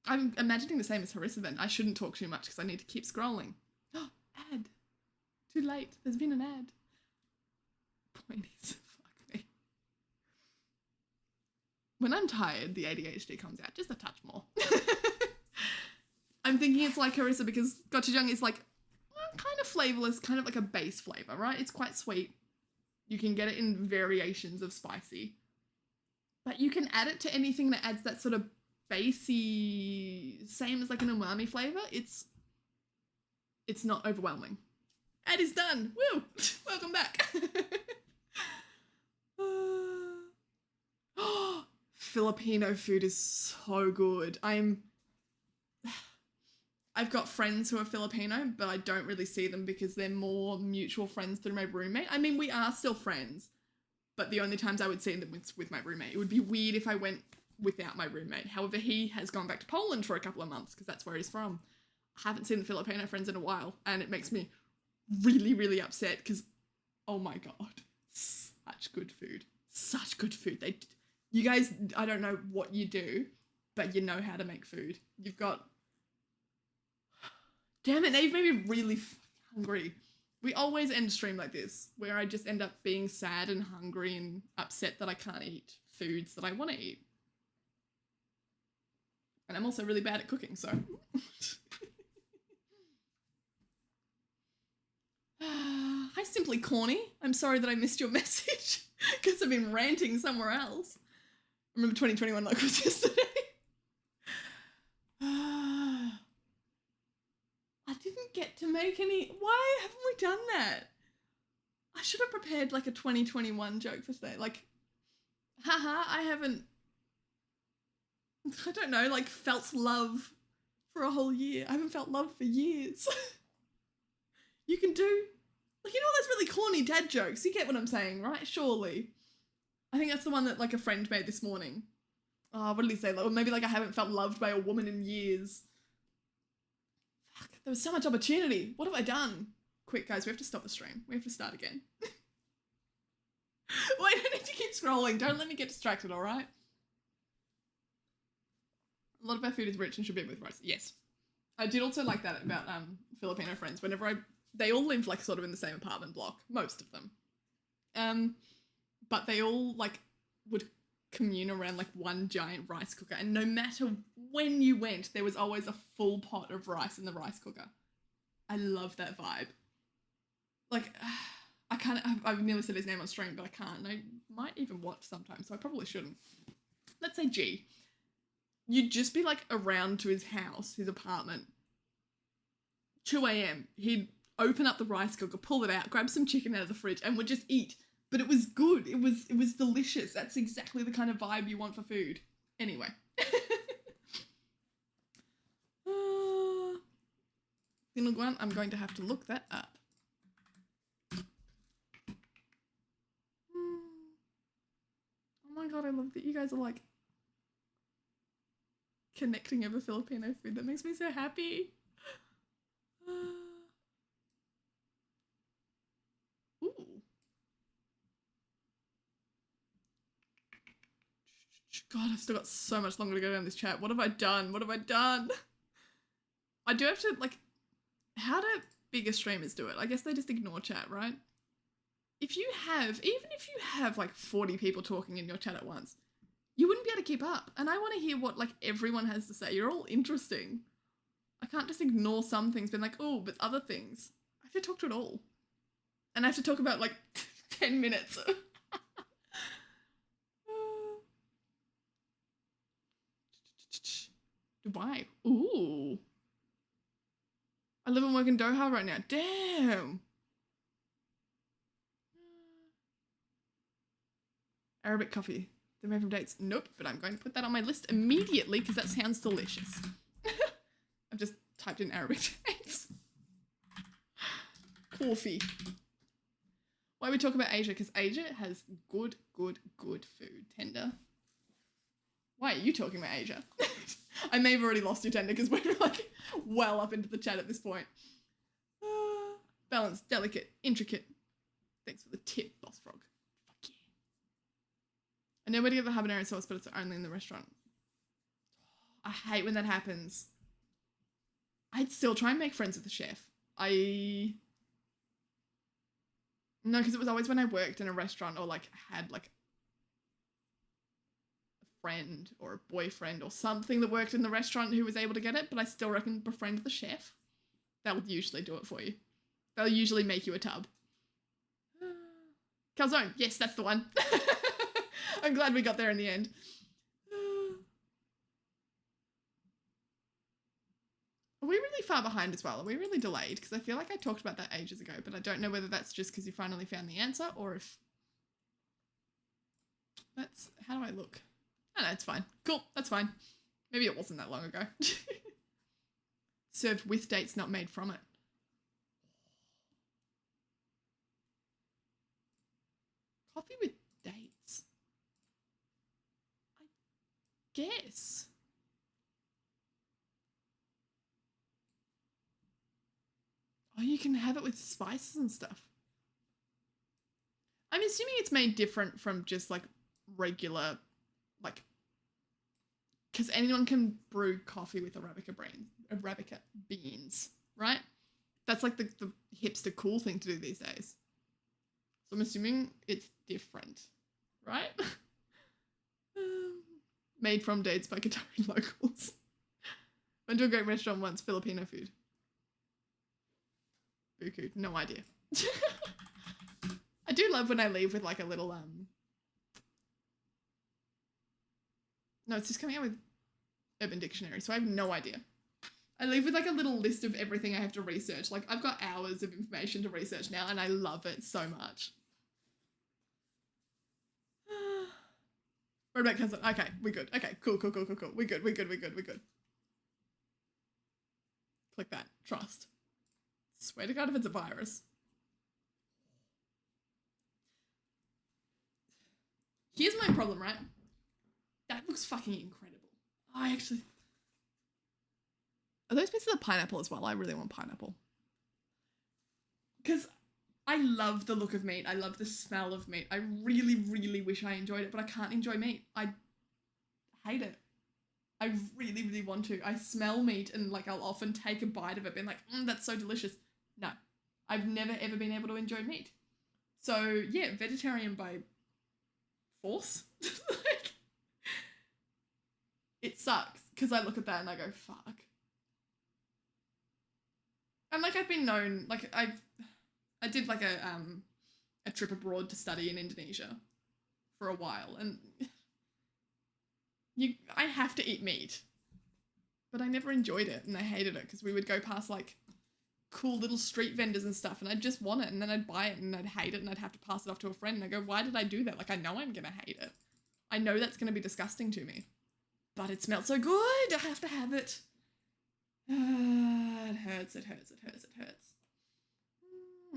I'm imagining the same as Harissa then. I shouldn't talk too much because I need to keep scrolling. Ad. Too late. There's been an ad. Point is, fuck me. When I'm tired, the ADHD comes out just a touch more. I'm thinking it's like Harissa because gochujang is like kind of flavorless, kind of like a base flavor, right? It's quite sweet. You can get it in variations of spicy. But you can add it to anything that adds that sort of basey, same as like an umami flavor. It's not overwhelming. Ad is done. Woo! Welcome back. Filipino food is so good. I've got friends who are Filipino, but I don't really see them because they're more mutual friends than my roommate. I mean, we are still friends, but the only times I would see them with my roommate. It would be weird if I went without my roommate. However, he has gone back to Poland for a couple of months because that's where he's from. I haven't seen the Filipino friends in a while, and it makes me really, really upset because, oh my god, such good food. Such good food. You guys, I don't know what you do, but you know how to make food. You've got... Damn it, now you've made me really hungry. We always end a stream like this, where I just end up being sad and hungry and upset that I can't eat foods that I want to eat. And I'm also really bad at cooking, so... Hi, Simply Corny. I'm sorry that I missed your message because I've been ranting somewhere else. I remember 2021 like it was yesterday. I didn't get to make any... Why haven't we done that? I should have prepared like a 2021 joke for today. Like, haha, I haven't... I don't know, like felt love for a whole year. I haven't felt love for years. You can do... Like, you know, that's really corny dad jokes. You get what I'm saying, right? Surely. I think that's the one that, like, a friend made this morning. Oh, what did he say? Like, or maybe, like, I haven't felt loved by a woman in years. Fuck, there was so much opportunity. What have I done? Quick, guys, we have to stop the stream. We have to start again. Wait, I need to keep scrolling. Don't let me get distracted, all right? A lot of our food is rich and should be with rice. Yes. I did also like that about Filipino friends. Whenever they all live like sort of in the same apartment block, most of them. But they all like would commune around like one giant rice cooker, and no matter when you went, there was always a full pot of rice in the rice cooker. I love that vibe. Like, I've nearly said his name on stream, but I can't. And I might even watch sometimes, so I probably shouldn't. Let's say G. You'd just be like around to his house, his apartment. 2 a.m. He'd open up the rice cooker, pull it out, grab some chicken out of the fridge, and would just eat but it was good. It was delicious. That's exactly the kind of vibe you want for food. Anyway. One, I'm going to have to look that up. Oh my god, I love that you guys are like connecting over Filipino food. That makes me so happy. Ooh. God, I've still got so much longer to go down this chat. What have I done? What have I done? I do have to, like, how do bigger streamers do it? I guess they just ignore chat, right? If you have, even if you have like 40 people talking in your chat at once, you wouldn't be able to keep up. And I want to hear what like everyone has to say. You're all interesting. I can't just ignore some things, being like, oh, but other things. I have to talk to it all. And I have to talk about like 10 minutes. Dubai. Ooh. I live and work in Doha right now. Damn. Arabic coffee. They're made from dates. Nope, but I'm going to put that on my list immediately because that sounds delicious. I've just typed in Arabic dates. Coffee. Why we talk about Asia? Because Asia has good food. Tender. Why are you talking about Asia? I may have already lost you, Tender, because we're like well up into the chat at this point. Balanced, delicate, intricate. Thanks for the tip, Boss Frog. Fuck yeah. I know where to get the habanero sauce, but it's only in the restaurant. I hate when that happens. I'd still try and make friends with the chef. No, because it was always when I worked in a restaurant or like had like a friend or a boyfriend or something that worked in the restaurant who was able to get it, but I still reckon befriend the chef. They'll usually do it for you. They'll usually make you a tub. Calzone. Yes, that's the one. I'm glad we got there in the end. Are we really far behind as well? Are we really delayed? Because I feel like I talked about that ages ago, but I don't know whether that's just because you finally found the answer or if... That's... How do I look? Oh, no, it's fine. Cool, that's fine. Maybe it wasn't that long ago. Served with dates, not made from it. Coffee with dates. I guess. Oh, you can have it with spices and stuff. I'm assuming it's made different from just like regular, like, because anyone can brew coffee with Arabica beans, right? That's like the hipster cool thing to do these days. So I'm assuming it's different, right? Made from dates by Qatari locals. Went to a great restaurant once, Filipino food. Buku, no idea. I do love when I leave with like a little no, it's just coming out with Urban Dictionary, so I have no idea. I leave with like a little list of everything I have to research. Like I've got hours of information to research now and I love it so much. What about cousin? Okay, we're good. Okay, cool. We're good. Click that. Trust. Swear to God if it's a virus. Here's my problem, right? That looks fucking incredible. I actually... Are those pieces of pineapple as well? I really want pineapple. Because I love the look of meat. I love the smell of meat. I really wish I enjoyed it, but I can't enjoy meat. I hate it. I really want to. I smell meat and like I'll often take a bite of it being like, that's so delicious. No, I've never ever been able to enjoy meat. So yeah, vegetarian by force. Like, it sucks because I look at that and I go, fuck. And like I've been known, like I did like a trip abroad to study in Indonesia for a while, and I have to eat meat, but I never enjoyed it and I hated it because we would go past like cool little street vendors and stuff, and I'd just want it, and then I'd buy it, and I'd hate it, and I'd have to pass it off to a friend, and I go, why did I do that? Like, I know I'm gonna hate it. I know that's gonna be disgusting to me. But it smelled so good, I have to have it. It hurts, it hurts, it hurts, it hurts.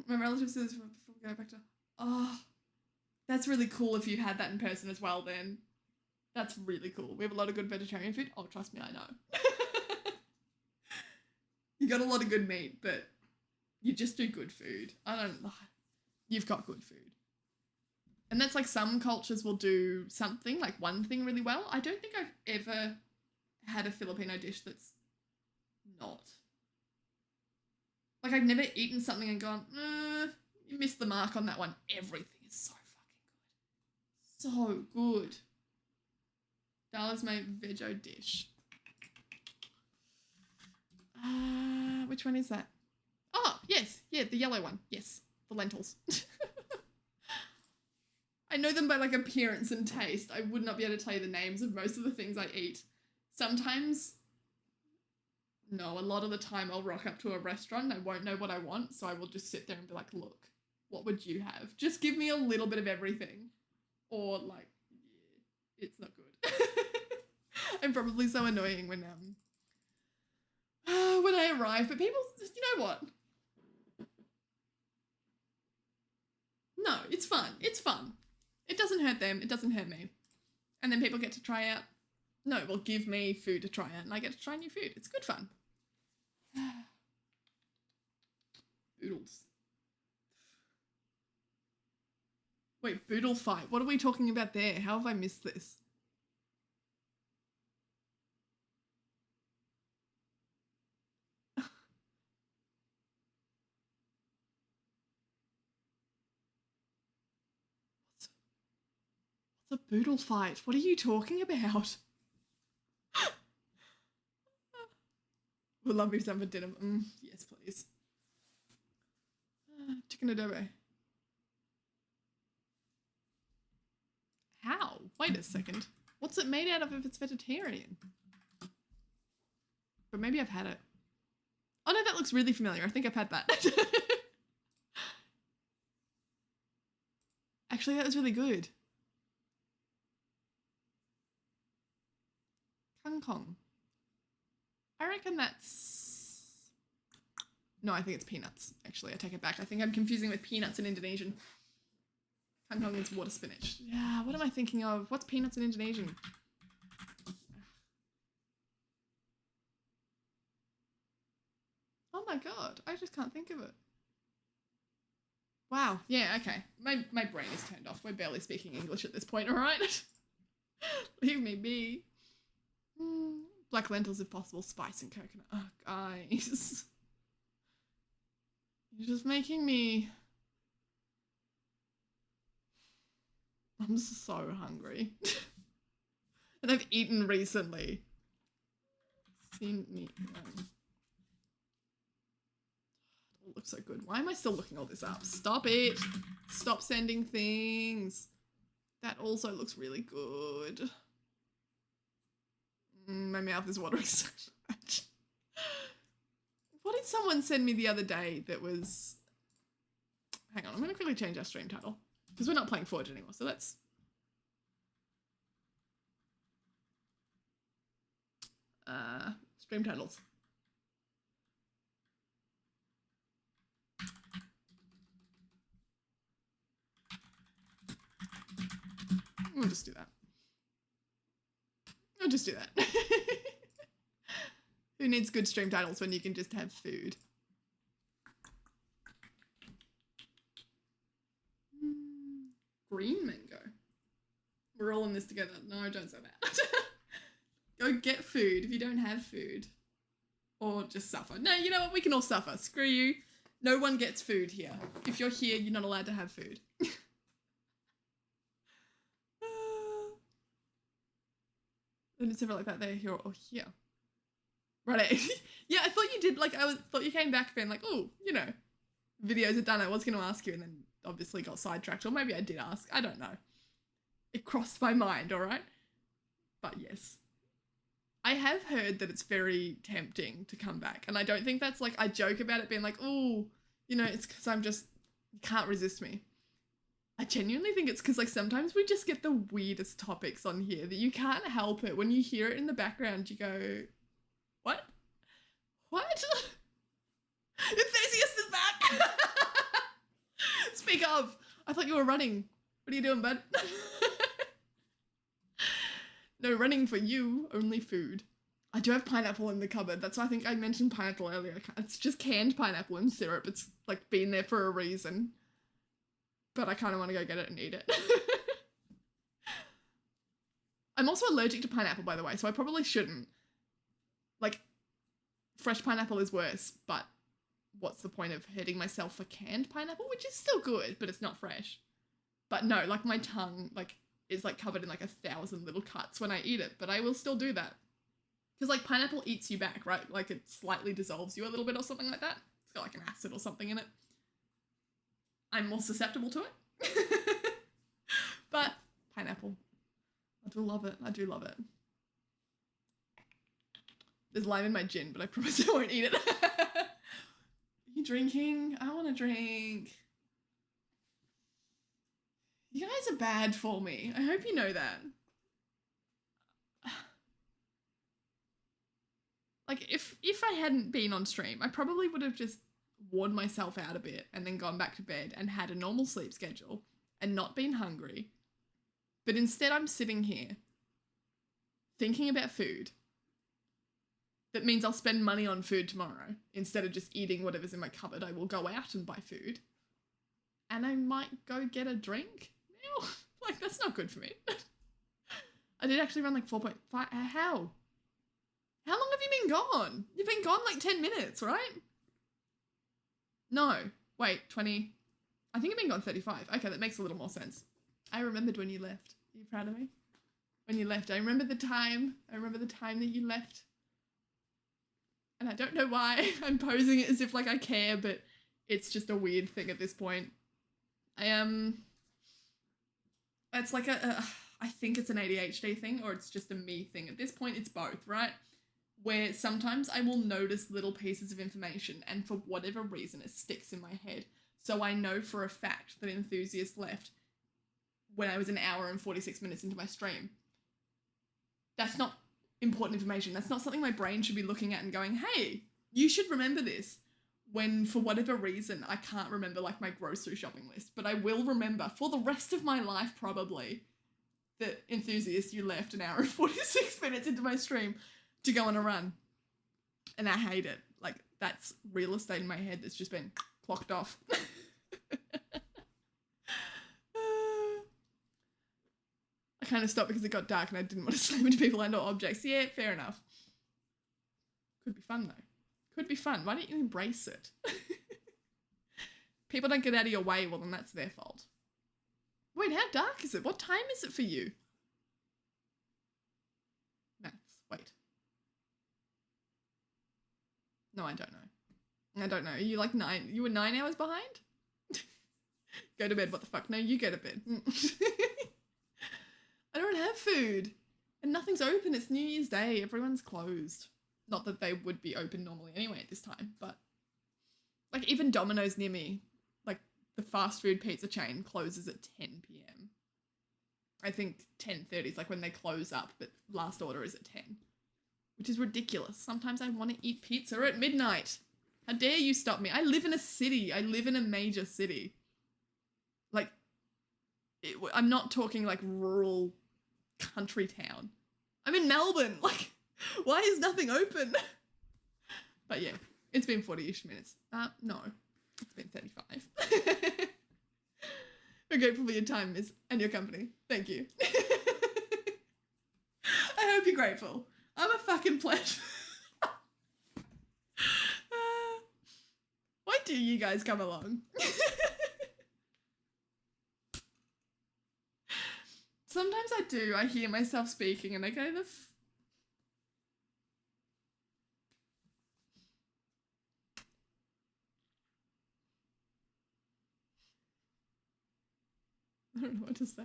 My relative says, before we go back to, oh, that's really cool if you had that in person as well then. That's really cool. We have a lot of good vegetarian food. Oh, trust me, I know. You got a lot of good meat, but you just do good food. You've got good food. And that's like some cultures will do something, like one thing really well. I don't think I've ever had a Filipino dish that's not. Like, I've never eaten something and gone, you missed the mark on that one. Everything is so fucking good. So good. Dal is my veggie dish. Which one is that? Oh, yes. Yeah, the yellow one. Yes, the lentils. I know them by, like, appearance and taste. I would not be able to tell you the names of most of the things I eat. Sometimes... No, a lot of the time I'll rock up to a restaurant and I won't know what I want, so I will just sit there and be like, look, what would you have? Just give me a little bit of everything. Or, like, yeah, it's not good. I'm probably so annoying when I arrive, but people, you know what? No, it's fun. It's fun. It doesn't hurt them. It doesn't hurt me. And then people get to try out. No, well, give me food to try out, and I get to try new food. It's good fun. Boodles. Wait, boodle fight. What are we talking about there? How have I missed this? What's a boodle fight? What are you talking about? Would love me some for dinner. Yes, please. Chicken adobo. How? Wait a second. What's it made out of if it's vegetarian? But maybe I've had it. Oh no, that looks really familiar. I think I've had that. Actually, that was really good. Kangkong. I reckon that's... No, I think it's peanuts. Actually, I take it back. I think I'm confusing with peanuts in Indonesian. Kangkong is water spinach. Yeah, what am I thinking of? What's peanuts in Indonesian? Oh my god, I just can't think of it. Wow, yeah, okay. My brain is turned off. We're barely speaking English at this point, alright? Leave me be. Black lentils if possible, spice and coconut. Oh, guys. You're just making me... I'm so hungry. And I've eaten recently. Seen me... It looks so good. Why am I still looking all this up? Stop it. Stop sending things. That also looks really good. My mouth is watering so much. What did someone send me the other day that was... Hang on, I'm going to quickly change our stream title. Because we're not playing Forge anymore, so let's... Stream titles. We'll just do that. I'll just do that. Who needs good stream titles when you can just have food? Green mango. We're all in this together. No, don't say that. Go get food if you don't have food. Or just suffer. No, you know what? We can all suffer. Screw you. No one gets food here. If you're here, you're not allowed to have food. And it's never like that. They're here or here. Right. Yeah, I thought you did, like, thought you came back being like, oh, you know, videos are done. I was going to ask you and then obviously got sidetracked. Or maybe I did ask. I don't know. It crossed my mind, all right? But yes. I have heard that it's very tempting to come back. And I don't think that's like, I joke about it being like, oh, you know, it's because I'm just, you can't resist me. I genuinely think it's because like sometimes we just get the weirdest topics on here that you can't help it. When you hear it in the background, you go, what? What? Enthusiast is back! Speak of, I thought you were running. What are you doing, bud? No running for you, only food. I do have pineapple in the cupboard. That's why I think I mentioned pineapple earlier. It's just canned pineapple and syrup. It's like been there for a reason. But I kind of want to go get it and eat it. I'm also allergic to pineapple, by the way, so I probably shouldn't. Like, fresh pineapple is worse, but what's the point of hurting myself for canned pineapple, which is still good, but it's not fresh. But no, like my tongue, like, is like covered in like 1,000 little cuts when I eat it, but I will still do that. Because like pineapple eats you back, right? Like it slightly dissolves you a little bit or something like that. It's got like an acid or something in it. I'm more susceptible to it. But pineapple. I do love it. I do love it. There's lime in my gin, but I promise I won't eat it. Are you drinking? I want to drink. You guys are bad for me. I hope you know that. Like, if I hadn't been on stream, I probably would have just worn myself out a bit and then gone back to bed and had a normal sleep schedule and not been hungry. But instead I'm sitting here thinking about food. That means I'll spend money on food tomorrow. Instead of just eating whatever's in my cupboard, I will go out and buy food. And I might go get a drink now. Like, that's not good for me. I did actually run like 4.5. How? How long have you been gone? You've been gone like 10 minutes, right? No. Wait, 20. I think you've been gone 35. Okay, that makes a little more sense. I remembered when you left. Are you proud of me? When you left. I remember the time. I remember the time that you left. And I don't know why I'm posing it as if like I care, but it's just a weird thing at this point. It's like I think it's an ADHD thing or it's just a me thing. At this point, it's both, right? Where sometimes I will notice little pieces of information and for whatever reason it sticks in my head. So I know for a fact that Enthusiast left when I was an hour and 46 minutes into my stream. That's not important information. That's not something my brain should be looking at and going, hey, you should remember this. When for whatever reason I can't remember like my grocery shopping list, but I will remember for the rest of my life probably that Enthusiast, you left an hour and 46 minutes into my stream to go on a run. And I hate it. Like, that's real estate in my head that's just been clocked off. I kind of stopped because it got dark and I didn't want to slam into people and or objects. Yeah, fair enough. Could be fun though. Could be fun. Why don't you embrace it? People don't get out of your way, well then that's their fault. Wait, how dark is it? What time is it for you? Maths. Wait. No, I don't know. I don't know. Are you like 9? You were 9 hours behind? Go to bed. What the fuck? No, you go to bed. I don't have food. And nothing's open. It's New Year's Day. Everyone's closed. Not that they would be open normally anyway at this time, but like even Domino's near me, like the fast food pizza chain closes at 10 p.m. I think 10:30 is like when they close up, but last order is at 10, which is ridiculous. Sometimes I want to eat pizza at midnight. How dare you stop me? I live in a city. I live in a major city. Like, I'm not talking like rural country town. I'm in Melbourne. Like, why is nothing open? But yeah, it's been 40-ish minutes. No, it's been 35. We're grateful for your time, Miss, and your company. Thank you. I hope you're grateful. I'm a fucking pleasure. Why do you guys come along? Sometimes I do. I hear myself speaking and I go, I don't know what to say.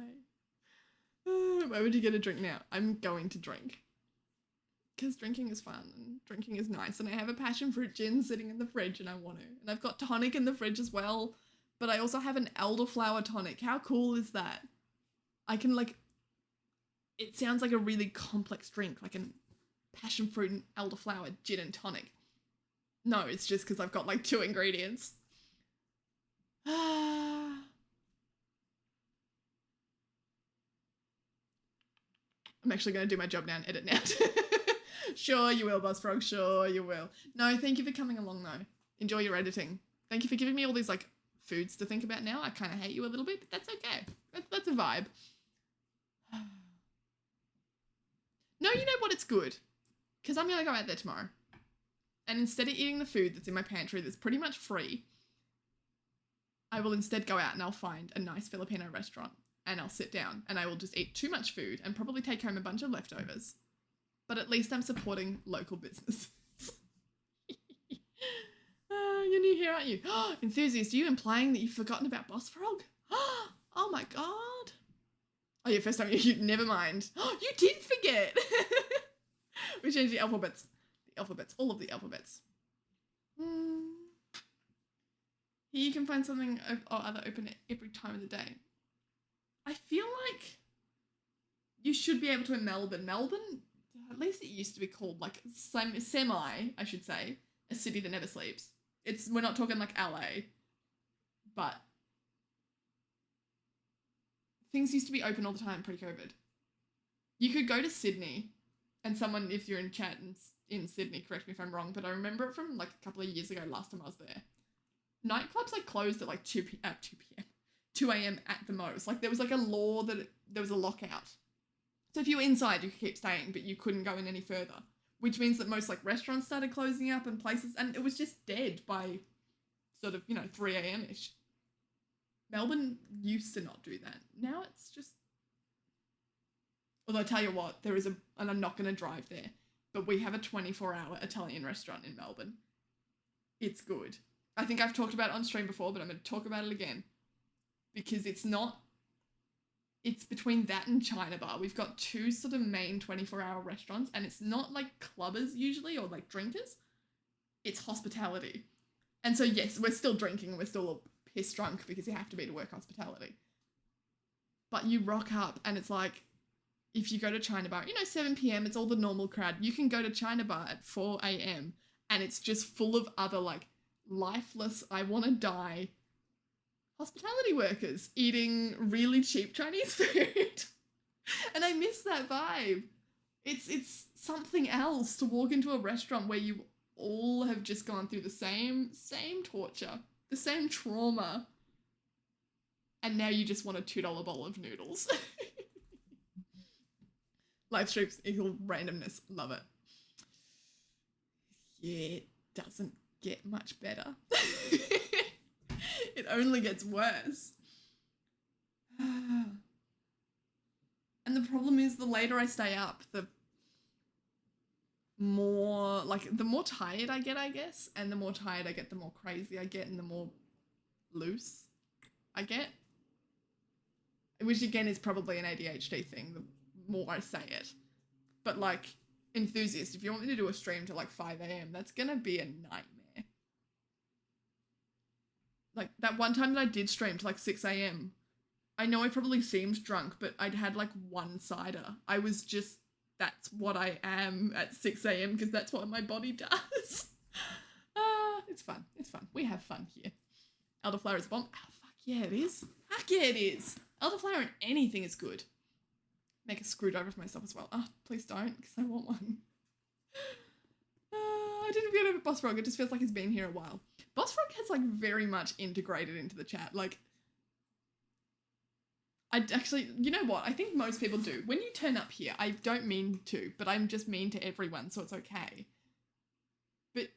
Why would you get a drink now? I'm going to drink. because drinking is fun and drinking is nice, and I have a passion fruit gin sitting in the fridge and I want to. And I've got tonic in the fridge as well, but I also have an elderflower tonic. How cool is that? I can like, it sounds like a really complex drink, like a passion fruit and elderflower gin and tonic. No, it's just because I've got like 2 ingredients. I'm actually going to do my job now and edit now. Sure you will, Buzzfrog, sure you will. No, thank you for coming along though. Enjoy your editing. Thank you for giving me all these like foods to think about now. I kind of hate you a little bit, but that's okay. That's a vibe. No, you know what? It's good. Because I'm going to go out there tomorrow. And instead of eating the food that's in my pantry that's pretty much free, I will instead go out and I'll find a nice Filipino restaurant and I'll sit down and I will just eat too much food and probably take home a bunch of leftovers. But at least I'm supporting local businesses. You're new here, aren't you? Enthusiast, are you implying that you've forgotten about Boss Frog? Oh my god. Oh yeah, first time you never mind. You did forget. We changed the alphabets. The alphabets, all of the alphabets. Here you can find something or other open at every time of the day. I feel like you should be able to in Melbourne. Melbourne, at least it used to be called like semi, I should say, a city that never sleeps. We're not talking like LA, but things used to be open all the time pre-COVID. You could go to Sydney, and someone, if you're in chat in Sydney, correct me if I'm wrong, but I remember it from like a couple of years ago, last time I was there. Nightclubs like closed at like 2 a.m. at the most. Like there was like a law that there was a lockout. So if you were inside, you could keep staying, but you couldn't go in any further. Which means that most like restaurants started closing up and places, and it was just dead by sort of, 3 a.m.-ish. Melbourne used to not do that. Now it's just... Although I tell you what, there is and I'm not going to drive there, but we have a 24-hour Italian restaurant in Melbourne. It's good. I think I've talked about it on stream before, but I'm going to talk about it again. Because it's between that and China Bar. We've got 2 sort of main 24-hour restaurants, and it's not like clubbers usually, or like drinkers. It's hospitality. And so yes, we're still drinking, we're still piss drunk because you have to be to work hospitality. But you rock up and it's like, if you go to China Bar, 7 p.m, it's all the normal crowd. You can go to China Bar at 4 a.m. and it's just full of other like lifeless, I want to die hospitality workers eating really cheap Chinese food. And I miss that vibe. It's something else to walk into a restaurant where you all have just gone through the same torture, the same trauma, and now you just want a $2 bowl of noodles. Live streams equal randomness. Love it. Yeah, it doesn't get much better. It only gets worse. And the problem is the later I stay up, the more tired I get, I guess. And the more tired I get, the more crazy I get and the more loose I get. Which again is probably an ADHD thing, the more I say it. But like, enthusiast, if you want me to do a stream to like 5 a.m, that's gonna be a nightmare. Like, that one time that I did stream to like 6 a.m, I know I probably seemed drunk, but I'd had like 1 cider. I was just, that's what I am at 6 a.m, because that's what my body does. It's fun. It's fun. We have fun here. Elderflower is a bomb. Oh, fuck yeah, it is. Fuck yeah, it is. Elderflower in anything is good. Make a screwdriver for myself as well. Oh, please don't, because I want one. I didn't get over Boss Frog. It just feels like he's been here a while. Boss Frog has like very much integrated into the chat. Like, I actually, you know what? I think most people do. When you turn up here, I don't mean to, but I'm just mean to everyone, so it's okay. But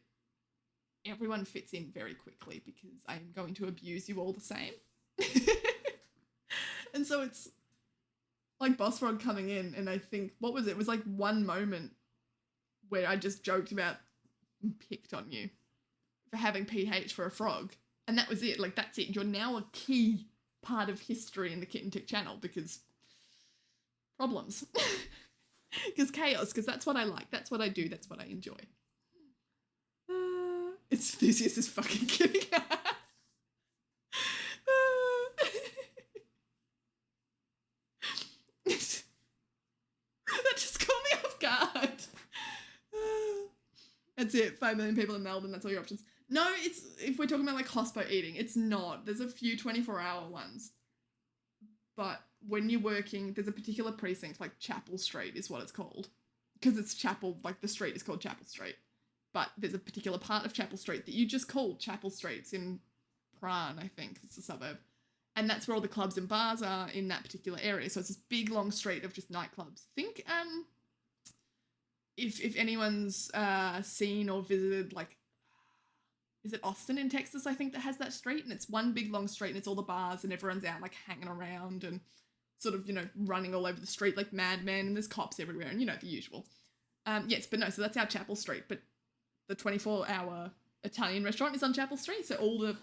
everyone fits in very quickly because I'm going to abuse you all the same. And so it's like Boss Frog coming in, and I think, what was it? It was like one moment where I just joked about, picked on you for having PH for a frog. And that was it. Like, that's it. You're now a key part of history in the Kit and Tick channel because problems. Because chaos, because that's what I like. That's what I do. That's what I enjoy. It's Theseus is fucking kidding. That just caught me off guard. That's it. 5 million people in Melbourne. That's all your options. No, it's if we're talking about like hospo eating, it's not. There's a few 24-hour ones. But when you're working, there's a particular precinct, like Chapel Street is what it's called. Because it's Chapel, like the street is called Chapel Street. But there's a particular part of Chapel Street that you just call Chapel Street. It's in Prahran, I think. It's a suburb. And that's where all the clubs and bars are in that particular area. So it's this big, long street of just nightclubs. I think if anyone's seen or visited, like, is it Austin in Texas, I think, that has that street? And it's one big, long street and it's all the bars and everyone's out, like, hanging around and sort of, you know, running all over the street like madmen and there's cops everywhere and, you know, the usual. Yes, but no, so that's our Chapel Street. But the 24-hour Italian restaurant is on Chapel Street. So all the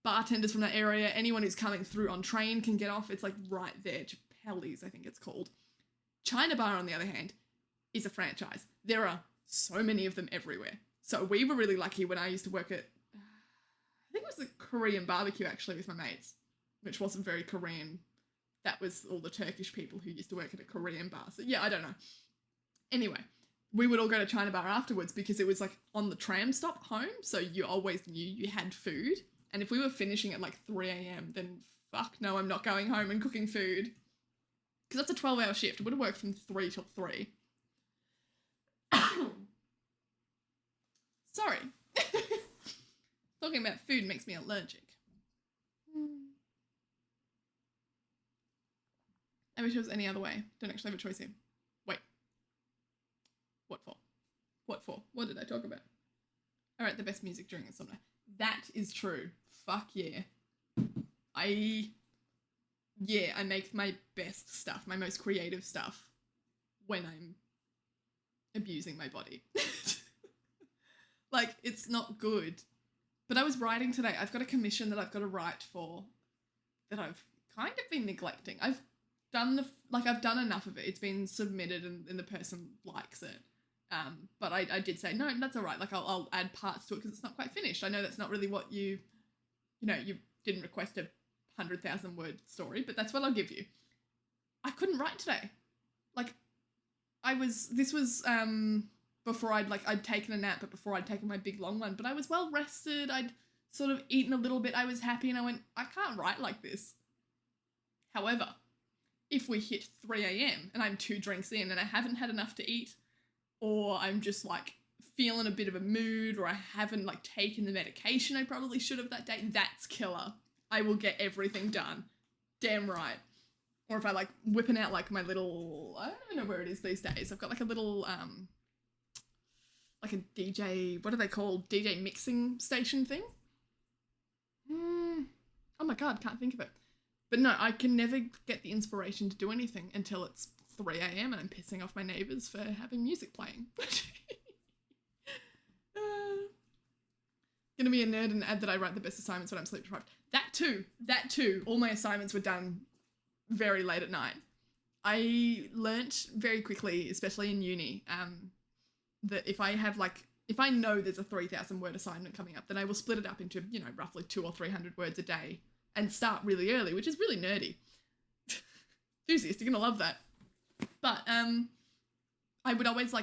bartenders from that area, anyone who's coming through on train can get off. It's like right there. Chappelle's, I think it's called. China Bar, on the other hand, is a franchise. There are so many of them everywhere. So we were really lucky when I used to work at, I think it was a Korean barbecue actually with my mates, which wasn't very Korean. That was all the Turkish people who used to work at a Korean bar. So yeah, I don't know. Anyway, we would all go to China Bar afterwards because it was like on the tram stop home. So you always knew you had food. And if we were finishing at like 3 a.m, then fuck no, I'm not going home and cooking food. Because that's a 12-hour shift. It would have worked from 3 till 3. Sorry. Talking about food makes me allergic. I wish it was any other way. Don't actually have a choice here. Wait. What for? What for? What did I talk about? Alright, the best music during the summer. That is true. Fuck yeah. I make my best stuff, my most creative stuff when I'm abusing my body. Like, it's not good. But I was writing today. I've got a commission that I've got to write for that I've kind of been neglecting. I've done enough of it. It's been submitted and the person likes it. But I did say, no, that's all right. Like, I'll add parts to it because it's not quite finished. I know that's not really what you didn't request a 100,000 word story, but that's what I'll give you. I couldn't write today. Like, this was before I'd taken a nap, but before I'd taken my big long one, but I was well rested. I'd sort of eaten a little bit. I was happy and I went, I can't write like this. However, if we hit 3 a.m. and I'm 2 drinks in and I haven't had enough to eat, or I'm just like feeling a bit of a mood, or I haven't like taken the medication I probably should have that day, that's killer. I will get everything done. Damn right. Or if I like whipping out like my little, I don't even know where it is these days. I've got like a little, like a DJ, what are they called? DJ mixing station thing? Oh my God, can't think of it. But no, I can never get the inspiration to do anything until it's 3 a.m. and I'm pissing off my neighbours for having music playing. Gonna be a nerd and add that I write the best assignments when I'm sleep deprived. That too. All my assignments were done very late at night. I learnt very quickly, especially in uni, that if I know there's a 3,000 word assignment coming up, then I will split it up into, roughly 200 or 300 words a day and start really early, which is really nerdy. Enthusiast, you're gonna love that. But I would always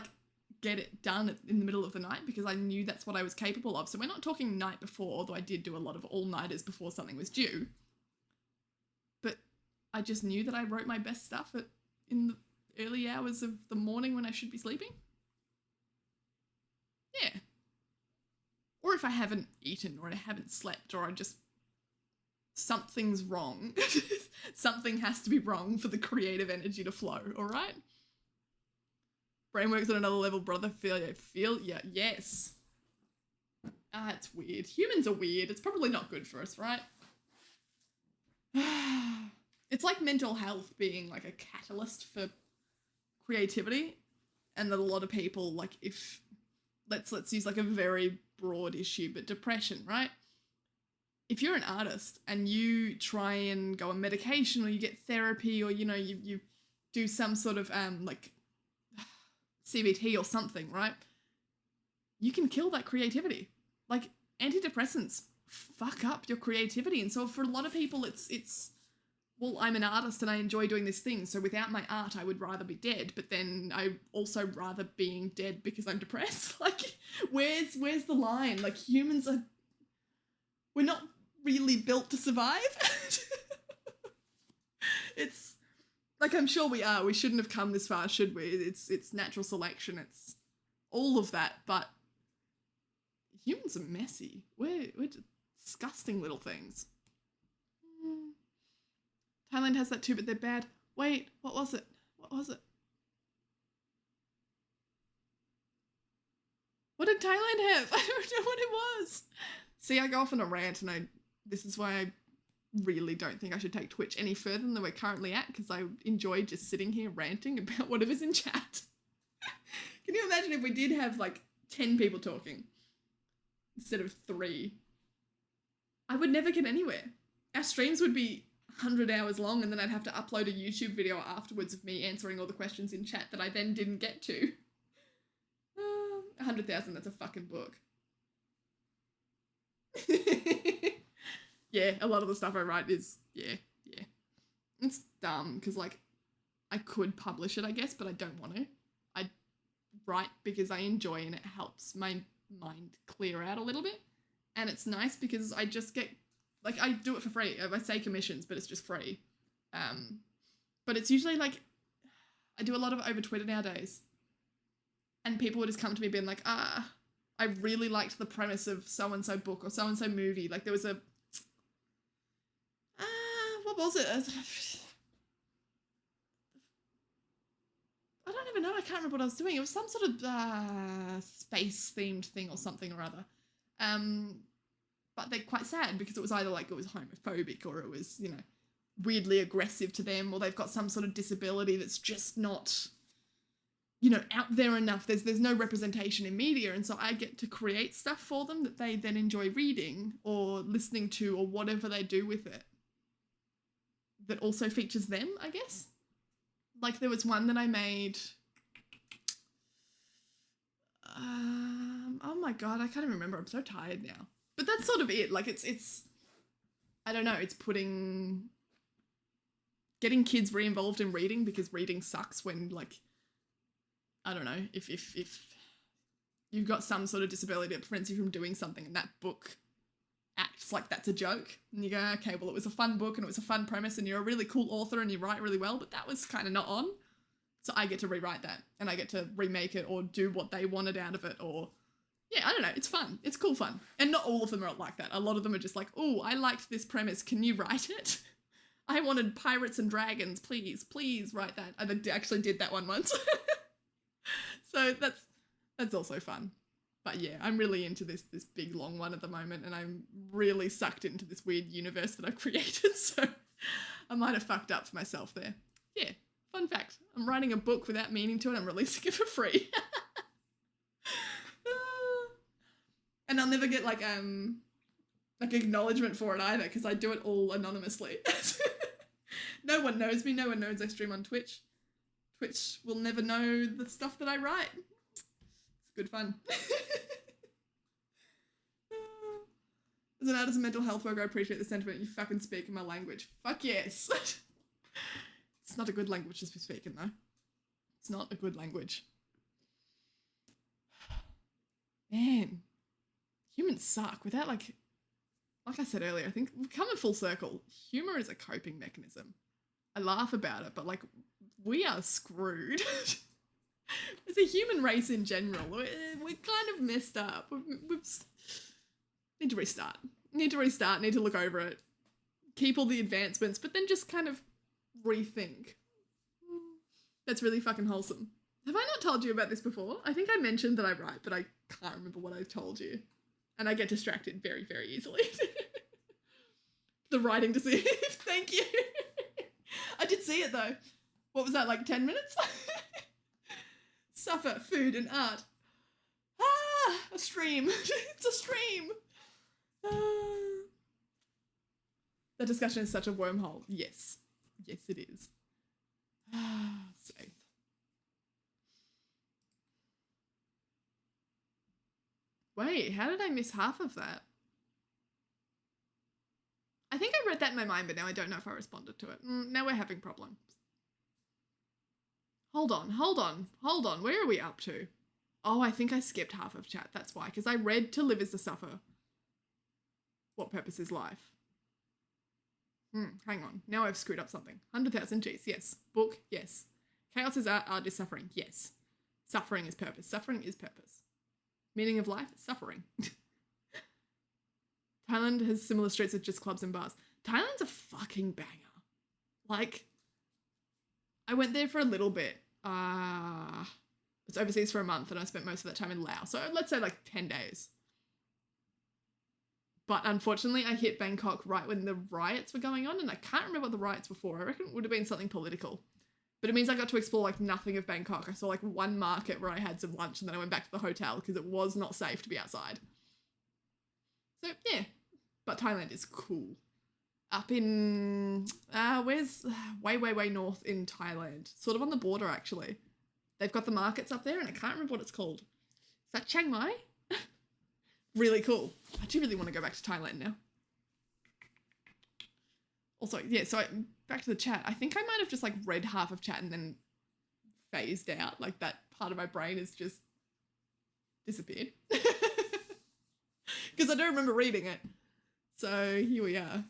get it done in the middle of the night because I knew that's what I was capable of. So we're not talking night before, although I did do a lot of all-nighters before something was due. But I just knew that I wrote my best stuff in the early hours of the morning when I should be sleeping. Yeah. Or if I haven't eaten or I haven't slept or something's wrong. Something has to be wrong for the creative energy to flow, all right? Brain works on another level, brother. Yes. It's weird. Humans are weird. It's probably not good for us, right? It's like mental health being like a catalyst for creativity, and that a lot of people, like, if let's use like a very broad issue, but depression, right? If you're an artist and you try and go on medication or you get therapy or, you do some sort of CBT or something, right? You can kill that creativity. Like, antidepressants fuck up your creativity. And so for a lot of people, it's well, I'm an artist and I enjoy doing this thing, so without my art, I would rather be dead. But then I also rather being dead because I'm depressed. Like, where's the line? Like, we're not really built to survive. It's like, I'm sure we are. We shouldn't have come this far, should we? It's natural selection. It's all of that. But humans are messy. We're disgusting little things. Thailand has that too, but they're bad. Wait, what was it? What was it? What did Thailand have? I don't know what it was. See, I go off on a rant, and this is why I really don't think I should take Twitch any further than we're currently at, because I enjoy just sitting here ranting about whatever's in chat. Can you imagine if we did have like 10 people talking instead of 3? I would never get anywhere. Our streams would be 100 hours long, and then I'd have to upload a YouTube video afterwards of me answering all the questions in chat that I then didn't get to. 100,000, that's a fucking book. Yeah, a lot of the stuff I write is, yeah. It's dumb, because, like, I could publish it, I guess, but I don't want to. I write because I enjoy, and it helps my mind clear out a little bit. And it's nice because I just get, like, I do it for free. I say commissions, but it's just free. But it's usually, like, I do a lot of it over Twitter nowadays. And people would just come to me being like, I really liked the premise of so-and-so book or so-and-so movie. Like, there was a, what was it? I don't even know. I can't remember what I was doing. It was some sort of space-themed thing or something or other. But they're quite sad because it was either like it was homophobic or it was, you know, weirdly aggressive to them, or they've got some sort of disability that's just not, you know, out there enough. There's no representation in media, and so I get to create stuff for them that they then enjoy reading or listening to or whatever they do with it that also features them, I guess. Like, there was one that I made, oh my god, I can't even remember. I'm so tired now. But that's sort of it. Like, it's I don't know, it's getting kids re-involved in reading, because reading sucks when, like, I don't know, if you've got some sort of disability that prevents you from doing something and that book acts like that's a joke, and you go, okay, well, it was a fun book and it was a fun premise and you're a really cool author and you write really well, but that was kind of not on. So I get to rewrite that and I get to remake it or do what they wanted out of it, or yeah, I don't know, it's fun. It's cool fun. And not all of them are like that. A lot of them are just like, oh, I liked this premise. Can you write it? I wanted pirates and dragons. Please write that. I actually did that one once. So that's also fun. But yeah, I'm really into this big long one at the moment, and I'm really sucked into this weird universe that I've created. So I might have fucked up for myself there. Yeah, fun fact. I'm writing a book without meaning to, and I'm releasing it for free. And I'll never get like acknowledgement for it either, because I do it all anonymously. No one knows me. No one knows I stream on Twitch. Twitch will never know the stuff that I write. It's good fun. As an artist and mental health worker, I appreciate the sentiment. You fucking speak in my language. Fuck yes. It's not a good language to be speaking, though. It's not a good language. Man. Humans suck. Without, like I said earlier, I think we've come in full circle. Humor is a coping mechanism. I laugh about it, but, like, we are screwed. As a human race in general, we're kind of messed up. We need to restart. Need to look over it. Keep all the advancements, but then just kind of rethink. That's really fucking wholesome. Have I not told you about this before? I think I mentioned that I write, but I can't remember what I told you. And I get distracted very, very easily. The writing decision. Thank you. I did see it though. What was that, like 10 minutes? Suffer, food and art. A stream. It's a stream. That discussion is such a wormhole. Yes. Yes, it is. Safe. Wait, how did I miss half of that? I think I read that in my mind, but now I don't know if I responded to it. Now we're having problems. Hold on. Where are we up to? Oh, I think I skipped half of chat. That's why, because I read To Live is to Suffer. What purpose is life? Hang on. Now I've screwed up something. 100,000 G's, yes. Book, yes. Chaos is art is suffering, yes. Suffering is purpose. Suffering is purpose. Meaning of life? Suffering. Thailand has similar streets with just clubs and bars. Thailand's a fucking banger. Like, I went there for a little bit. It's overseas for a month and I spent most of that time in Laos. So let's say like 10 days. But unfortunately, I hit Bangkok right when the riots were going on, and I can't remember what the riots were for. I reckon it would have been something political. But it means I got to explore like nothing of Bangkok. I saw like one market where I had some lunch and then I went back to the hotel because it was not safe to be outside. So yeah, but Thailand is cool. Up in, where's way north in Thailand? Sort of on the border actually. They've got the markets up there and I can't remember what it's called. Is that Chiang Mai? Really cool. I do really want to go back to Thailand now. Also, yeah, so back to the chat. I think I might have just like read half of chat and then phased out. Like that part of my brain has just disappeared. Because I don't remember reading it. So here we are.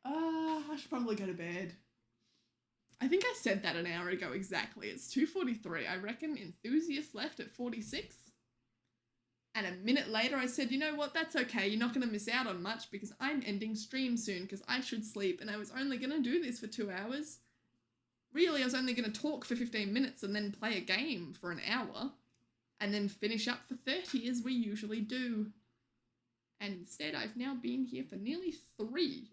I should probably go to bed. I think I said that an hour ago exactly. It's 2:43. I reckon enthusiasts left at 46. And a minute later I said, you know what, that's okay. You're not going to miss out on much because I'm ending stream soon because I should sleep and I was only going to do this for 2 hours. Really, I was only going to talk for 15 minutes and then play a game for an hour and then finish up for 30 as we usually do. And instead I've now been here for nearly 3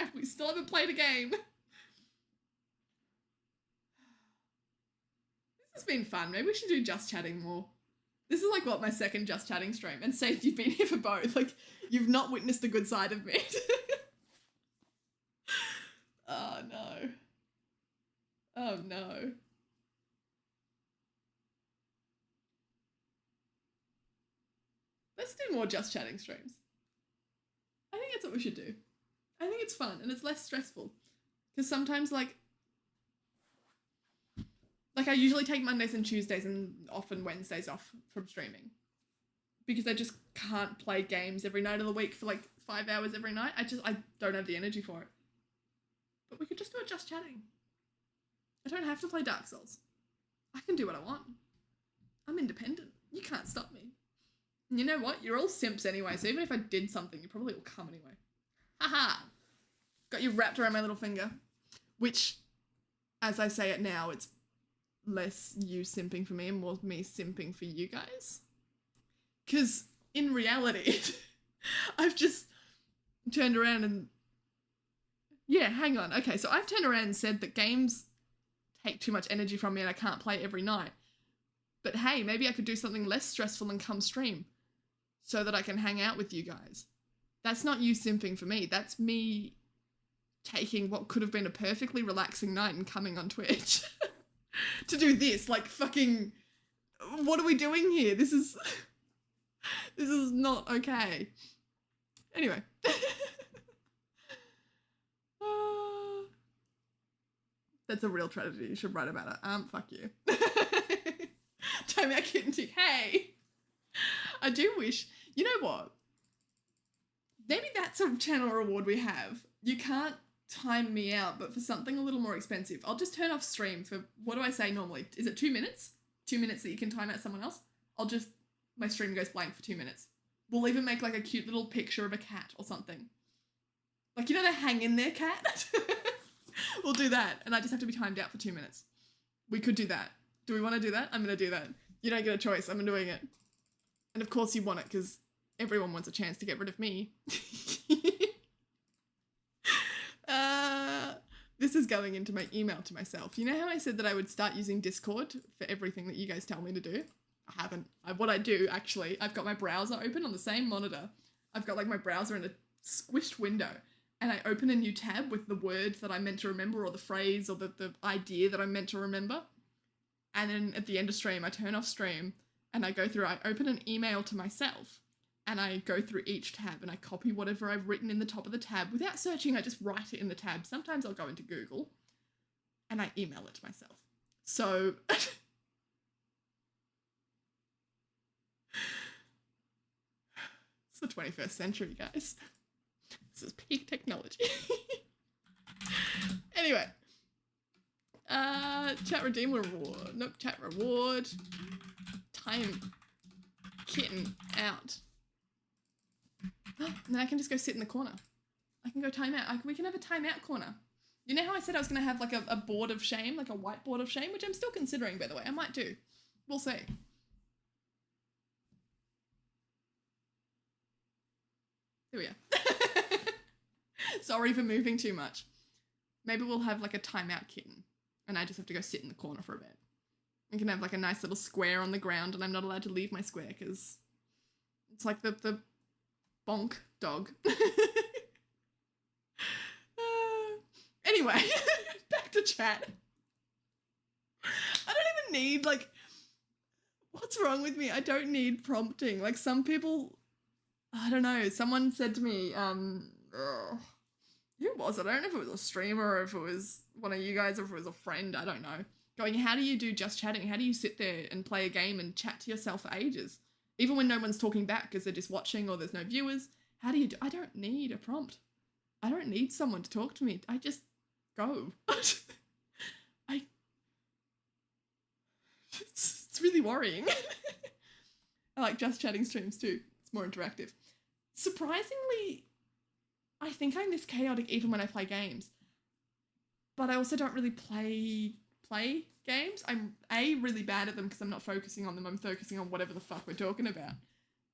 and we still haven't played a game. This has been fun. Maybe we should do Just Chatting more. This is like what, my second Just Chatting stream. And Safe, you've been here for both. Like, you've not witnessed a good side of me. Oh no. Oh no. Let's do more Just Chatting streams. I think that's what we should do. I think it's fun and it's less stressful. Because sometimes like I usually take Mondays and Tuesdays and often Wednesdays off from streaming. Because I just can't play games every night of the week for like 5 hours every night. I don't have the energy for it. But we could just do it Just Chatting. I don't have to play Dark Souls. I can do what I want. I'm independent. You can't stop me. And you know what? You're all simps anyway, so even if I did something, you probably will come anyway. Haha! Got you wrapped around my little finger. Which, as I say it now, it's less you simping for me and more me simping for you guys. Because in reality, I've just turned around and... Yeah, hang on. Okay, so I've turned around and said that games take too much energy from me and I can't play every night. But hey, maybe I could do something less stressful and come stream so that I can hang out with you guys. That's not you simping for me. That's me taking what could have been a perfectly relaxing night and coming on Twitch to do this. Like, fucking, what are we doing here? This is not okay. Anyway. That's a real tragedy. You should write about it. Fuck you. Time out kitten tick. Hey, I do wish, you know what? Maybe that's a channel reward we have. You can't time me out, but for something a little more expensive, I'll just turn off stream for, what do I say normally? Is it 2 minutes? 2 minutes that you can time out someone else? My stream goes blank for 2 minutes. We'll even make like a cute little picture of a cat or something. Like, you know, they hang in their cat? We'll do that. And I just have to be timed out for 2 minutes. We could do that. Do we want to do that? I'm going to do that. You don't get a choice. I'm doing it. And of course you want it because everyone wants a chance to get rid of me. This is going into my email to myself. You know how I said that I would start using Discord for everything that you guys tell me to do? I haven't. What I do, actually, I've got my browser open on the same monitor. I've got like my browser in a squished window. And I open a new tab with the word that I'm meant to remember or the phrase or the idea that I'm meant to remember. And then at the end of stream, I turn off stream and I go through, I open an email to myself and I go through each tab and I copy whatever I've written in the top of the tab. Without searching, I just write it in the tab. Sometimes I'll go into Google and I email it to myself. So it's the 21st century, guys. This is peak technology. Anyway. Chat redeem reward. Nope, chat reward. Time kitten out. And then I can just go sit in the corner. I can go timeout. We can have a timeout corner. You know how I said I was going to have like a board of shame, like a whiteboard of shame, which I'm still considering, by the way. I might do. We'll see. Here we are. Sorry for moving too much. Maybe we'll have like a timeout kitten and I just have to go sit in the corner for a bit. We can have like a nice little square on the ground and I'm not allowed to leave my square because it's like the bonk dog. Anyway, back to chat. I don't even need, like, what's wrong with me? I don't need prompting. Like, some people, I don't know, someone said to me, who was it? I don't know if it was a streamer or if it was one of you guys or if it was a friend, I don't know. Going, how do you do just chatting? How do you sit there and play a game and chat to yourself for ages? Even when no one's talking back because they're just watching or there's no viewers. How do you do? I don't need a prompt. I don't need someone to talk to me. I just go. It's really worrying. I like just chatting streams too. It's more interactive. Surprisingly, I think I'm this chaotic even when I play games. But I also don't really play games. I'm A, really bad at them because I'm not focusing on them. I'm focusing on whatever the fuck we're talking about.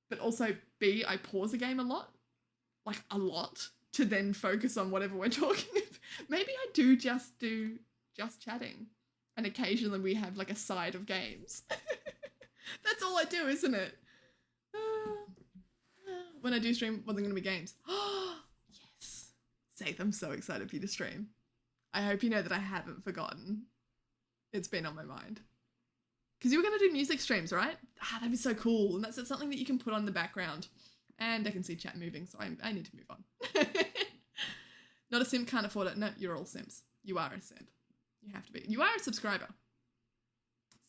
But also B, I pause a game a lot. Like a lot. To then focus on whatever we're talking about. Maybe I do just chatting. And occasionally we have like a side of games. That's all I do, isn't it? When I do stream, what's going to be games? Yes. Safe, I'm so excited for you to stream. I hope you know that I haven't forgotten. It's been on my mind. Because you were going to do music streams, right? That'd be so cool. And that's something that you can put on the background. And I can see chat moving, so I need to move on. Not a simp, can't afford it. No, you're all simps. You are a simp. You have to be. You are a subscriber.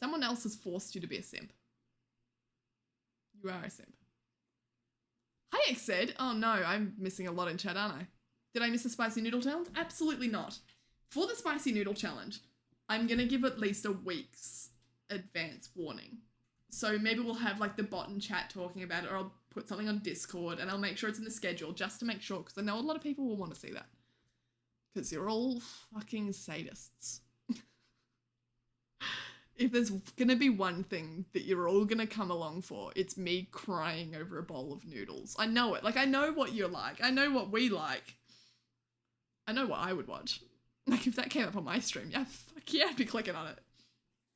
Someone else has forced you to be a simp. You are a simp. Hi, X said. Oh no, I'm missing a lot in chat, aren't I? Did I miss a spicy noodle challenge? Absolutely not. For the spicy noodle challenge, I'm going to give at least a week's advance warning. So maybe we'll have like the bot and chat talking about it, or I'll put something on Discord and I'll make sure it's in the schedule just to make sure, because I know a lot of people will want to see that. Because you're all fucking sadists. If there's gonna be one thing that you're all gonna come along for, it's me crying over a bowl of noodles. I know it. Like, I know what you're like. I know what we like. I know what I would watch. Like, if that came up on my stream, yeah, fuck yeah, I'd be clicking on it.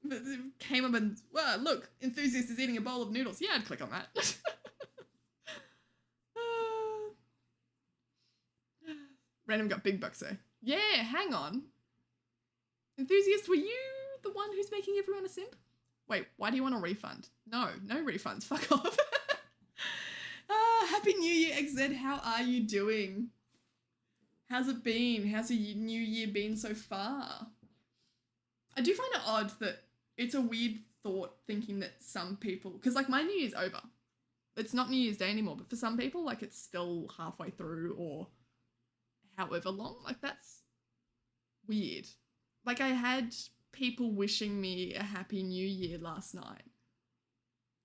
If it came up and, well, look, Enthusiast is eating a bowl of noodles. Yeah, I'd click on that. Random got big bucks though. Yeah, hang on. Enthusiast, were you the one who's making everyone a simp? Wait, why do you want a refund? No refunds. Fuck off. Happy New Year, XZ. How are you doing? How's it been? How's your new year been so far? I do find it odd that it's a weird thought thinking that some people, because like my New Year's over. It's not New Year's Day anymore, but for some people, like it's still halfway through or however long. Like that's weird. Like I had people wishing me a happy new year last night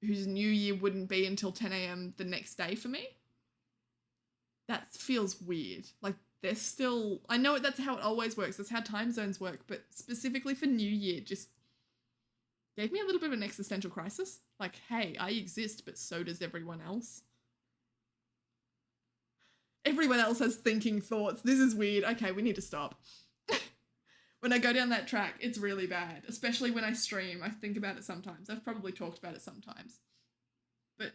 whose new year wouldn't be until 10 a.m. the next day for me. That feels weird. Like they're still, I know that's how it always works. That's how time zones work. But specifically for New Year, just gave me a little bit of an existential crisis. Like, hey, I exist, but so does everyone else. Everyone else has thinking thoughts. This is weird. Okay, we need to stop. When I go down that track, it's really bad. Especially when I stream. I think about it sometimes. I've probably talked about it sometimes. But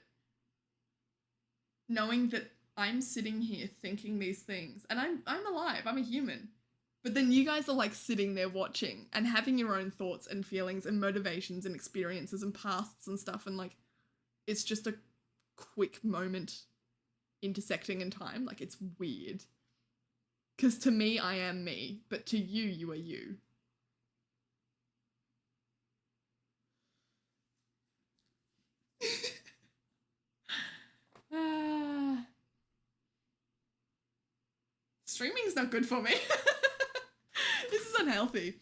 knowing that I'm sitting here thinking these things, and I'm alive, I'm a human, But then you guys are like sitting there watching and having your own thoughts and feelings and motivations and experiences and pasts and stuff. And like, it's just a quick moment intersecting in time. Like, it's weird. Because to me, I am me. But to you, you are you. Streaming's not good for me. This is unhealthy.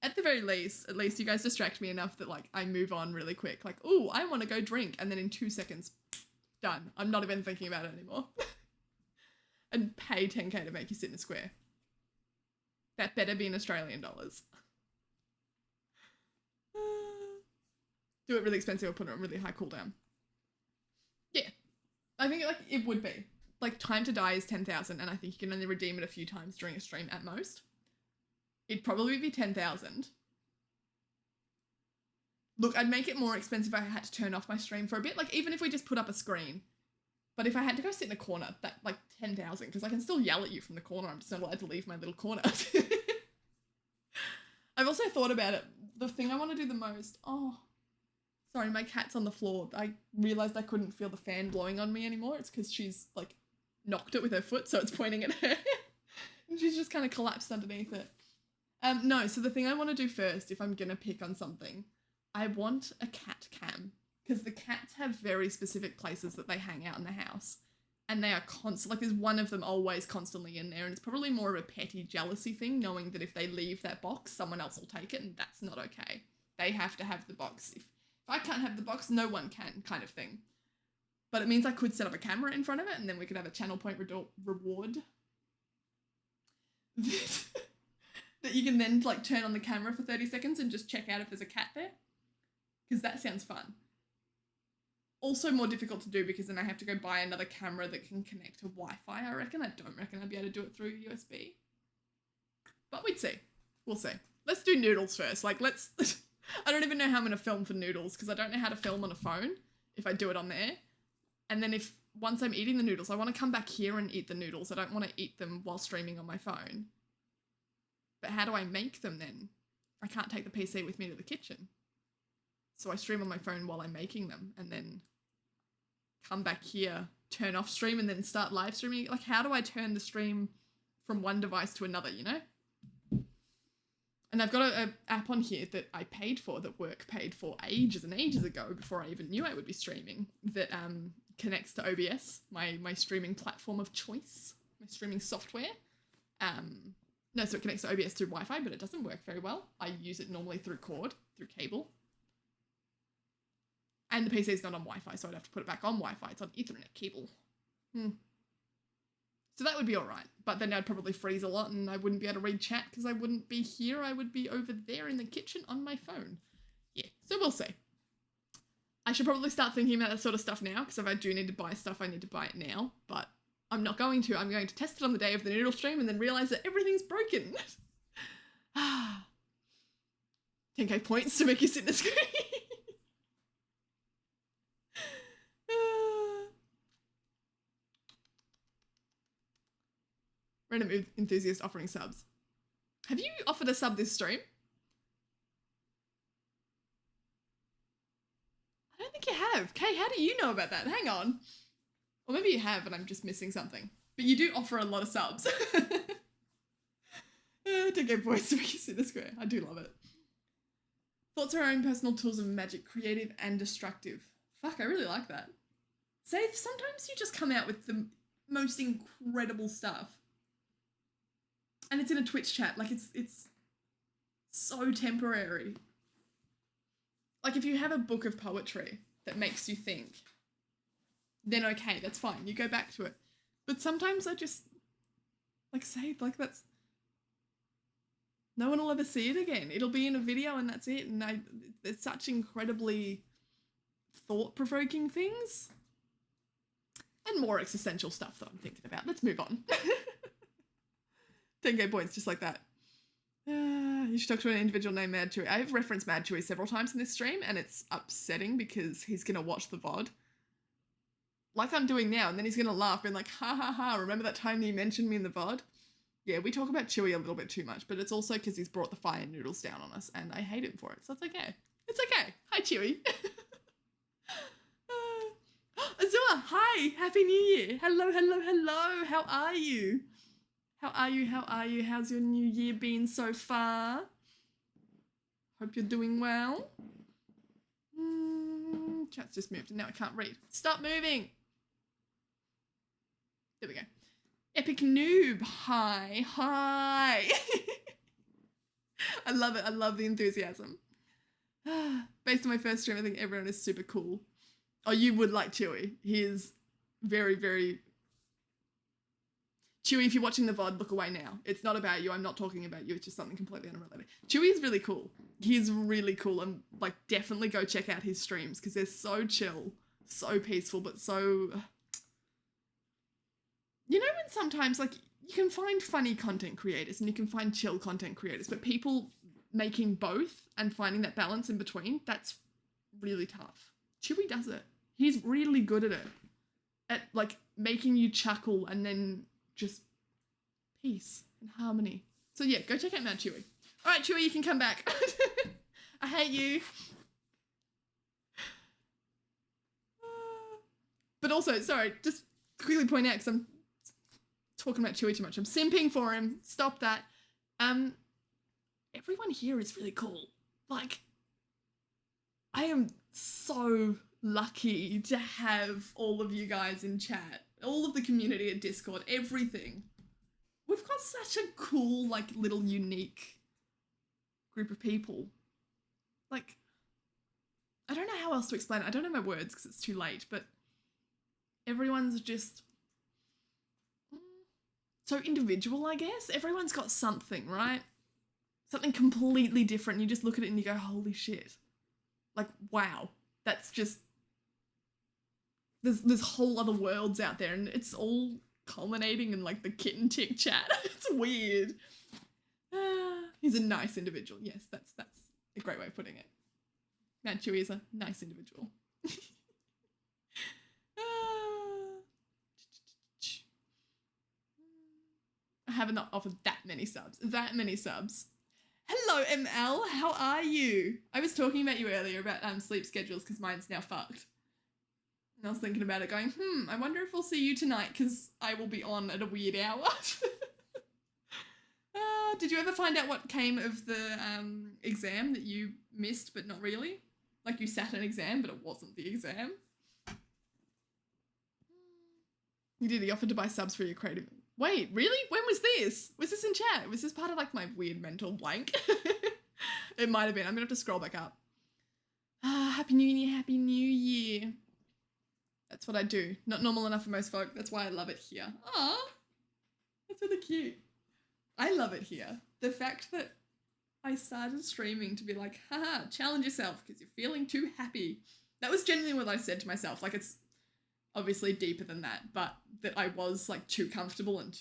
At the very least, at least you guys distract me enough that like I move on really quick. Like, oh, I want to go drink, and then in 2 seconds, done. I'm not even thinking about it anymore. And pay 10k to make you sit in a square. That better be in Australian dollars. Do it really expensive or put it on really high cooldown. Yeah, I think like it would be. Like, time to die is 10,000, and I think you can only redeem it a few times during a stream at most. It'd probably be 10,000. Look, I'd make it more expensive if I had to turn off my stream for a bit. Like, even if we just put up a screen. But if I had to go sit in a corner, that like 10,000, because I can still yell at you from the corner. I'm just not allowed to leave my little corner. I've also thought about it. The thing I want to do the most. Oh, sorry, my cat's on the floor. I realized I couldn't feel the fan blowing on me anymore. It's because she's like knocked it with her foot, so it's pointing at her. And she's just kind of collapsed underneath it. No, so the thing I want to do first, if I'm going to pick on something, I want a cat cam. Because the cats have very specific places that they hang out in the house. And they are constant, like there's one of them always constantly in there. And it's probably more of a petty jealousy thing, knowing that if they leave that box, someone else will take it, and that's not okay. They have to have the box. If I can't have the box, no one can, kind of thing. But it means I could set up a camera in front of it, and then we could have a channel point reward. That you can then like turn on the camera for 30 seconds and just check out if there's a cat there. Because that sounds fun. Also more difficult to do because then I have to go buy another camera that can connect to Wi-Fi, I reckon. I don't reckon I'd be able to do it through USB. But we'd see. We'll see. Let's do noodles first. Like, let's... I don't even know how I'm going to film for noodles because I don't know how to film on a phone if I do it on there. And then once I'm eating the noodles, I want to come back here and eat the noodles. I don't want to eat them while streaming on my phone. But how do I make them then? I can't take the PC with me to the kitchen. So I stream on my phone while I'm making them and then come back here, turn off stream and then start live streaming. Like, how do I turn the stream from one device to another, you know? And I've got an app on here that I paid for, that work paid for ages and ages ago before I even knew I would be streaming, that connects to OBS, my streaming platform of choice, my streaming software. No, so it connects to OBS through Wi-Fi, but it doesn't work very well. I use it normally through cord, through cable. And the PC is not on Wi-Fi, so I'd have to put it back on Wi-Fi. It's on Ethernet cable. So that would be all right. But then I'd probably freeze a lot and I wouldn't be able to read chat because I wouldn't be here. I would be over there in the kitchen on my phone. Yeah, so we'll see. I should probably start thinking about that sort of stuff now because if I do need to buy stuff, I need to buy it now. But I'm not going to. I'm going to test it on the day of the noodle stream and then realise that everything's broken. 10k points to make you sit in the screen. Random enthusiast offering subs. Have you offered a sub this stream? I don't think you have. Kay, how do you know about that? Hang on. Or maybe you have and I'm just missing something. But you do offer a lot of subs. 10k points to make you sit in the square. I do love it. Thoughts are our own personal tools of magic, creative and destructive. Fuck, I really like that. Save, sometimes you just come out with the most incredible stuff. And it's in a Twitch chat, like it's so temporary. Like if you have a book of poetry that makes you think, then okay, that's fine, you go back to it. But sometimes I just, like say, like that's, no one will ever see it again. It'll be in a video and that's it. And it's such incredibly thought-provoking things. And more existential stuff that I'm thinking about. Let's move on. 10k points, just like that. You should talk to an individual named Mad Chewy. I've referenced Mad Chewy several times in this stream, and it's upsetting because he's going to watch the VOD. Like I'm doing now, and then he's going to laugh, being like, ha ha ha, remember that time you mentioned me in the VOD? Yeah, we talk about Chewy a little bit too much, but it's also because he's brought the fire noodles down on us, and I hate him for it, so it's okay. It's okay. Hi, Chewy. Azua, hi. Happy New Year. Hello, hello, hello. How are you? How are you? How are you? How's your new year been so far? Hope you're doing well. Chat's just moved and now I can't read. Stop moving. There we go. Epic Noob. Hi. Hi. I love it. I love the enthusiasm. Based on my first stream, I think everyone is super cool. Oh, you would like Chewy. He is very, very... Chewy, if you're watching the VOD, look away now. It's not about you. I'm not talking about you. It's just something completely unrelated. Chewy is really cool. He's really cool, and like definitely go check out his streams because they're so chill, so peaceful, but so... You know when sometimes like you can find funny content creators and you can find chill content creators, but people making both and finding that balance in between, that's really tough. Chewy does it. He's really good at it. At like making you chuckle and then just peace and harmony. So yeah, go check out Mad Chewy. All right, Chewy, you can come back. I hate you. But also, sorry, just quickly point out because I'm talking about Chewy too much. I'm simping for him. Stop that. Everyone here is really cool. Like, I am so lucky to have all of you guys in chat, all of the community at Discord, everything. We've got such a cool, like, little unique group of people. Like, I don't know how else to explain it. I don't know my words because it's too late, but everyone's just so individual, I guess. Everyone's got something, right? Something completely different. You just look at it and you go, holy shit. Like, wow. That's just... There's whole other worlds out there and it's all culminating in like the kitten tick chat. It's weird. He's a nice individual. Yes, that's a great way of putting it. Mad Chewy is a nice individual. I haven't offered that many subs. Hello, ML. How are you? I was talking about you earlier about sleep schedules because mine's now fucked. And I was thinking about it going, I wonder if we'll see you tonight because I will be on at a weird hour. Did you ever find out what came of the exam that you missed but not really? Like you sat an exam but it wasn't the exam? You did. He offered to buy subs for your creative... Wait, really? When was this? Was this in chat? Was this part of like my weird mental blank? It might have been. I'm gonna have to scroll back up. Happy New Year, Happy New Year. That's what I do. Not normal enough for most folk. That's why I love it here. Aw, that's really cute. I love it here. The fact that I started streaming to be like, haha, challenge yourself because you're feeling too happy. That was genuinely what I said to myself. Like, it's obviously deeper than that, but that I was like too comfortable and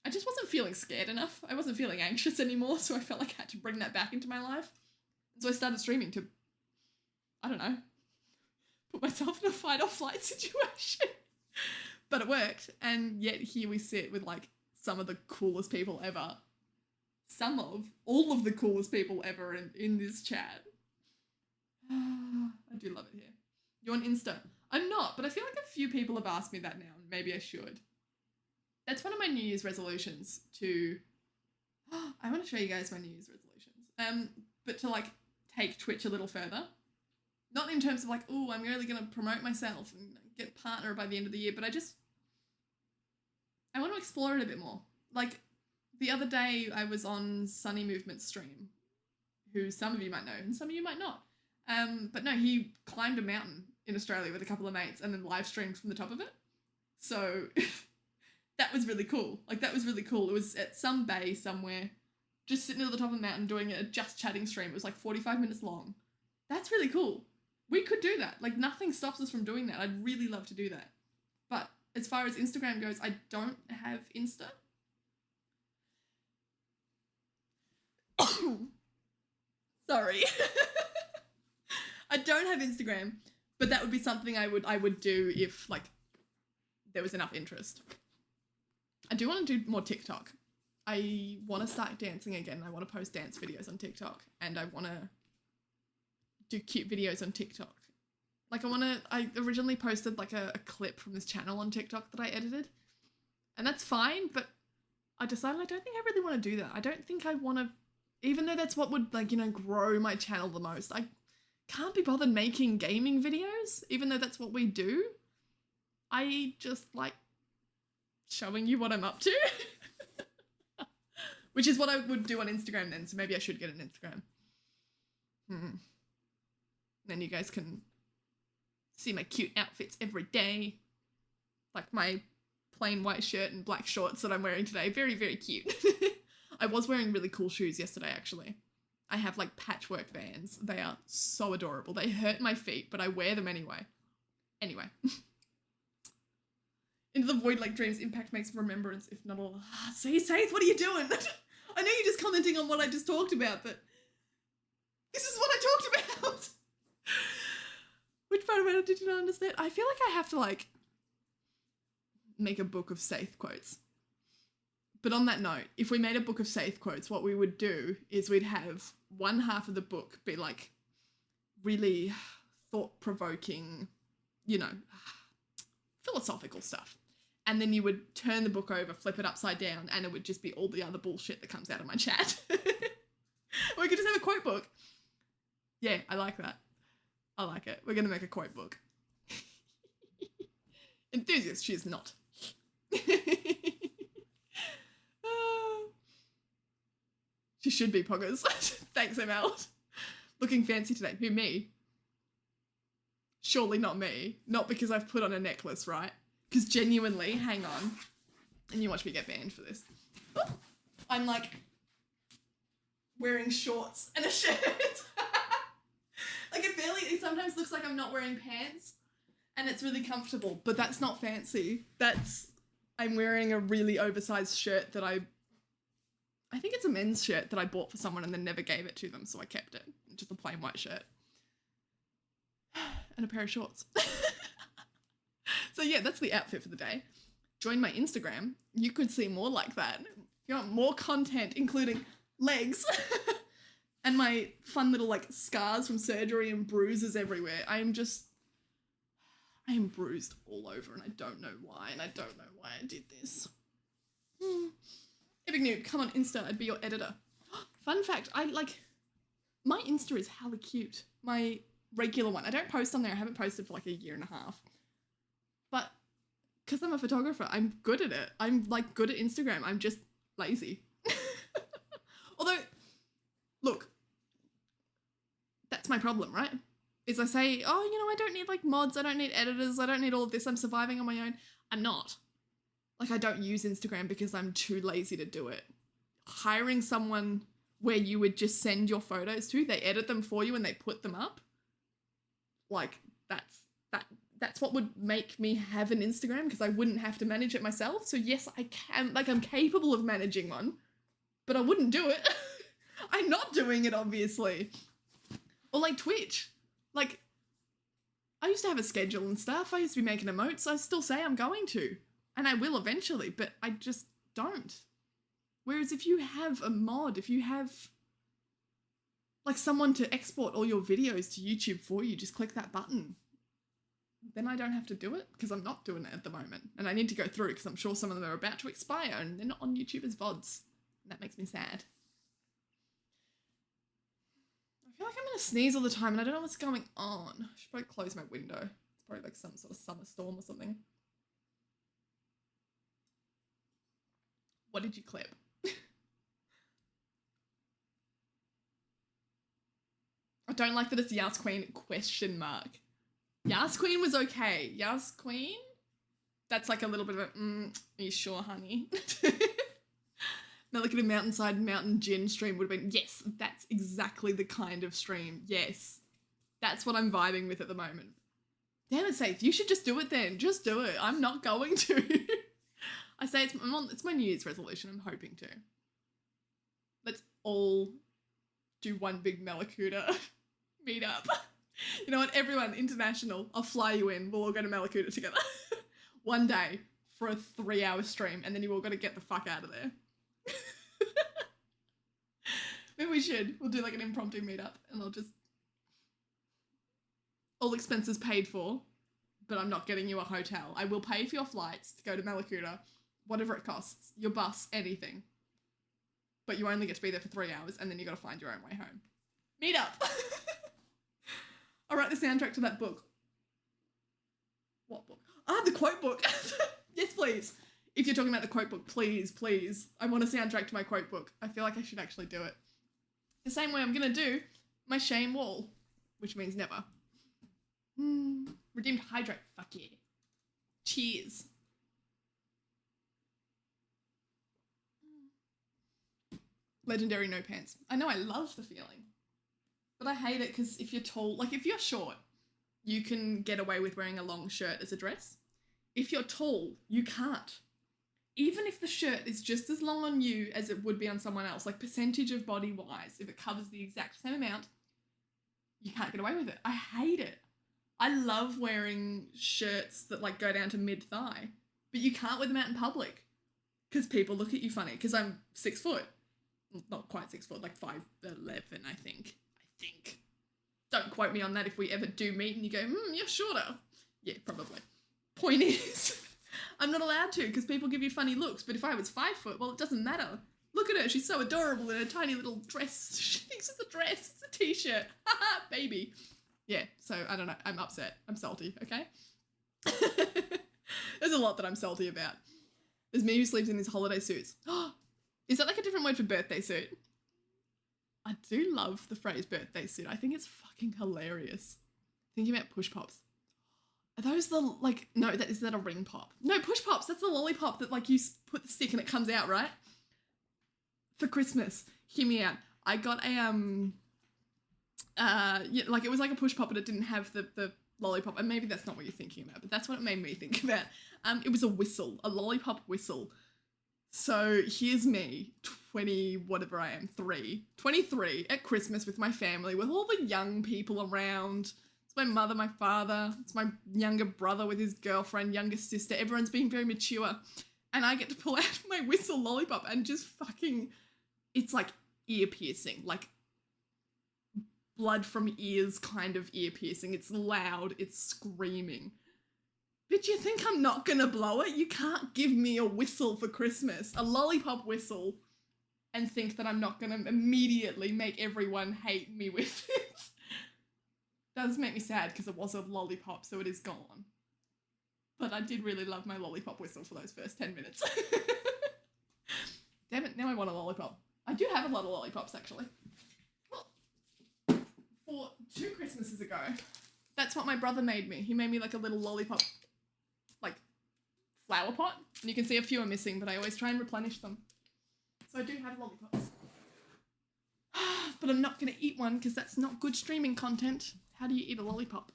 I just wasn't feeling scared enough. I wasn't feeling anxious anymore, so I felt like I had to bring that back into my life. And so I started streaming to, I don't know, put myself in a fight or flight situation. But it worked, and yet here we sit with like some of the coolest people ever. All of the coolest people ever in this chat. I do love it here. You're on Insta. I'm not, but I feel like a few people have asked me that now, and maybe I should. That's one of my New Year's resolutions to... I want to show you guys my New Year's resolutions. But to like take Twitch a little further. Not in terms of like, oh, I'm really going to promote myself and get a partner by the end of the year, but I want to explore it a bit more. Like, the other day I was on Sunny Movement's stream, who some of you might know and some of you might not. But no, he climbed a mountain in Australia with a couple of mates and then live streamed from the top of it. So that was really cool. Like, that was really cool. It was at some bay somewhere, just sitting at the top of the mountain doing a just chatting stream. It was like 45 minutes long. That's really cool. We could do that. Like, nothing stops us from doing that. I'd really love to do that. But as far as Instagram goes, I don't have Insta. Sorry. I don't have Instagram, but that would be something I would do if like there was enough interest. I do want to do more TikTok. I want to start dancing again. I want to post dance videos on TikTok, and I want to do cute videos on TikTok. Like I originally posted like a clip from this channel on TikTok that I edited, and that's fine, but I decided I don't think I really want to do that. I don't think I want to, even though that's what would like, grow my channel the most. I can't be bothered making gaming videos, even though that's what we do. I just like showing you what I'm up to. Which is what I would do on Instagram then, so maybe I should get an Instagram. Then you guys can see my cute outfits every day. Like my plain white shirt and black shorts that I'm wearing today. Very, very cute. I was wearing really cool shoes yesterday, actually. I have like patchwork Vans. They are so adorable. They hurt my feet, but I wear them anyway. Anyway. Into the void like dreams, impact makes remembrance, if not all. See, Saith, what are you doing? I know you're just commenting on what I just talked about, but this is what I talked about. Which part about it did you not understand? I feel like I have to like make a book of Saith quotes. But on that note, if we made a book of Saith quotes, what we would do is we'd have one half of the book be like really thought-provoking, philosophical stuff. And then you would turn the book over, flip it upside down, and it would just be all the other bullshit that comes out of my chat. We could just have a quote book. Yeah, I like that. I like it. We're going to make a quote book. Enthusiast, she is not. She should be, Poggers. Thanks, ML. Looking fancy today. Who, me? Surely not me. Not because I've put on a necklace, right? Because genuinely, hang on, and you watch me get banned for this. I'm like wearing shorts and a shirt. Like it sometimes looks like I'm not wearing pants and it's really comfortable, but that's not fancy. I'm wearing a really oversized shirt that I think it's a men's shirt that I bought for someone and then never gave it to them, so I kept it. Just a plain white shirt. And a pair of shorts. So yeah, that's the outfit for the day. Join my Instagram. You could see more like that. If you want more content, including legs and my fun little like scars from surgery and bruises everywhere. I am bruised all over and I don't know why, and I don't know why I did this. Epic Noob, come on Insta, I'd be your editor. Fun fact, my Insta is hella cute. My regular one. I don't post on there. I haven't posted for like a year and a half. But because I'm a photographer, I'm good at it. I'm like good at Instagram. I'm just lazy. Although, look, that's my problem, right? Is I say, I don't need like mods. I don't need editors. I don't need all of this. I'm surviving on my own. I'm not. Like, I don't use Instagram because I'm too lazy to do it. Hiring someone where you would just send your photos to, they edit them for you and they put them up. Like, that's what would make me have an Instagram, because I wouldn't have to manage it myself. So yes, I can, like, I'm capable of managing one, but I wouldn't do it. I'm not doing it, obviously. Or like Twitch. Like, I used to have a schedule and stuff. I used to be making emotes. I still say I'm going to, and I will eventually, but I just don't. Whereas if you have a mod, if you have like someone to export all your videos to YouTube for you, just click that button. Then I don't have to do it, because I'm not doing it at the moment. And I need to go through, because I'm sure some of them are about to expire and they're not on YouTube as VODs. And that makes me sad. I feel like I'm going to sneeze all the time and I don't know what's going on. I should probably close my window. It's probably like some sort of summer storm or something. What did you clip? I don't like that it's Yas Queen ? Yas Queen was okay. Yas Queen? That's like a little bit of a, are you sure, honey? Now look at a Mountainside Mountain Gin stream would have been, yes, that's exactly the kind of stream. Yes. That's what I'm vibing with at the moment. Damn it, Saith, you should just do it then. Just do it. I'm not going to. I say it's my New Year's resolution. I'm hoping to. Let's all do one big Malakuta meetup. You know what? Everyone, international, I'll fly you in. We'll all go to Malakuta together. One day. for a 3-hour stream and then you all got to get the fuck out of there. Maybe we should. We'll do like an impromptu meetup and I'll just... all expenses paid for, but I'm not getting you a hotel. I will pay for your flights to go to Malakuta, whatever it costs, your bus, anything. But you only get to be there for 3 hours and then you got to find your own way home. Meet up. I'll write the soundtrack to that book. What book? Ah, the quote book. Yes, please. If you're talking about the quote book, please, please. I want a soundtrack to my quote book. I feel like I should actually do it. The same way I'm going to do my shame wall, which means never. Redeemed hydrate. Fuck yeah. Cheers. Legendary no pants. I know, I love the feeling. But I hate it because if you're tall, like if you're short, you can get away with wearing a long shirt as a dress. If you're tall, you can't. Even if the shirt is just as long on you as it would be on someone else, like percentage of body wise, if it covers the exact same amount, you can't get away with it. I hate it. I love wearing shirts that like go down to mid-thigh, but you can't wear them out in public because people look at you funny because I'm 6 foot. Not quite 6 foot, like 5'11", I think. Don't quote me on that if we ever do meet and you go, you're shorter. Yeah, probably. Point is, I'm not allowed to because people give you funny looks, but if I was 5 foot, well, it doesn't matter. Look at her, she's so adorable in a tiny little dress. She thinks it's a dress, it's a t-shirt. Haha, baby. Yeah, so I don't know, I'm upset. I'm salty, okay? There's a lot that I'm salty about. There's me who sleeps in these holiday suits. Is that like a different word for birthday suit? I do love the phrase birthday suit. I think it's fucking hilarious. Thinking about push pops. Are those the, like, no, is that a ring pop? No, push pops, that's the lollipop that, like, you put the stick and it comes out, right? For Christmas, hear me out. I got a, yeah, like, it was like a push pop, but it didn't have the lollipop, and maybe that's not what you're thinking about, but that's what it made me think about. It was a whistle, a lollipop whistle. So here's me, 23, at Christmas with my family, with all the young people around. It's my mother, my father, it's my younger brother with his girlfriend, younger sister, everyone's being very mature. And I get to pull out my whistle lollipop and just fucking, it's like ear piercing, like blood from ears kind of ear piercing. It's loud, it's screaming. But you think I'm not gonna blow it? You can't give me a whistle for Christmas, a lollipop whistle, and think that I'm not gonna immediately make everyone hate me with it. Does make me sad because it was a lollipop, so it is gone. But I did really love my lollipop whistle for those first 10 minutes. Damn it, now I want a lollipop. I do have a lot of lollipops, actually. For 2 Christmases ago, that's what my brother made me. He made me like a little lollipop, like, flower pot. And you can see a few are missing, but I always try and replenish them. So I do have lollipops. But I'm not going to eat one because that's not good streaming content. How do you eat a lollipop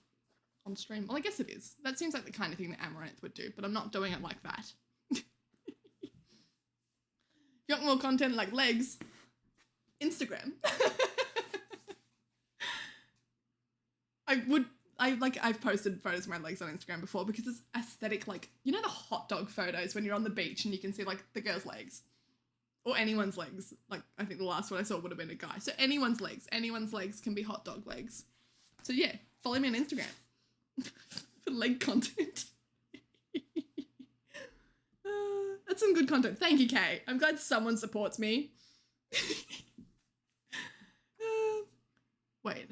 on stream? Well, I guess it is. That seems like the kind of thing that Amaranth would do, but I'm not doing it like that. If you want more content like legs, Instagram. I've posted photos of my legs on Instagram before because it's aesthetic, like, you know the hot dog photos when you're on the beach and you can see, like, the girl's legs? Or anyone's legs. Like, I think the last one I saw would have been a guy. So anyone's legs can be hot dog legs. So yeah, follow me on Instagram for leg content. That's some good content. Thank you, Kay. I'm glad someone supports me. Wait.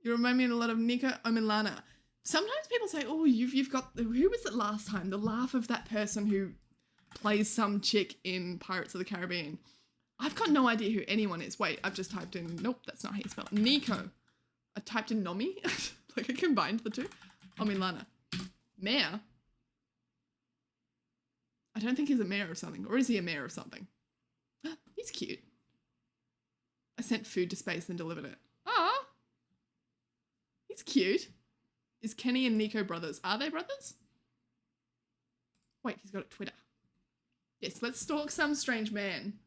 You remind me a lot of Nico Omilana. Sometimes people say, oh, you've got, who was it last time? The laugh of that person who plays some chick in Pirates of the Caribbean. I've got no idea who anyone is. Wait, I've just typed in, nope, that's not how you spell it. Nico. I typed in Nomi. Like I combined the two. Omilana. Mayor? I don't think he's a mayor of something. Or is he a mayor of something? He's cute. I sent food to space and delivered it. Ah. He's cute. Is Kenny and Nico brothers? Are they brothers? Wait, he's got a Twitter. Yes, let's stalk some strange man.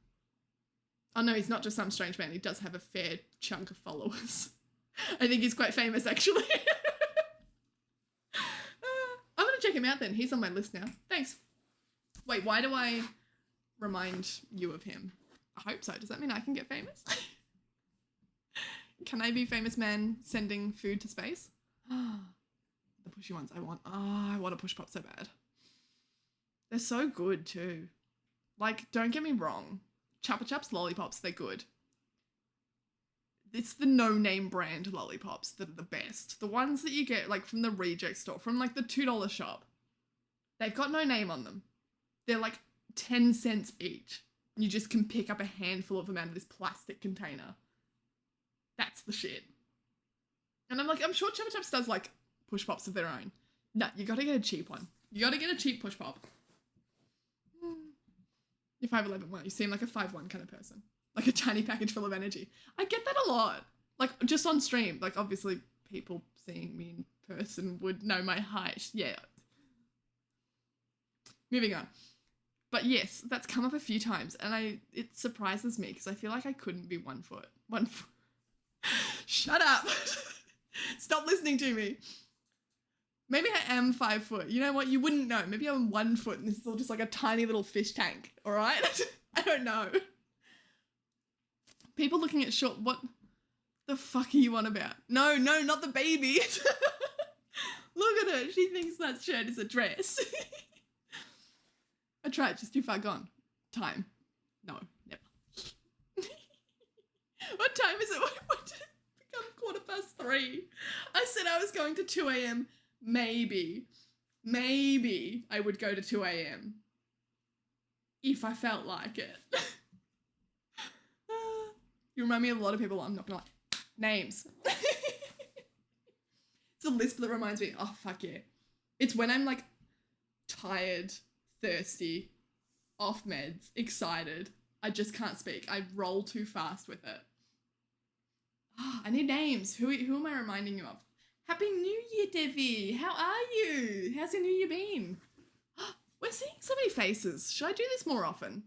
Oh no, he's not just some strange man. He does have a fair chunk of followers. I think he's quite famous, actually. I'm going to check him out then. He's on my list now. Thanks. Wait, why do I remind you of him? I hope so. Does that mean I can get famous? Can I be famous man sending food to space? The pushy ones I want. Oh, I want a push pop so bad. They're so good too. Like, don't get me wrong. Chupa Chups lollipops, they're good. It's the no-name brand lollipops that are the best. The ones that you get like from the reject store, from like the $2 shop. They've got no name on them. They're like 10 cents each. You just can pick up a handful of them out of this plastic container. That's the shit. And I'm like, I'm sure Chupa Chups does like push pops of their own. No, you gotta get a cheap one. You gotta get a cheap push pop. You're 5'11", well, you seem like a 5'1" kind of person. Like a tiny package full of energy. I get that a lot. Like, just on stream. Like, obviously, people seeing me in person would know my height. Yeah. Moving on. But yes, that's come up a few times, and it surprises me, because I feel like I couldn't be 1 foot. 1 foot. Shut up. Stop listening to me. Maybe I am 5 foot. You know what? You wouldn't know. Maybe I'm 1 foot and this is all just like a tiny little fish tank. All right? I don't know. People looking at short. What the fuck are you on about? No, not the baby. Look at her. She thinks that shirt is a dress. I tried. Just too far gone. Time. No, never. What time is it? What did it become 3:15? I said I was going to 2 a.m. Maybe I would go to 2 a.m. if I felt like it. You remind me of a lot of people. I'm not gonna lie. Names. It's a lisp that reminds me. Oh, fuck yeah. It's when I'm like tired, thirsty, off meds, excited. I just can't speak. I roll too fast with it. Oh, I need names. Who am I reminding you of? Happy New Year, Devi. How are you? How's your New Year been? We're seeing so many faces. Should I do this more often?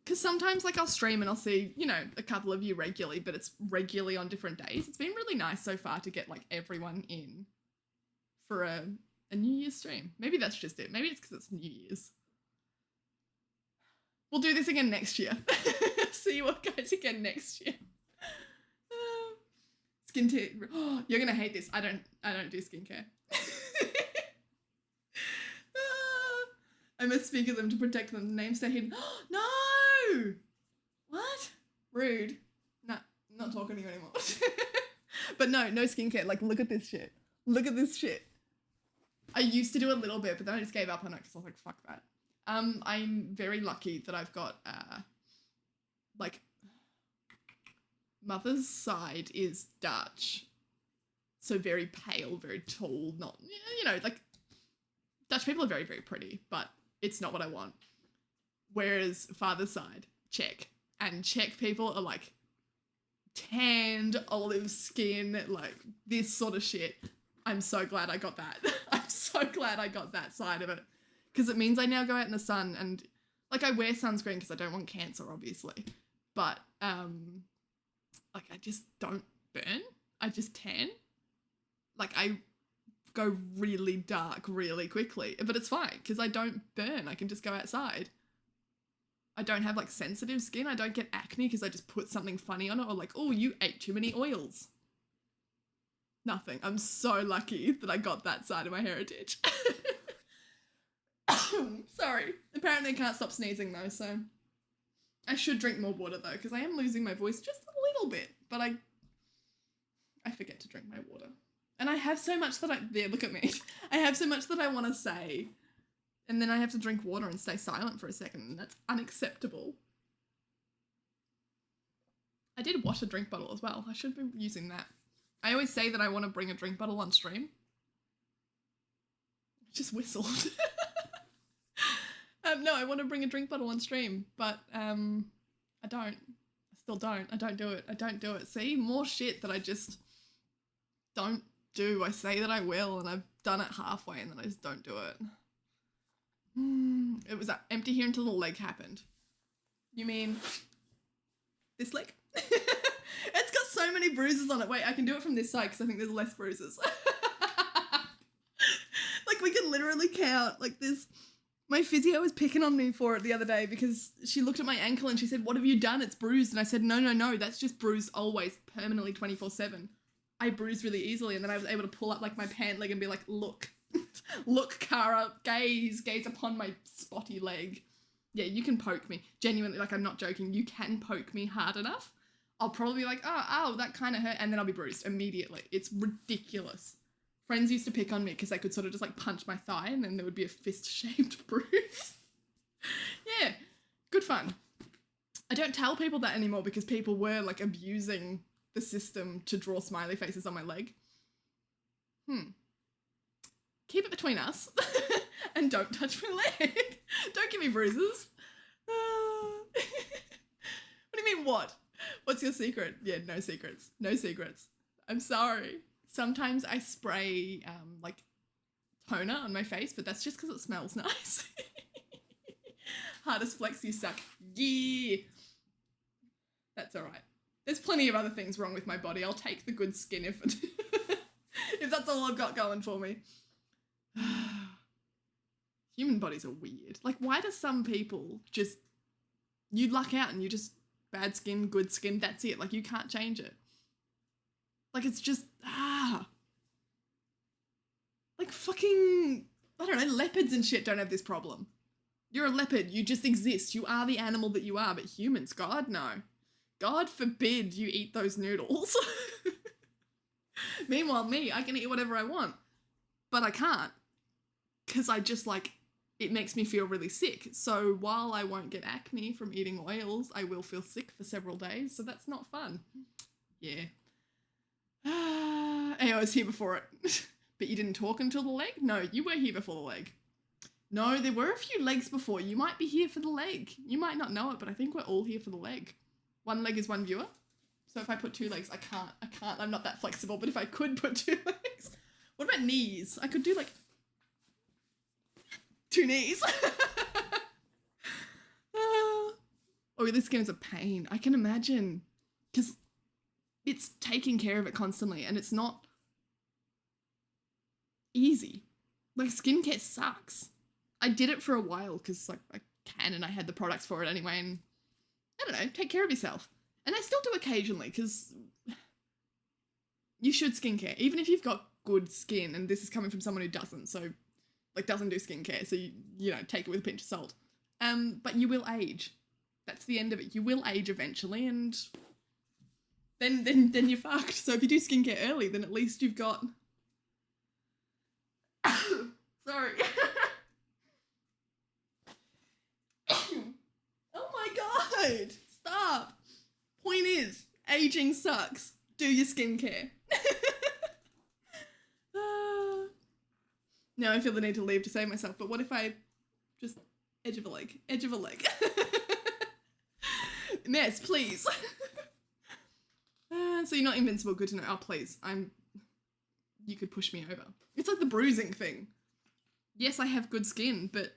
Because sometimes like I'll stream and I'll see, you know, a couple of you regularly, but it's regularly on different days. It's been really nice so far to get like everyone in for a New Year's stream. Maybe that's just it. Maybe it's because it's New Year's. We'll do this again next year. See you guys again next year. Skincare. Oh, you're gonna hate this. I don't do skincare. I must speak of them to protect them. The names stay hidden. No! What? Rude. Nah, not talking to you anymore. But no skincare. Like, look at this shit. Look at this shit. I used to do a little bit, but then I just gave up on it because I was like, fuck that. I'm very lucky that I've got, like, mother's side is Dutch. So very pale, very tall, not, you know, like, Dutch people are very, very pretty, but it's not what I want. Whereas father's side, Czech. And Czech people are like tanned, olive skin, like this sort of shit. I'm so glad I got that. I'm so glad I got that side of it. Because it means I now go out in the sun and, like, I wear sunscreen because I don't want cancer, obviously. But, like, I just don't burn. I just tan. Like, I go really dark really quickly. But it's fine because I don't burn. I can just go outside. I don't have, like, sensitive skin. I don't get acne because I just put something funny on it or, like, oh, you ate too many oils. Nothing. I'm so lucky that I got that side of my heritage. Sorry. Apparently I can't stop sneezing though, so I should drink more water though, because I am losing my voice just a little bit, but I forget to drink my water. And I have so much that look at me. I have so much that I want to say, and then I have to drink water and stay silent for a second, and that's unacceptable. I did wash a drink bottle as well. I should be using that. I always say that I want to bring a drink bottle on stream. Just whistled. No, I want to bring a drink bottle on stream, but I don't. I still don't. I don't do it. I don't do it. See, more shit that I just don't do. I say that I will, and I've done it halfway, and then I just don't do it. It was empty here until the leg happened. You mean this leg? It's got so many bruises on it. Wait, I can do it from this side because I think there's less bruises. Like, we can literally count, like, there's My physio was picking on me for it the other day because she looked at my ankle and she said, "What have you done? It's bruised." And I said, No, that's just bruised always, permanently 24/7. I bruise really easily. And then I was able to pull up like my pant leg and be like, "Look, look, Cara, gaze upon my spotty leg." Yeah, you can poke me. Genuinely, like, I'm not joking. You can poke me hard enough. I'll probably be like, "Oh, ow, that kind of hurt." And then I'll be bruised immediately. It's ridiculous. Friends used to pick on me because I could sort of just like punch my thigh and then there would be a fist-shaped bruise. Yeah, good fun. I don't tell people that anymore because people were like abusing the system to draw smiley faces on my leg. Keep it between us and don't touch my leg. Don't give me bruises. What do you mean, what? What's your secret? Yeah, no secrets. No secrets. I'm sorry. Sometimes I spray like toner on my face, but that's just because it smells nice. Hardest flex, you suck. Yeah. That's all right. There's plenty of other things wrong with my body. I'll take the good skin if if that's all I've got going for me. Human bodies are weird. Like, why do some people just, you luck out and you just bad skin, good skin, that's it. Like, you can't change it. Like, it's just, like fucking, I don't know, leopards and shit don't have this problem. You're a leopard, you just exist. You are the animal that you are, but humans, God, no. God forbid you eat those noodles. Meanwhile, me, I can eat whatever I want, but I can't. Because I just, like, it makes me feel really sick. So while I won't get acne from eating oils, I will feel sick for several days, so that's not fun. Yeah. Hey, I was here before it. But you didn't talk until the leg? No, you were here before the leg. No, there were a few legs before. You might be here for the leg. You might not know it, but I think we're all here for the leg. One leg is one viewer. So if I put two legs, I can't. I'm not that flexible, but if I could put two legs. What about knees? I could do like 2 knees. Oh, this skin is a pain. I can imagine. Because it's taking care of it constantly and it's not easy. Like, skincare sucks. I did it for a while because, like, I can and I had the products for it anyway, and I don't know, take care of yourself. And I still do occasionally because you should skincare, even if you've got good skin, and this is coming from someone who doesn't, so, like, doesn't do skincare, so you know, take it with a pinch of salt. But you will age. That's the end of it. You will age eventually, and then you're fucked. So if you do skincare early, then at least you've got... Sorry. Oh my god! Stop! Point is, aging sucks. Do your skincare. Now I feel the need to leave to save myself, but what if I just edge of a leg? Edge of a leg. Ness, please. So you're not invincible, good to know. Oh, please. You could push me over. It's like the bruising thing. Yes, I have good skin, but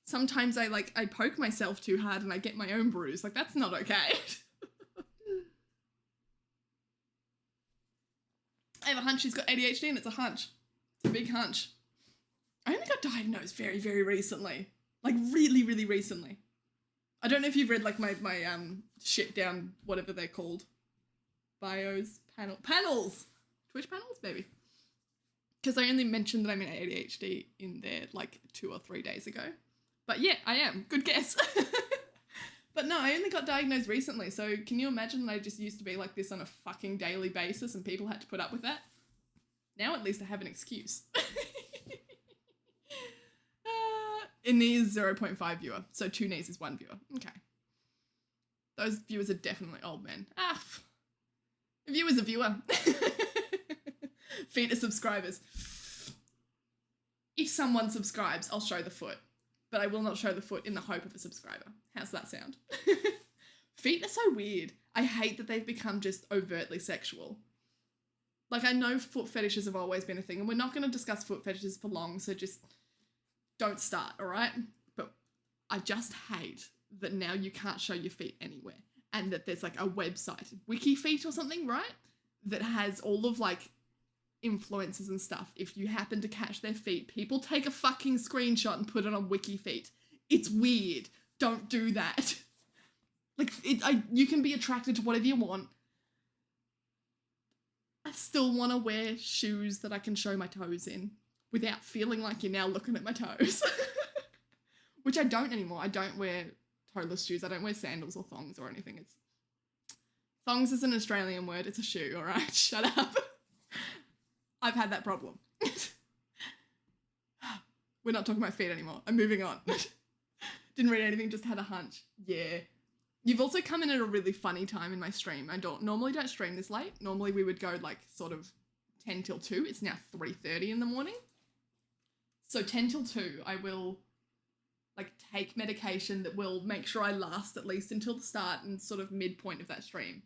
sometimes I poke myself too hard and I get my own bruise. Like, that's not okay. I have a hunch she's got ADHD, and it's a hunch. It's a big hunch. I only got diagnosed very, very recently. Like, really, really recently. I don't know if you've read, like, my shit down, whatever they're called. Bios, panels! Twitch panels, maybe. Because I only mentioned that I'm in ADHD in there, like, 2 or 3 days ago. But yeah, I am. Good guess. But no, I only got diagnosed recently, so can you imagine that I just used to be like this on a fucking daily basis and people had to put up with that? Now at least I have an excuse. In these 0.5 viewer, so 2 knees is 1 viewer. Okay. Those viewers are definitely old men. A viewer's a viewer. Feet are subscribers. If someone subscribes, I'll show the foot. But I will not show the foot in the hope of a subscriber. How's that sound? Feet are so weird. I hate that they've become just overtly sexual. Like, I know foot fetishes have always been a thing, and we're not going to discuss foot fetishes for long, so just don't start, all right? But I just hate that now you can't show your feet anywhere, and that there's, like, a website, WikiFeet or something, right? That has all of, like, influencers and stuff, if you happen to catch their feet, people take a fucking screenshot and put it on WikiFeet. It's weird. Don't do that. Like, you can be attracted to whatever you want. I still want to wear shoes that I can show my toes in without feeling like you're now looking at my toes. Which I don't anymore. I don't wear toeless shoes. I don't wear sandals or thongs or anything. Thongs is an Australian word. It's a shoe, all right? Shut up. I've had that problem. We're not talking about feet anymore. I'm moving on. Didn't read anything, just had a hunch. Yeah. You've also come in at a really funny time in my stream. I normally don't stream this late. Normally we would go like sort of 10 till 2. It's now 3:30 in the morning. So 10 till 2, I will like take medication that will make sure I last at least until the start and sort of midpoint of that stream.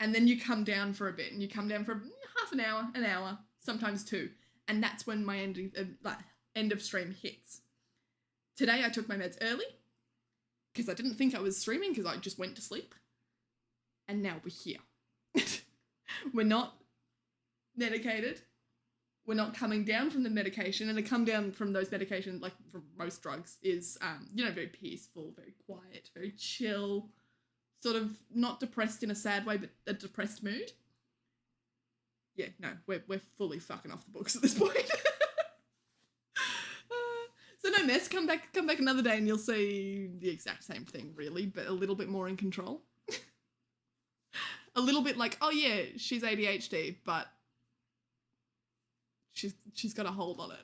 And then you come down for a bit, and you come down for half an hour, sometimes 2. And that's when my end of stream hits. Today I took my meds early because I didn't think I was streaming because I just went to sleep. And now we're here. We're not medicated. We're not coming down from the medication. And to come down from those medications, like from most drugs, is, very peaceful, very quiet, very chill. Sort of not depressed in a sad way, but a depressed mood. Yeah, no, we're fully fucking off the books at this point. So no mess, come back another day and you'll see the exact same thing, really, but a little bit more in control. A little bit like, oh yeah, she's ADHD, but she's got a hold on it.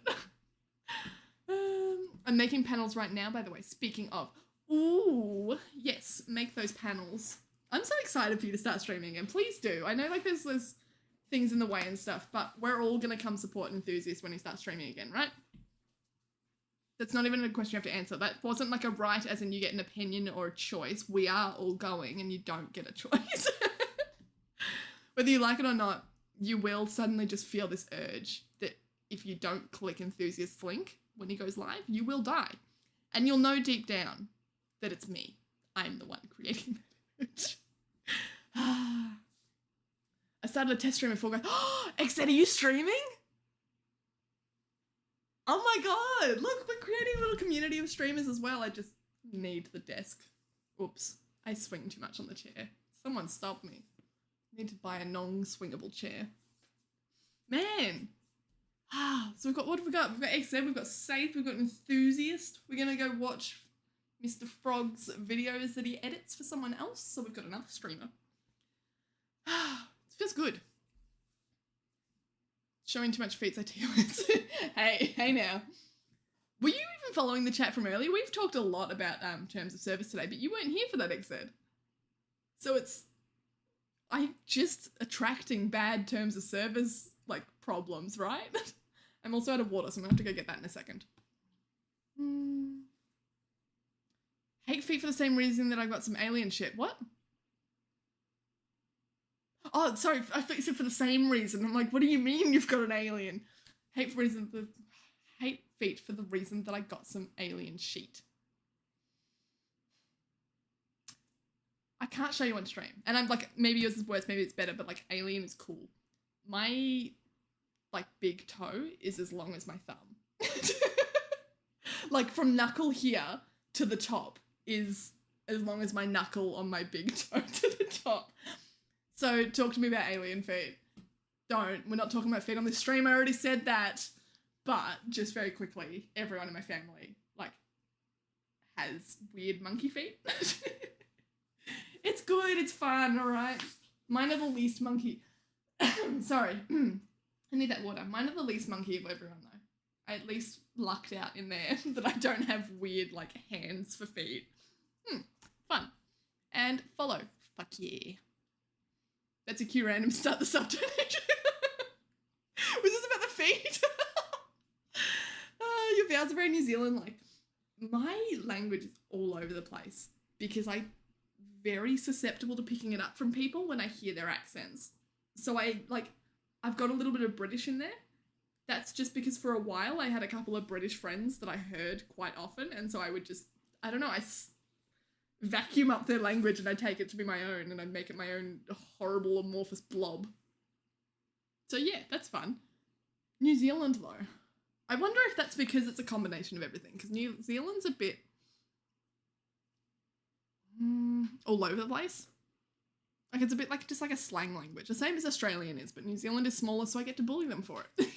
I'm making panels right now, by the way, speaking of. Ooh, yes, make those panels. I'm so excited for you to start streaming again. Please do. I know like there's things in the way and stuff, but we're all going to come support Enthusiast when he starts streaming again, right? That's not even a question you have to answer. That wasn't like a right as in you get an opinion or a choice. We are all going and you don't get a choice. Whether you like it or not, you will suddenly just feel this urge that if you don't click Enthusiast's link when he goes live, you will die. And you'll know deep down that it's me. I'm the one creating that urge. I started a test stream before going, oh, XZ, are you streaming? Oh my god, look, we're creating a little community of streamers as well. I just need the desk. Oops, I swing too much on the chair. Someone stop me. I need to buy a non-swingable chair. Man. So what have we got? We've got XZ, we've got Safe, we've got Enthusiast. We're going to go watch Mr. Frog's videos that he edits for someone else. So we've got another streamer. It feels good. Showing too much feet, I TOS. Hey now. Were you even following the chat from earlier? We've talked a lot about terms of service today, but you weren't here for that, XZ. So I'm just attracting bad terms of service, like, problems, right? I'm also out of water, so I'm going to have to go get that in a second. Hate feet for the same reason that I got some alien shit. What? Oh, sorry, I thought you said for the same reason. I'm like, what do you mean you've got an alien? Hate feet for the reason that I got some alien sheet. I can't show you on stream. And I'm like, maybe yours is worse, maybe it's better, but like alien is cool. My like big toe is as long as my thumb. Like from knuckle here to the top is as long as my knuckle on my big toe to the top. So talk to me about alien feet. Don't. We're not talking about feet on this stream. I already said that. But just very quickly, everyone in my family like has weird monkey feet. It's good. It's fun. All right. Mine are the least monkey. Sorry. I need that water. Mine are the least monkey of everyone though. I at least lucked out in there that I don't have weird like hands for feet. Fun. And follow. Fuck yeah. That's a cue random start the sub donation. Was this about the feet? Your vows are very New Zealand like. My language is all over the place because I'm very susceptible to picking it up from people when I hear their accents. So I've got a little bit of British in there. That's just because for a while I had a couple of British friends that I heard quite often, and so I would just, I don't know, I vacuum up their language and I take it to be my own and I make it my own horrible amorphous blob. So yeah, that's fun. New Zealand though. I wonder if that's because it's a combination of everything, because New Zealand's a bit all over the place. Like it's a bit like just like a slang language, the same as Australian is, but New Zealand is smaller, so I get to bully them for it.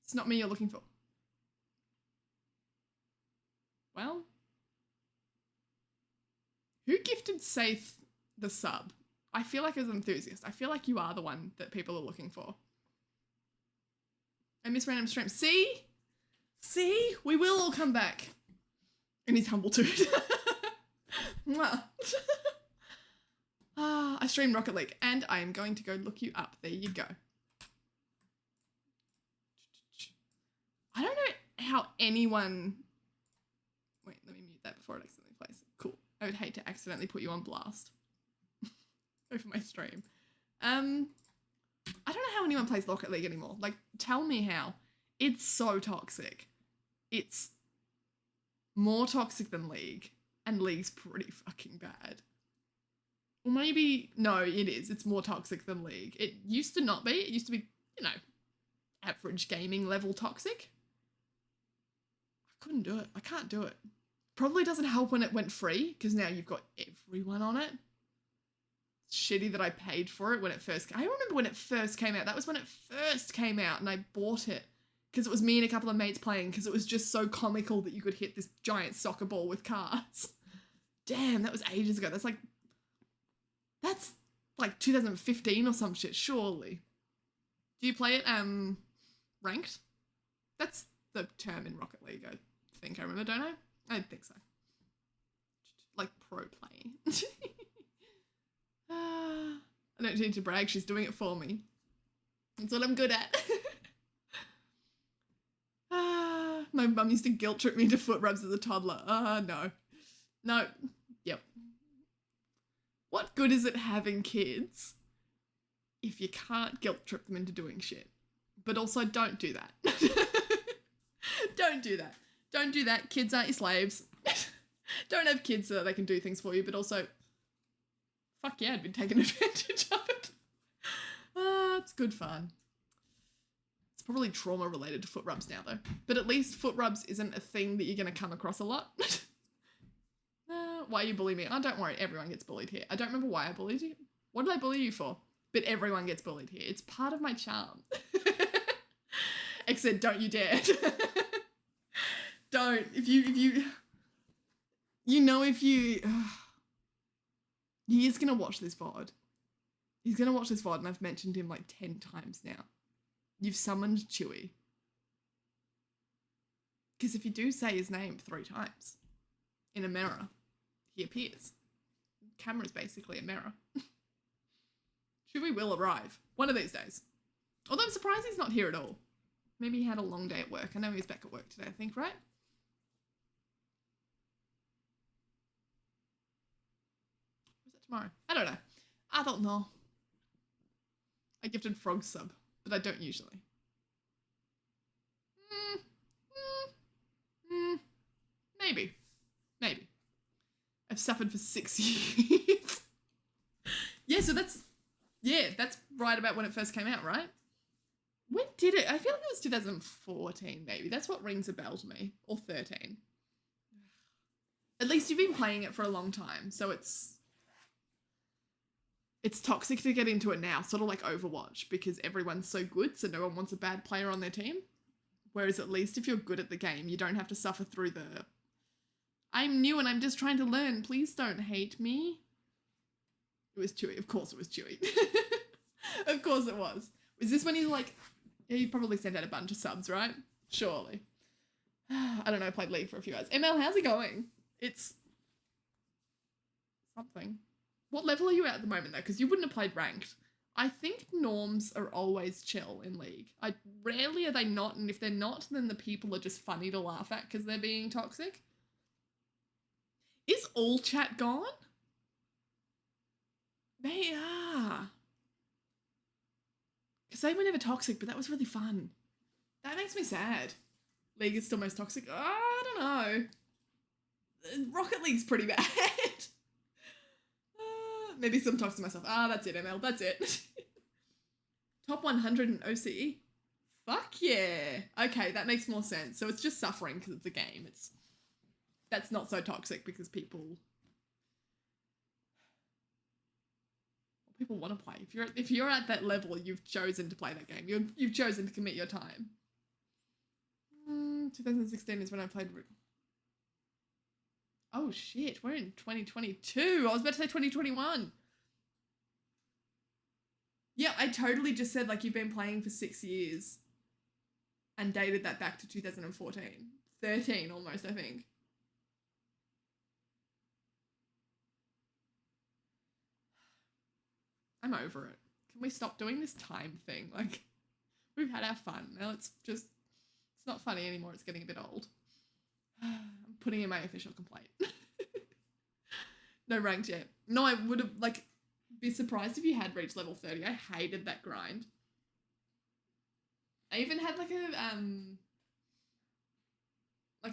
It's not me you're looking for. Well, who gifted Safe the sub? I feel like as an enthusiast, I feel like you are the one that people are looking for. I miss random streams. See? See? We will all come back. And he's humble too. I stream Rocket League and I am going to go look you up. There you go. I don't know how anyone... Wait, let me mute that before it accidentally plays. Cool. I would hate to accidentally put you on blast over my stream. I don't know how anyone plays Rocket League anymore. Like, tell me how. It's so toxic. It's more toxic than League, and League's pretty fucking bad. Or maybe, no, it is. It's more toxic than League. It used to not be. It used to be, you know, average gaming level toxic. I couldn't do it. I can't do it. Probably doesn't help when it went free, because now you've got everyone on it. It's shitty that I paid for it when it first came. I remember when it first came out. That was when it first came out, and I bought it because it was me and a couple of mates playing, because it was just so comical that you could hit this giant soccer ball with cars. Damn, that was ages ago. That's like 2015 or some shit, surely. Do you play it ranked? That's the term in Rocket League, I think I remember, don't I? I don't think so. Like pro playing. I don't need to brag, she's doing it for me. That's what I'm good at. My mum used to guilt trip me to foot rubs as a toddler. No. No. Yep. What good is it having kids if you can't guilt trip them into doing shit? But also don't do that. Don't do that. Don't do that. Kids aren't your slaves. Don't have kids so that they can do things for you, but also, fuck yeah, I'd been taking advantage of it. It's good fun. It's probably trauma related to foot rubs now though. But at least foot rubs isn't a thing that you're going to come across a lot. Why you bully me? Oh, don't worry, everyone gets bullied here. I don't remember why I bullied you. What did I bully you for? But everyone gets bullied here. It's part of my charm. Except don't you dare. Don't. If you he's gonna watch this VOD. He's gonna watch this VOD and I've mentioned him like 10 times now. You've summoned Chewy. Because if you do say his name 3 times in a mirror, he appears. Camera's basically a mirror. Chewy will arrive one of these days. Although I'm surprised he's not here at all. Maybe he had a long day at work. I know he's back at work today, I think, right? Was that tomorrow? I don't know. I don't know. I gifted Frog sub, but I don't usually. Maybe. Maybe. I've suffered for 6 years. Yeah, so that's right about when it first came out, right? When did it? I feel like it was 2014, maybe. That's what rings a bell to me. Or 13. At least you've been playing it for a long time, so it's toxic to get into it now, sort of like Overwatch, because everyone's so good, so no one wants a bad player on their team. Whereas at least if you're good at the game, you don't have to suffer through the, I'm new and I'm just trying to learn, please don't hate me. It was Chewy. Of course it was Chewy. Of course it was. Was this when he's like, yeah, you probably sent out a bunch of subs, right? Surely. I don't know, I played League for a few hours. ML, how's it going? It's something. What level are you at the moment though? Because you wouldn't have played ranked. I think norms are always chill in League. Rarely are they not, and if they're not, then the people are just funny to laugh at because they're being toxic. Is all chat gone? They are. Because they were never toxic, but that was really fun. That makes me sad. League is still most toxic. Oh, I don't know. Rocket League's pretty bad. Maybe some talks to myself. That's it, ML. That's it. Top 100 in OCE. Fuck yeah. Okay, that makes more sense. So it's just suffering because it's a game. That's not so toxic because people want to play. If you're at that level, you've chosen to play that game. You've chosen to commit your time. 2016 is when I played. Oh shit, we're in 2022. I was about to say 2021. Yeah, I totally just said like you've been playing for 6 years and dated that back to 2014. 13 almost, I think. I'm over it. Can we stop doing this time thing? Like, we've had our fun. Now it's not funny anymore. It's getting a bit old. I'm putting in my official complaint. No ranked yet. No, I would have, like, be surprised if you had reached level 30. I hated that grind. I even had, like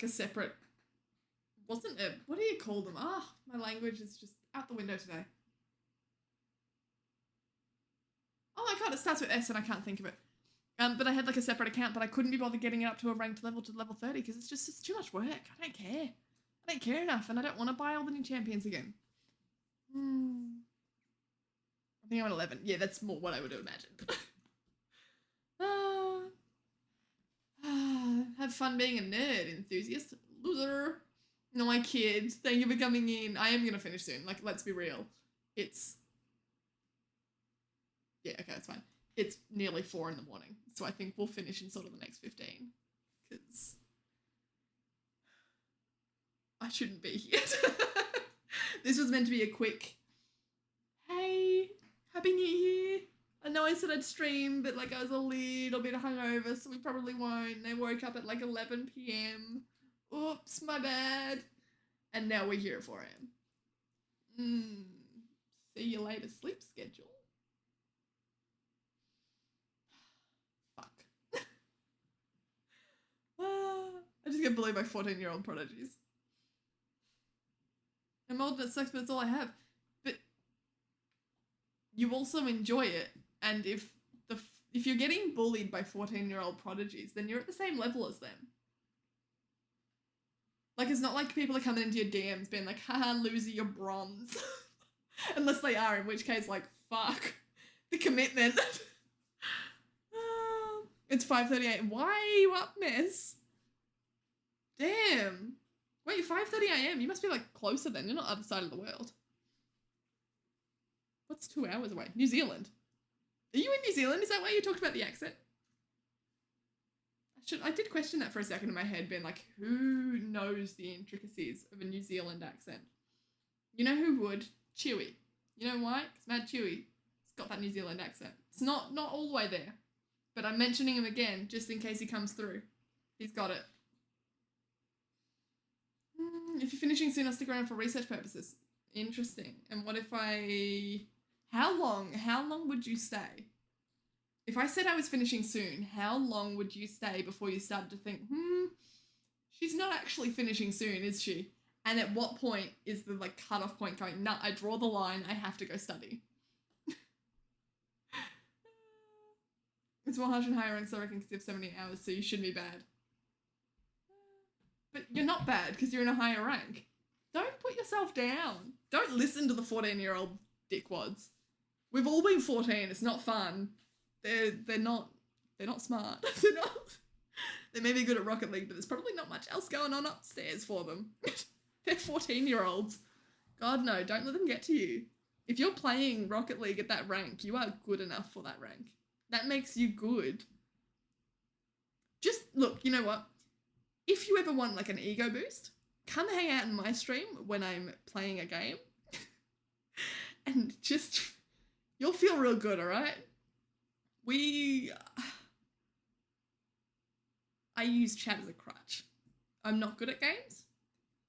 a separate, wasn't it? What do you call them? My language is just out the window today. Oh my god, it starts with S and I can't think of it. But I had like a separate account, but I couldn't be bothered getting it up to a ranked level to level 30 because it's too much work. I don't care. I don't care enough and I don't want to buy all the new champions again. I think I'm at 11. Yeah, that's more what I would have imagined. Have fun being a nerd enthusiast. Loser. No, I kid. Thank you for coming in. I am going to finish soon. Like, let's be real. Yeah, okay, that's fine. It's nearly 4 in the morning, so I think we'll finish in sort of the next 15, because I shouldn't be here. This was meant to be a quick, hey, Happy New Year. I know I said I'd stream, but like I was a little bit hungover, so we probably won't. I woke up at like 11 p.m. Oops, my bad. And now we're here at 4 a.m. See you later, sleep schedule. I just get bullied by 14-year-old prodigies. I'm old and it sucks, but it's all I have. But you also enjoy it, and if you're getting bullied by 14-year-old prodigies, then you're at the same level as them. Like, it's not like people are coming into your DMs being like, haha, loser, you're bronze. Unless they are, in which case, like, fuck. The commitment. It's 5:38. Why are you up, miss? Damn. Wait, 5:30 a.m. You must be like closer then. You're not other side of the world. What's 2 hours away? New Zealand. Are you in New Zealand? Is that why you talked about the accent? I did question that for a second in my head, being like, who knows the intricacies of a New Zealand accent? You know who would? Chewy. You know why? Because Mad Chewy. He's got that New Zealand accent. It's not all the way there. But I'm mentioning him again, just in case he comes through. He's got it. If you're finishing soon, I'll stick around for research purposes. Interesting. And what if how long would you stay? If I said I was finishing soon, how long would you stay before you started to think, she's not actually finishing soon, is she? And at what point is the like cutoff point going, nah, I draw the line, I have to go study? It's more harsh and higher ranks, I reckon, because you have 70 hours, so you shouldn't be bad. But you're not bad because you're in a higher rank. Don't put yourself down. Don't listen to the 14-year-old dickwads. We've all been 14. It's not fun. They're not smart. They may be good at Rocket League, but there's probably not much else going on upstairs for them. They're 14-year-olds. God, no, don't let them get to you. If you're playing Rocket League at that rank, you are good enough for that rank. That makes you good. Just, look, you know what? If you ever want, like, an ego boost, come hang out in my stream when I'm playing a game. And just, you'll feel real good, alright? I use chat as a crutch. I'm not good at games.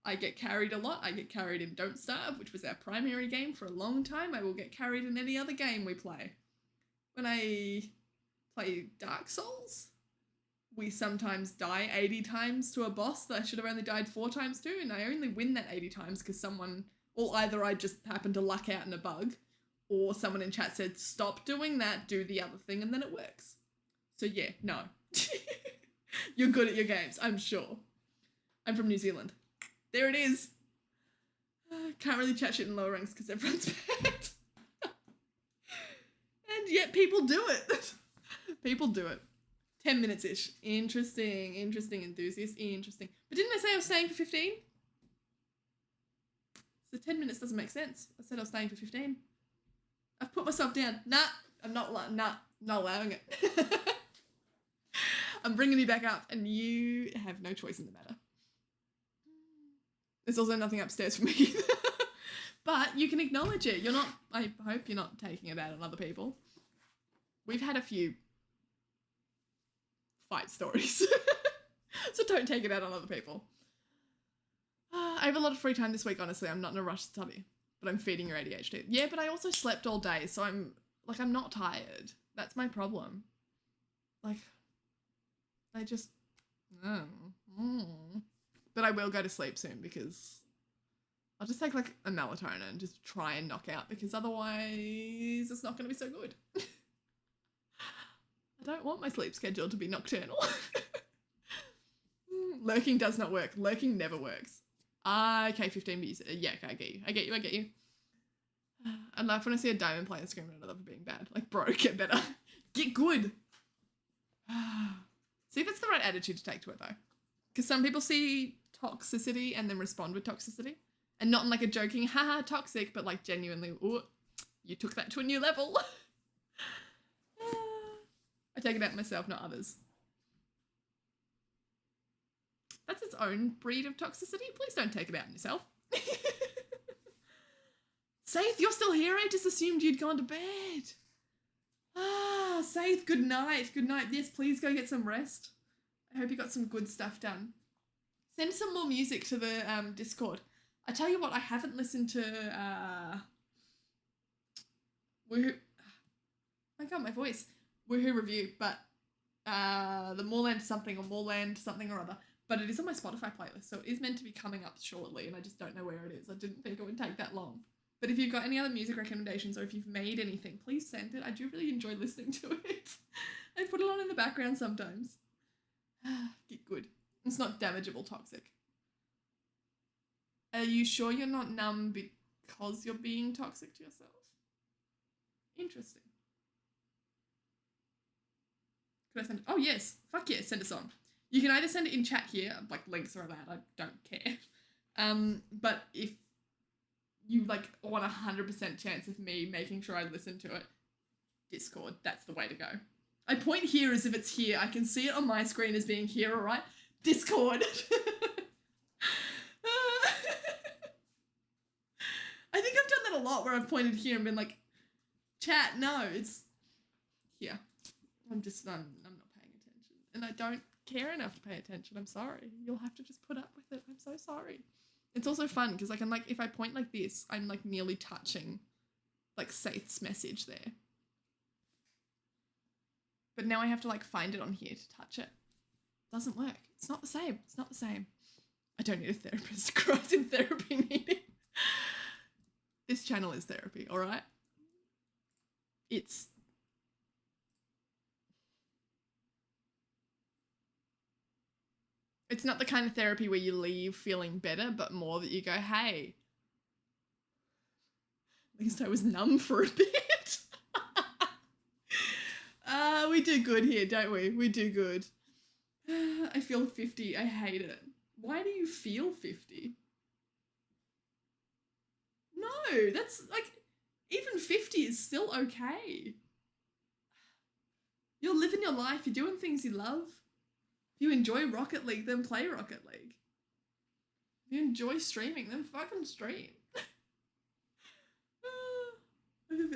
I get carried a lot. I get carried in Don't Starve, which was our primary game for a long time. I will get carried in any other game we play. When I play Dark Souls, we sometimes die 80 times to a boss that I should have only died 4 times to, and I only win that 80 times because someone, or either I just happen to luck out in a bug, or someone in chat said, stop doing that, do the other thing, and then it works. So yeah, no. You're good at your games, I'm sure. I'm from New Zealand. There it is. Can't really chat shit in lower ranks because everyone's bad. And yet people do it. People do it. 10 minutes-ish. Interesting, enthusiast, interesting. But didn't I say I was staying for 15? So 10 minutes doesn't make sense. I said I was staying for 15. I've put myself down. Nah, I'm not allowing it. I'm bringing you back up and you have no choice in the matter. There's also nothing upstairs for me. But you can acknowledge it. I hope you're not taking it out on other people. We've had a few fight stories. So don't take it out on other people. I have a lot of free time this week, honestly. I'm not in a rush to study, but I'm feeding your ADHD. Yeah, but I also slept all day, so I'm not tired. That's my problem. Like, I just... But I will go to sleep soon because I'll just take like a melatonin and just try and knock out because otherwise it's not going to be so good. I don't want my sleep schedule to be nocturnal. Lurking does not work. Lurking never works. Okay, 15 views. Yeah, okay, I get you. I laugh when I see a diamond player screaming at another for being bad. Like, bro, get better. Get good. See if it's the right attitude to take to it, though. Because some people see toxicity and then respond with toxicity. And not in like a joking, haha, toxic, but like genuinely, ooh, you took that to a new level. I take it out myself, not others. That's its own breed of toxicity. Please don't take it out on yourself. Saith, you're still here? I just assumed you'd gone to bed. Saith, good night. Good night. Yes, please go get some rest. I hope you got some good stuff done. Send some more music to the Discord. I tell you what, I haven't listened to Woohoo. I got my voice. Woohoo Review, but the Moorland something or Moorland something or other. But it is on my Spotify playlist, so it is meant to be coming up shortly, and I just don't know where it is. I didn't think it would take that long. But if you've got any other music recommendations or if you've made anything, please send it. I do really enjoy listening to it. I put it on in the background sometimes. Get good. It's not damageable toxic. Are you sure you're not numb because you're being toxic to yourself? Interesting. Could I send it? Oh, yes. Fuck yes, send us on. You can either send it in chat here, like links or that, I don't care. But if you like want 100% chance of me making sure I listen to it, Discord, that's the way to go. I point here as if it's here. I can see it on my screen as being here, all right? Discord. I think I've done that a lot where I've pointed here and been like, chat, no, it's here. I'm not paying attention. And I don't care enough to pay attention. I'm sorry. You'll have to just put up with it. I'm so sorry. It's also fun because I can like, if I point like this, I'm like nearly touching like Saith's message there. But now I have to like find it on here to touch it. Doesn't work. It's not the same. It's not the same. I don't need a therapist. Christ in therapy meeting. This channel is therapy, all right? It's not the kind of therapy where you leave feeling better, but more that you go, hey, at least I was numb for a bit. We do good here, don't we? We do good. I feel 50. I hate it. Why do you feel 50? No, that's like, even 50 is still okay. You're living your life. You're doing things you love. If you enjoy Rocket League, then play Rocket League. If you enjoy streaming, then fucking stream.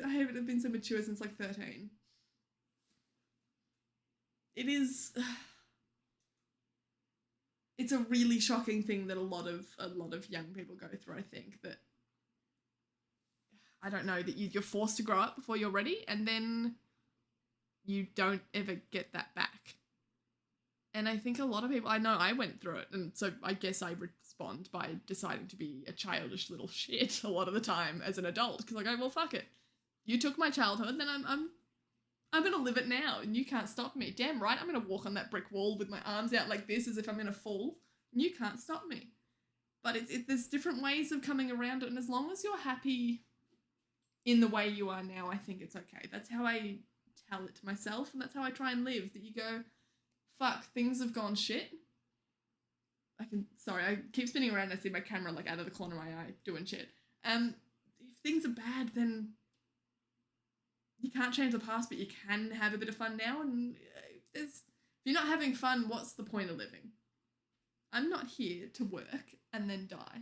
I haven't been so mature since like 13. It is... It's a really shocking thing that a lot of young people go through, I think, that... I don't know, that you're forced to grow up before you're ready, and then you don't ever get that back. And I think a lot of people, I know I went through it, and so I guess I respond by deciding to be a childish little shit a lot of the time as an adult, because I go, well, fuck it. You took my childhood, then I'm gonna live it now, and you can't stop me. Damn right, I'm gonna walk on that brick wall with my arms out like this as if I'm gonna fall. And you can't stop me. But there's different ways of coming around it, and as long as you're happy in the way you are now, I think it's okay. That's how I tell it to myself, and that's how I try and live. That you go, fuck, things have gone shit. I keep spinning around and I see my camera like out of the corner of my eye doing shit. If things are bad, then you can't change the past, but you can have a bit of fun now. And if you're not having fun, what's the point of living? I'm not here to work and then die.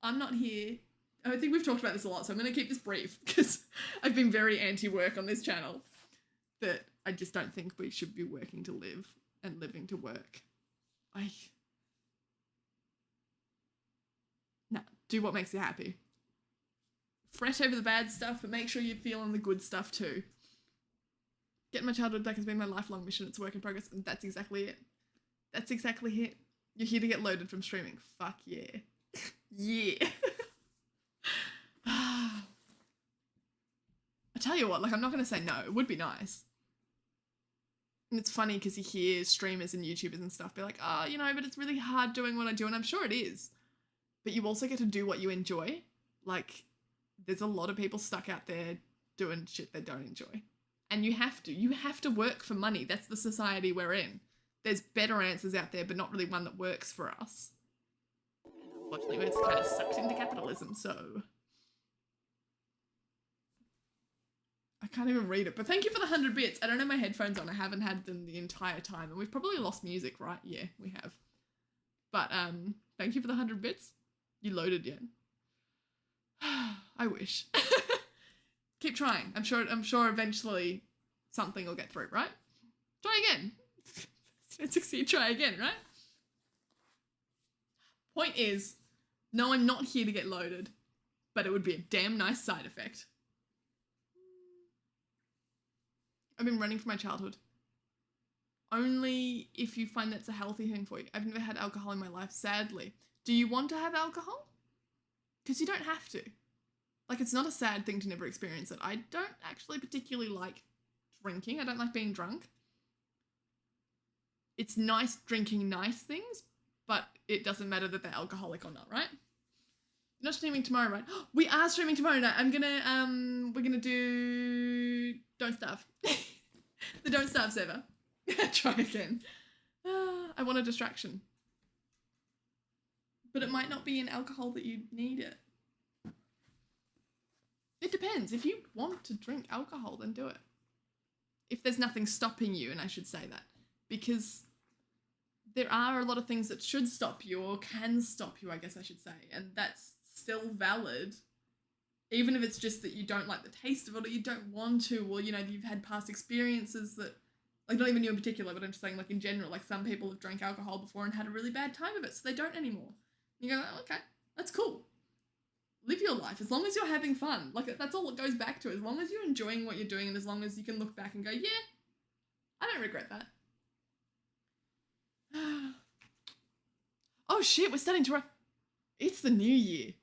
I'm not here. I think we've talked about this a lot, so I'm going to keep this brief because I've been very anti-work on this channel. That I just don't think we should be working to live and living to work. No, do what makes you happy. Fret over the bad stuff, but make sure you're feeling the good stuff too. Getting my childhood back has been my lifelong mission. It's a work in progress, and that's exactly it. That's exactly it. You're here to get loaded from streaming. Fuck yeah. Yeah. I tell you what, like, I'm not going to say no. It would be nice. And it's funny because you hear streamers and YouTubers and stuff be like, oh, you know, but it's really hard doing what I do. And I'm sure it is. But you also get to do what you enjoy. Like, there's a lot of people stuck out there doing shit they don't enjoy. And you have to work for money. That's the society we're in. There's better answers out there, but not really one that works for us. Unfortunately, it's kind of sucked into capitalism, so I can't even read it. But thank you for the 100 bits. I don't have my headphones on. I haven't had them the entire time. And we've probably lost music, right? Yeah, we have. But thank you for the 100 bits. You loaded yet? I wish. Keep trying. I'm sure eventually something will get through, right? Try again. It's been 6 try again, right? Point is, no, I'm not here to get loaded, but it would be a damn nice side effect. I've been running from my childhood. Only if you find that's a healthy thing for you. I've never had alcohol in my life, sadly. Do you want to have alcohol? Because you don't have to. Like, it's not a sad thing to never experience it. I don't actually particularly like drinking. I don't like being drunk. It's nice drinking nice things, but it doesn't matter that they're alcoholic or not, right? You're not streaming tomorrow, right? We are streaming tomorrow night. We're gonna do Don't Starve. The Don't Starve server. Try again. I want a distraction. But it might not be an alcohol that you need it. It depends. If you want to drink alcohol, then do it. If there's nothing stopping you, and I should say that. Because there are a lot of things that should stop you, or can stop you, I guess I should say. And that's still valid. Even if it's just that you don't like the taste of it, or you don't want to, or, you know, you've had past experiences that, like, not even you in particular, but I'm just saying, like, in general, like, some people have drank alcohol before and had a really bad time of it, so they don't anymore. You go, oh, okay, that's cool. Live your life, as long as you're having fun. Like, that's all it goes back to. As long as you're enjoying what you're doing, and as long as you can look back and go, yeah, I don't regret that. Oh shit, we're starting to... It's the new year.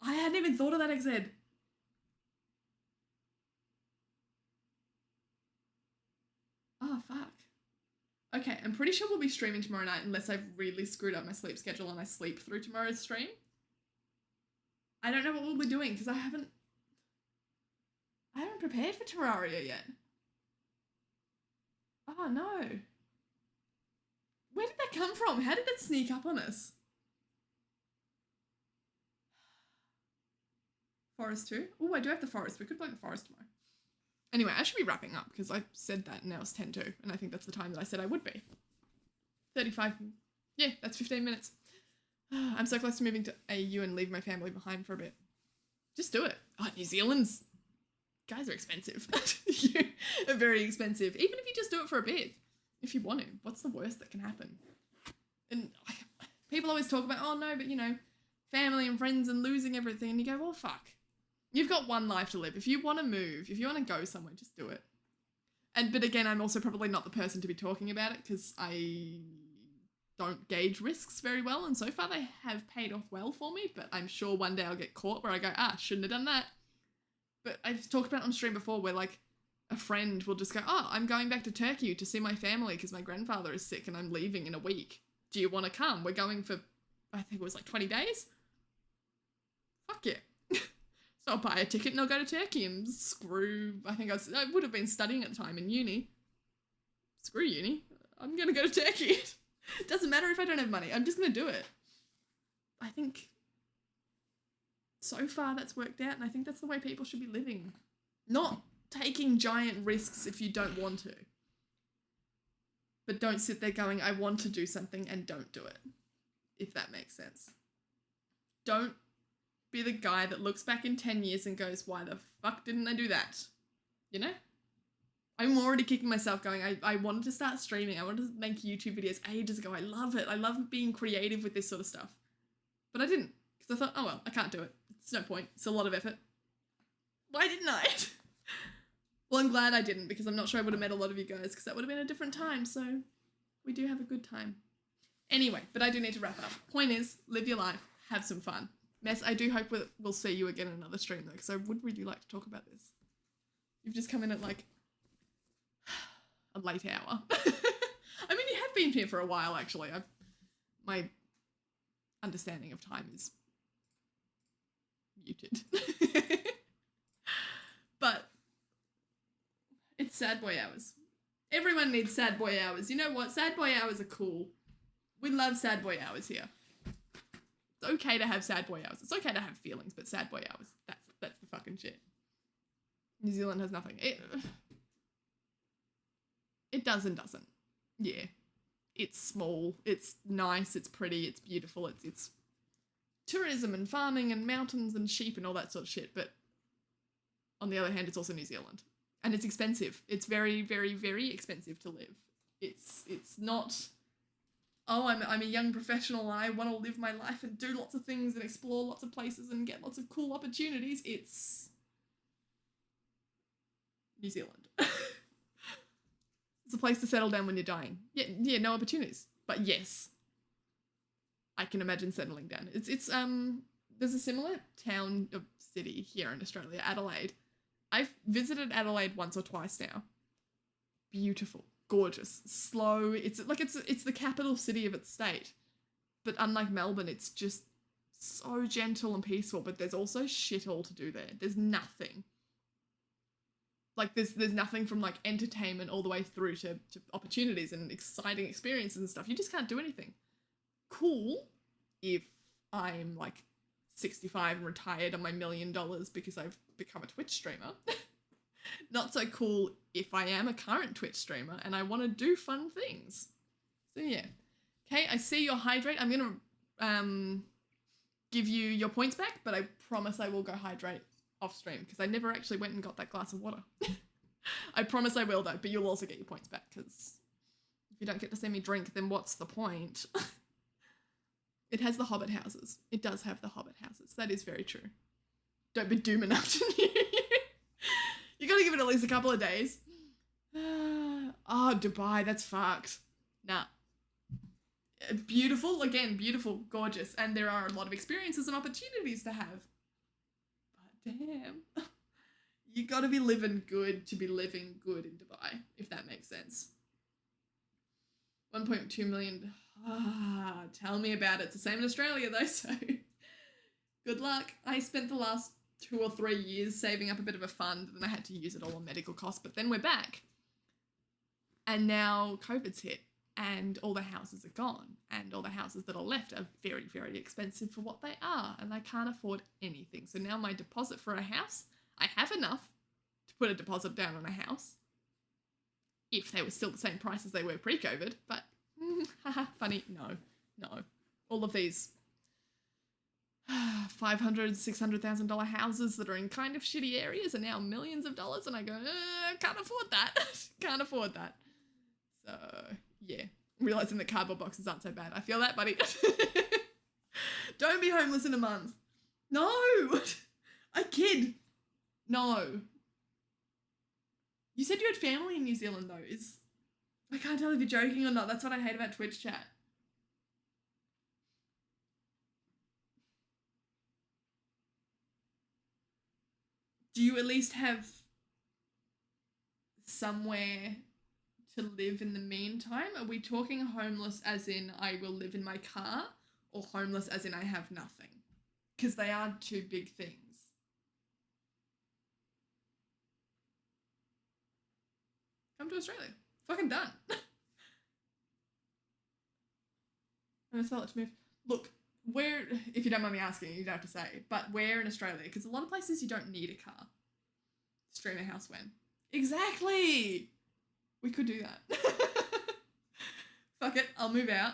I hadn't even thought of that, XZ. Oh, fuck. Okay, I'm pretty sure we'll be streaming tomorrow night unless I've really screwed up my sleep schedule and I sleep through tomorrow's stream. I don't know what we'll be doing because I haven't prepared for Terraria yet. Oh no. Where did that come from? How did that sneak up on us? Forest 2? Oh, I do have the forest. We could play the forest tomorrow. Anyway, I should be wrapping up because I said that and now it's 10:02, and I think that's the time that I said I would be. 35. Yeah, that's 15 minutes. I'm so close to moving to AU and leave my family behind for a bit. Just do it. Oh, New Zealand's... Guys are expensive. Are very expensive. Even if you just do it for a bit. If you want to. What's the worst that can happen? And like, people always talk about, oh no, but you know, family and friends and losing everything. And you go, well, fuck. You've got one life to live. If you want to move, if you want to go somewhere, just do it. But again, I'm also probably not the person to be talking about it because I don't gauge risks very well, and so far they have paid off well for me, but I'm sure one day I'll get caught where I go, shouldn't have done that. But I've talked about it on stream before where like a friend will just go, I'm going back to Turkey to see my family because my grandfather is sick and I'm leaving in a week. Do you want to come? We're going for, I think it was like 20 days. Fuck yeah. So I'll buy a ticket and I'll go to Turkey and screw, I would have been studying at the time in uni. Screw uni. I'm going to go to Turkey. It doesn't matter if I don't have money. I'm just going to do it. I think so far that's worked out, and I think that's the way people should be living. Not taking giant risks if you don't want to. But don't sit there going, I want to do something and don't do it. If that makes sense. Don't be the guy that looks back in 10 years and goes, why the fuck didn't I do that? You know? I'm already kicking myself going, I wanted to start streaming. I wanted to make YouTube videos ages ago. I love it. I love being creative with this sort of stuff. But I didn't. Because I thought, oh well, I can't do it. It's no point. It's a lot of effort. Why didn't I? Well, I'm glad I didn't, because I'm not sure I would have met a lot of you guys, because that would have been a different time, so we do have a good time. Anyway, but I do need to wrap up. Point is, live your life. Have some fun. Mess, I do hope we'll see you again in another stream, though, because I would really like to talk about this. You've just come in at, like, a late hour. I mean, you have been here for a while, actually. My understanding of time is muted. But it's sad boy hours. Everyone needs sad boy hours. You know what? Sad boy hours are cool. We love sad boy hours here. It's okay to have sad boy hours. It's okay to have feelings, but sad boy hours, that's the fucking shit. New Zealand has nothing. It does and doesn't. Yeah. It's small, it's nice, it's pretty, it's beautiful, it's tourism and farming and mountains and sheep and all that sort of shit, but on the other hand, it's also New Zealand. And it's expensive. It's very, very, very expensive to live. It's not, I'm a young professional and I want to live my life and do lots of things and explore lots of places and get lots of cool opportunities. It's New Zealand. It's a place to settle down when you're dying. Yeah, no opportunities. But yes, I can imagine settling down. It's there's a similar town or city here in Australia, Adelaide. I've visited Adelaide once or twice now. Beautiful, gorgeous, slow. It's the capital city of its state. But unlike Melbourne, it's just so gentle and peaceful, but there's also shit all to do there. There's nothing. Like, there's nothing from, like, entertainment all the way through to opportunities and exciting experiences and stuff. You just can't do anything. Cool if I'm, like, 65 and retired on my $1 million because I've become a Twitch streamer. Not so cool if I am a current Twitch streamer and I want to do fun things. So, yeah. Okay, I see your hydrate. I'm going to give you your points back, but I promise I will go hydrate off stream because I never actually went and got that glass of water. I promise I will though, but you'll also get your points back because if you don't get to see me drink, then what's the point? It has the Hobbit houses. It does have the Hobbit houses. That is very true. Don't be dooming up to you. You gotta give it at least a couple of days. Oh, Dubai, that's fucked. Nah. Beautiful, again, beautiful, gorgeous, and there are a lot of experiences and opportunities to have. But damn. You gotta be living good to be living good in Dubai, if that makes sense. 1.2 million. Tell me about it. It's the same in Australia though, so good luck. I spent the last 2 or 3 years saving up a bit of a fund, and I had to use it all on medical costs, but then we're back. And now COVID's hit, and all the houses are gone, and all the houses that are left are very, very expensive for what they are, and I can't afford anything. So now my deposit for a house, I have enough to put a deposit down on a house, if they were still the same price as they were pre-COVID, but haha, funny, no. All of these $500,000, $600,000 houses that are in kind of shitty areas are now millions of dollars, and I go, can't afford that. Can't afford that. So, yeah. Realising that cardboard boxes aren't so bad. I feel that, buddy. Don't be homeless in a month. No! I kid. No. You said you had family in New Zealand, though. I can't tell if you're joking or not. That's what I hate about Twitch chat. do you at least have somewhere to live in the meantime? Are we talking homeless as in I will live in my car, or homeless as in I have nothing? Because they are two big things. Come to Australia. Fucking done. I'm gonna spell it to move. Look, where, if you don't mind me asking, you don't have to say, but where in Australia? Because a lot of places you don't need a car. Streamer house when? Exactly! We could do that. Fuck it, I'll move out.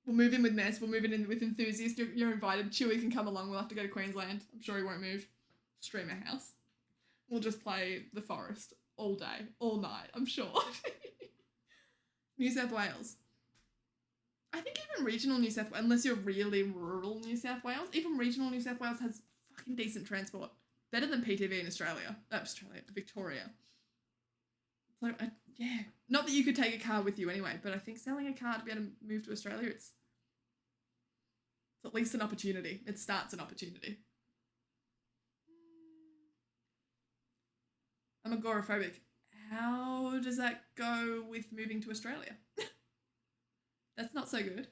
We'll move in with Ness, we'll move in with Enthusiast. You're invited. Chewy can come along, we'll have to go to Queensland. I'm sure he won't move. Streamer house. We'll just play the forest all day, all night, I'm sure. New South Wales. I think even regional New South Wales, unless you're really rural New South Wales, even regional New South Wales has fucking decent transport. Better than PTV in Australia. Victoria. So, yeah. Not that you could take a car with you anyway, but I think selling a car to be able to move to Australia, it's at least an opportunity. It starts an opportunity. I'm agoraphobic. How does that go with moving to Australia? That's not so good.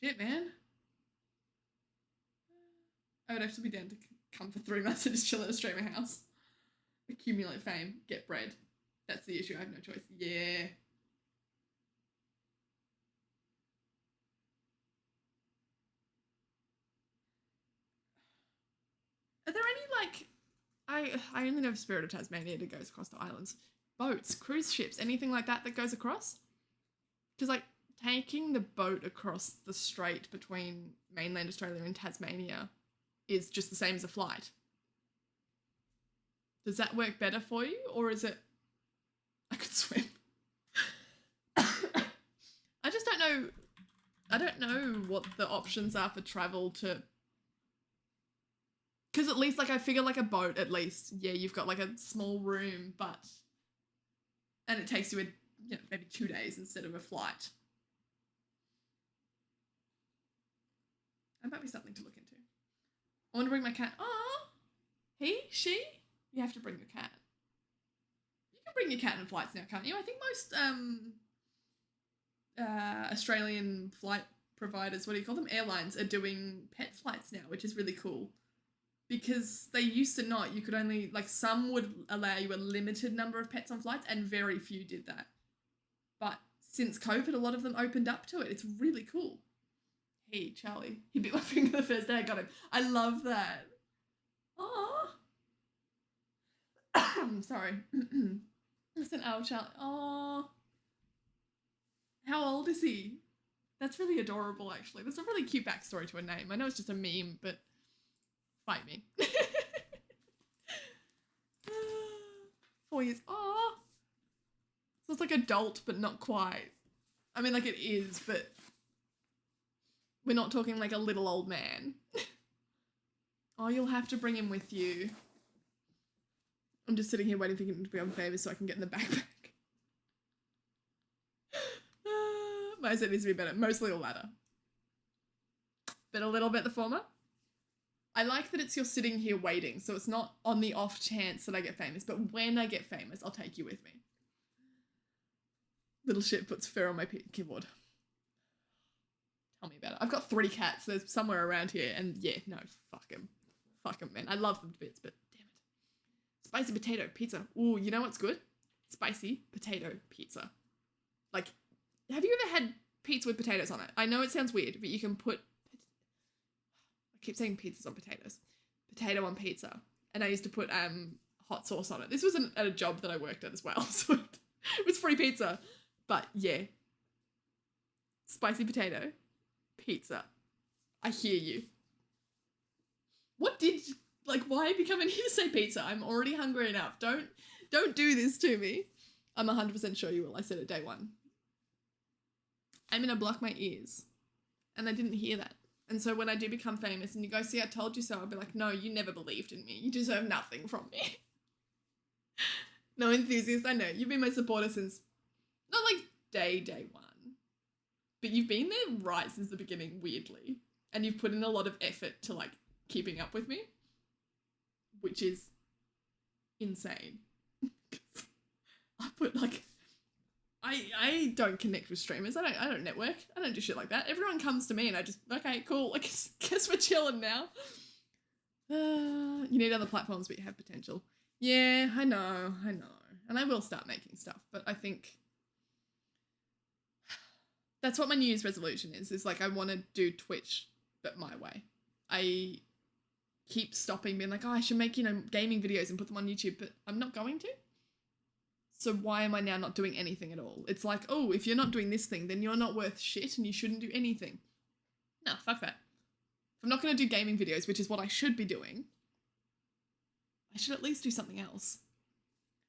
Shit, man. I would actually be down to come for 3 months and just chill at a streamer house. Accumulate fame, get bread. That's the issue, I have no choice. Yeah. Are there any, like, I only know of Spirit of Tasmania that goes across the islands. Boats, cruise ships, anything like that that goes across? Because, like, taking the boat across the strait between mainland Australia and Tasmania is just the same as a flight. Does that work better for you, or is it... I could swim. I just don't know... I don't know what the options are for travel to... Because at least, like, I figure, like, a boat, at least, yeah, you've got, like, a small room, but... And it takes you, maybe 2 days instead of a flight. That might be something to look into. I want to bring my cat. Oh, he, she? You have to bring your cat. You can bring your cat in flights now, can't you? I think most Australian flight providers, what do you call them? Airlines are doing pet flights now, which is really cool. Because they used to not. You could only, like, some would allow you a limited number of pets on flights, and very few did that. But since COVID, a lot of them opened up to it. It's really cool. Hey, Charlie. He bit my finger the first day I got him. I love that. Aww. I'm sorry. Listen, oh, Charlie. Aww. How old is he? That's really adorable, actually. That's a really cute backstory to a name. I know it's just a meme, but fight me. 4 years. Aww. So it's like adult, but not quite. I mean, like, it is, but we're not talking like a little old man. Oh, you'll have to bring him with you. I'm just sitting here waiting for him to become famous so I can get in the backpack. My set needs to be better. Mostly the latter. But a little bit the former. I like that it's you're sitting here waiting, so it's not on the off chance that I get famous, but when I get famous, I'll take you with me. Little shit puts fur on my keyboard. Tell me about it. I've got 3 cats. There's somewhere around here, and yeah, no, fuck them. Fuck them, man. I love them to bits, but damn it. Spicy potato pizza. Ooh, you know what's good? Spicy potato pizza. Like, have you ever had pizza with potatoes on it? I know it sounds weird, but you can put... I keep saying pizzas on potatoes. Potato on pizza. And I used to put hot sauce on it. This was at a job that I worked at as well, so it was free pizza. But yeah. Spicy potato pizza. I hear you. What did... Like, why have you come in here to say pizza? I'm already hungry enough. Don't do this to me. I'm 100% sure you will. I said it day 1. I'm gonna block my ears. And I didn't hear that. And so when I do become famous and you go, see, I told you so, I'll be like, no, you never believed in me. You deserve nothing from me. No, Enthusiast, I know. You've been my supporter since, not like day 1. But you've been there right since the beginning, weirdly. And you've put in a lot of effort to, like, keeping up with me. which is insane. I put like, I don't connect with streamers. I don't network. I don't do shit like that. Everyone comes to me and I just, okay, cool. I guess we're chilling now. You need other platforms, but you have potential. Yeah, I know. And I will start making stuff, but I think that's what my New Year's resolution is like, I want to do Twitch, but my way. I keep stopping being like, oh, I should make, gaming videos and put them on YouTube, but I'm not going to. So why am I now not doing anything at all? It's like, oh, if you're not doing this thing, then you're not worth shit and you shouldn't do anything. No, fuck that. If I'm not going to do gaming videos, which is what I should be doing, I should at least do something else.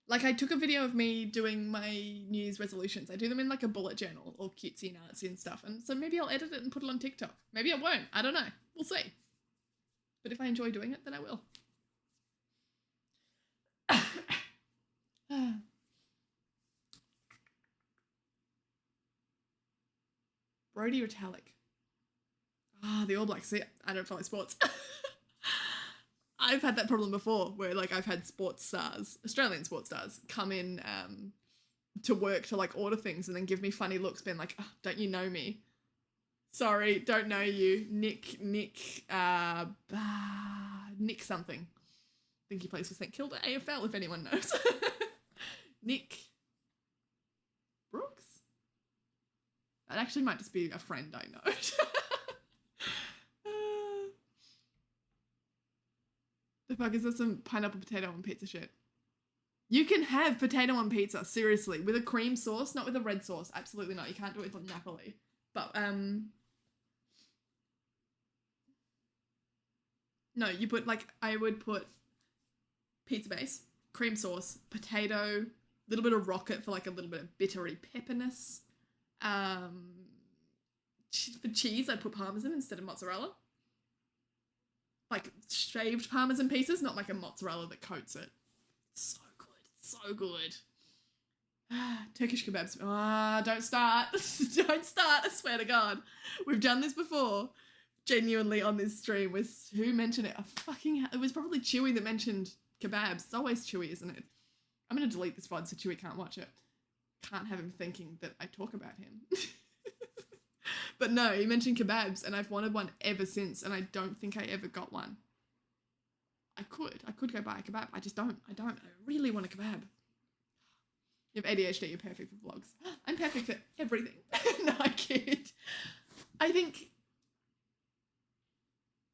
Like, I took a video of me doing my New Year's resolutions. I do them in like a bullet journal, all cutesy and artsy and stuff. And so maybe I'll edit it and put it on TikTok. Maybe I won't. I don't know. We'll see. But if I enjoy doing it, then I will. Brody Retallick. The All Blacks. See, I don't follow sports. I've had that problem before where like I've had sports stars, Australian sports stars, come in to work to like order things and then give me funny looks being like, oh, don't you know me? Sorry, don't know you. Nick something. I think he plays for St Kilda AFL if anyone knows. Nick Brooks? That actually might just be a friend I know. The fuck is this, some pineapple potato on pizza shit? You can have potato on pizza, seriously, with a cream sauce, not with a red sauce. Absolutely not. You can't do it with Napoli. But no, you put like, I would put pizza base, cream sauce, potato, a little bit of rocket for like a little bit of bittery pepperness. For cheese, I'd put parmesan instead of mozzarella. Like shaved parmesan pieces, not like a mozzarella that coats it. So good. Turkish kebabs. Don't start. Don't start, I swear to God. We've done this before, genuinely, on this stream. Who mentioned it? It was probably Chewy that mentioned kebabs. It's always Chewy, isn't it? I'm going to delete this VOD so Chewy can't watch it. Can't have him thinking that I talk about him. But no, he mentioned kebabs and I've wanted one ever since and I don't think I ever got one. I could go buy a kebab. I just don't. I really want a kebab. You have ADHD, you're perfect for vlogs. I'm perfect for everything. No, I kid. I think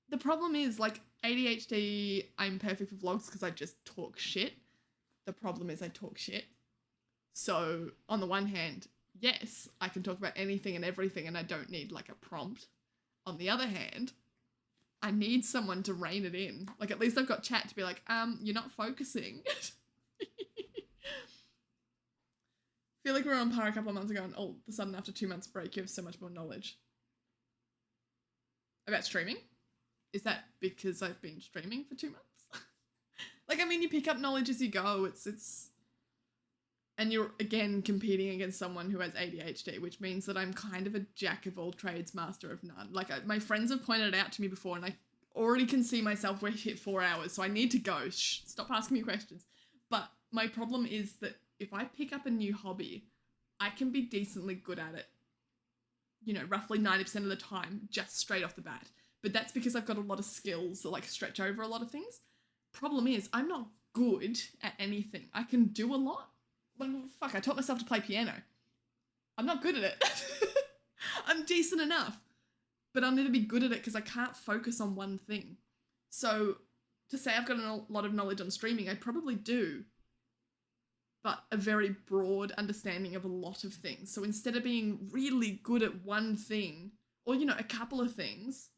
the problem is like ADHD, I'm perfect for vlogs because I just talk shit. The problem is I talk shit. So on the one hand, yes, I can talk about anything and everything and I don't need like a prompt. On the other hand, I need someone to rein it in. Like at least I've got chat to be like, you're not focusing. Feel like we were on par a couple of months ago and all of a sudden after 2 months break you have so much more knowledge. About streaming? Is that because I've been streaming for 2 months? Like, I mean, you pick up knowledge as you go. It's and you're, again, competing against someone who has ADHD, which means that I'm kind of a jack of all trades, master of none. Like, my friends have pointed it out to me before, and I already can see myself where hit 4 hours, so I need to go. Shh, stop asking me questions. But my problem is that if I pick up a new hobby, I can be decently good at it, roughly 90% of the time, just straight off the bat. But that's because I've got a lot of skills that, like, stretch over a lot of things. Problem is, I'm not good at anything. I can do a lot. Like, fuck, I taught myself to play piano. I'm not good at it. I'm decent enough. But I'll never be good at it because I can't focus on one thing. So, to say I've got a lot of knowledge on streaming, I probably do. But a very broad understanding of a lot of things. So instead of being really good at one thing, or, a couple of things,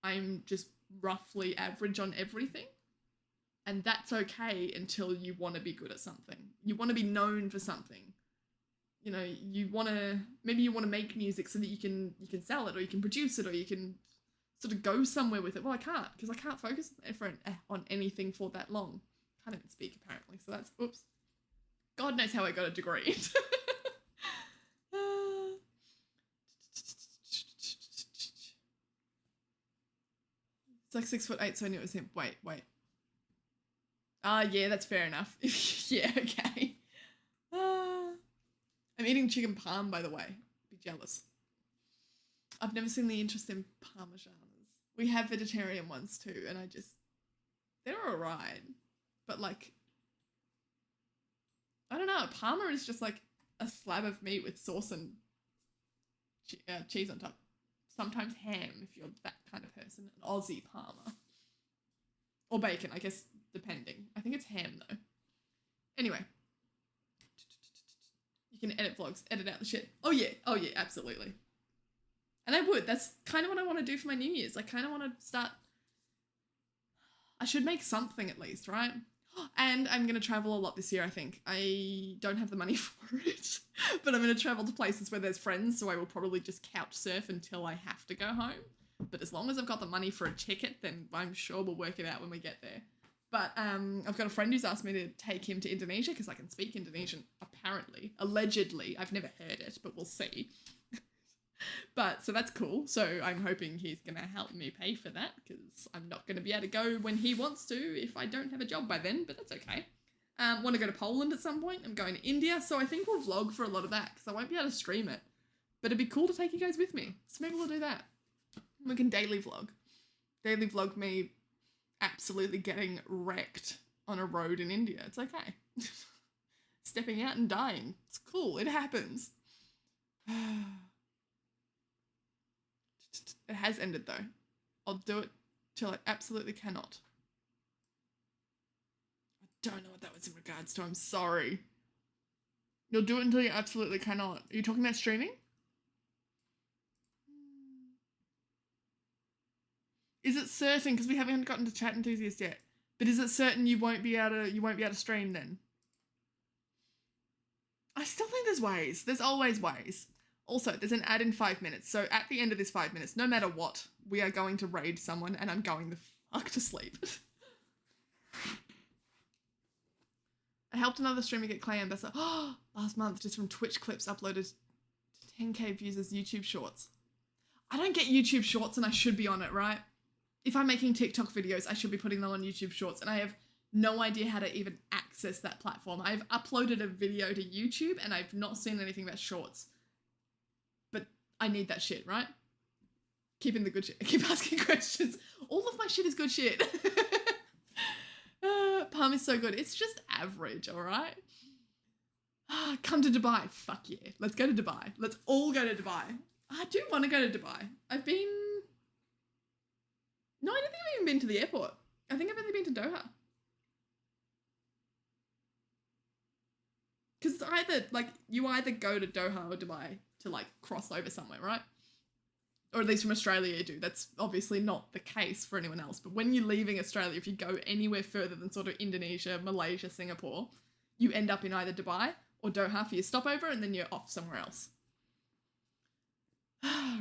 I'm just roughly average on everything. And that's okay until you want to be good at something. You want to be known for something. Maybe you want to make music so that you can sell it, or you can produce it, or you can sort of go somewhere with it. Well, I can't, because I can't focus on anything for that long. Can't even speak, apparently. So that's, oops. God knows how I got a degree. It's like 6'8", so I knew it was him. Wait. Yeah, that's fair enough. Yeah, okay. I'm eating chicken parm, by the way. Be jealous. I've never seen the interest in parmesanas. We have vegetarian ones too, and they're alright. But like, I don't know, parma is just like a slab of meat with sauce and cheese on top. Sometimes ham, if you're that kind of person. An Aussie parma. Or bacon, I guess, depending. I think it's ham, though. Anyway. You can edit vlogs, edit out the shit. Oh, yeah, absolutely. And I would. That's kind of what I want to do for my New Year's. I kind of want to start... I should make something at least, right? And I'm going to travel a lot this year, I think. I don't have the money for it, but I'm going to travel to places where there's friends, so I will probably just couch surf until I have to go home. But as long as I've got the money for a ticket, then I'm sure we'll work it out when we get there. But I've got a friend who's asked me to take him to Indonesia because I can speak Indonesian, apparently. Allegedly. I've never heard it, but we'll see. But, so that's cool. So I'm hoping he's going to help me pay for that because I'm not going to be able to go when he wants to if I don't have a job by then, but that's okay. Want to go to Poland at some point. I'm going to India, so I think we'll vlog for a lot of that because I won't be able to stream it. But it'd be cool to take you guys with me. So maybe we'll do that. We can daily vlog. Daily vlog me absolutely getting wrecked on a road in India. It's okay. Stepping out and dying. It's cool. It happens. It has ended though. I'll do it till I absolutely cannot. I don't know what that was in regards to. I'm sorry. You'll do it until you absolutely cannot. Are you talking about streaming? Is it certain, because we haven't gotten to chat enthusiast yet, but is it certain you won't be able to stream then? I still think there's ways. There's always ways. Also, there's an ad in 5 minutes, so at the end of this 5 minutes, no matter what, we are going to raid someone and I'm going the fuck to sleep. I helped another streamer get Clay Ambassador last month just from Twitch clips uploaded to 10k views as YouTube Shorts. I don't get YouTube Shorts and I should be on it, right? If I'm making TikTok videos, I should be putting them on YouTube Shorts, and I have no idea how to even access that platform. I've uploaded a video to YouTube and I've not seen anything about Shorts. But I need that shit, right? Keeping the good shit. I keep asking questions. All of my shit is good shit. Palm is so good. It's just average, alright? Come to Dubai. Fuck yeah. Let's go to Dubai. Let's all go to Dubai. I do want to go to Dubai. No, I don't think I've even been to the airport. I think I've only been to Doha. Because it's you either go to Doha or Dubai to, cross over somewhere, right? Or at least from Australia you do. That's obviously not the case for anyone else. But when you're leaving Australia, if you go anywhere further than sort of Indonesia, Malaysia, Singapore, you end up in either Dubai or Doha for your stopover, and then you're off somewhere else.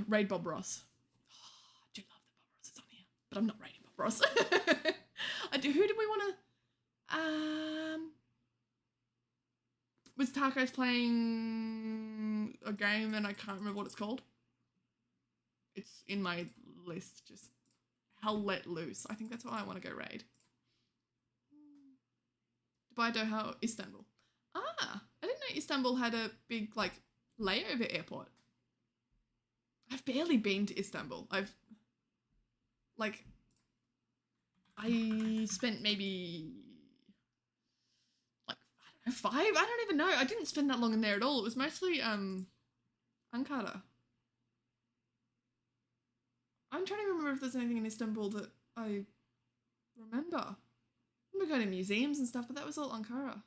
Raid Bob Ross. I do love that Bob Ross is on here, but I'm not raiding Bob Ross. Who did we want to... Was Tacos playing a game and I can't remember what it's called? It's in my list, just Hell Let Loose. I think that's what I want to go raid. Dubai, Doha, or Istanbul. I didn't know Istanbul had a big, layover airport. I've barely been to Istanbul. I spent maybe, I don't know, 5? I don't even know. I didn't spend that long in there at all. It was mostly, Ankara. I'm trying to remember if there's anything in Istanbul that I remember. I remember going to museums and stuff, but that was all Ankara.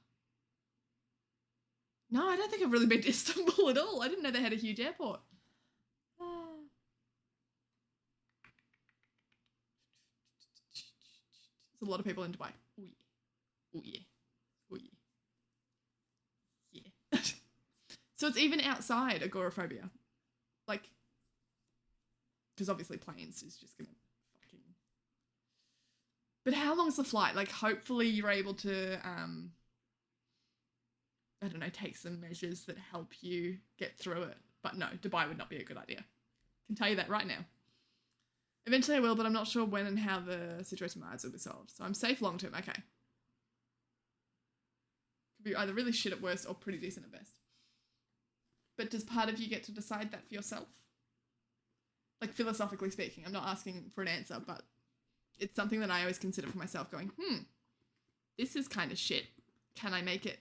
No, I don't think I've really been to Istanbul at all. I didn't know they had a huge airport. There's a lot of people in Dubai. Oh yeah. Oh yeah. Oh yeah. Yeah. So it's even outside agoraphobia. Because obviously planes is just gonna fucking... But how long's the flight? Hopefully you're able to, I don't know, take some measures that help you get through it. But no, Dubai would not be a good idea. I can tell you that right now. Eventually I will, but I'm not sure when and how the situation with my eyes will be solved. So I'm safe long term, okay. be either really shit at worst or pretty decent at best. But does part of you get to decide that for yourself? Like, philosophically speaking, I'm not asking for an answer, but it's something that I always consider for myself, going, this is kind of shit. Can I make it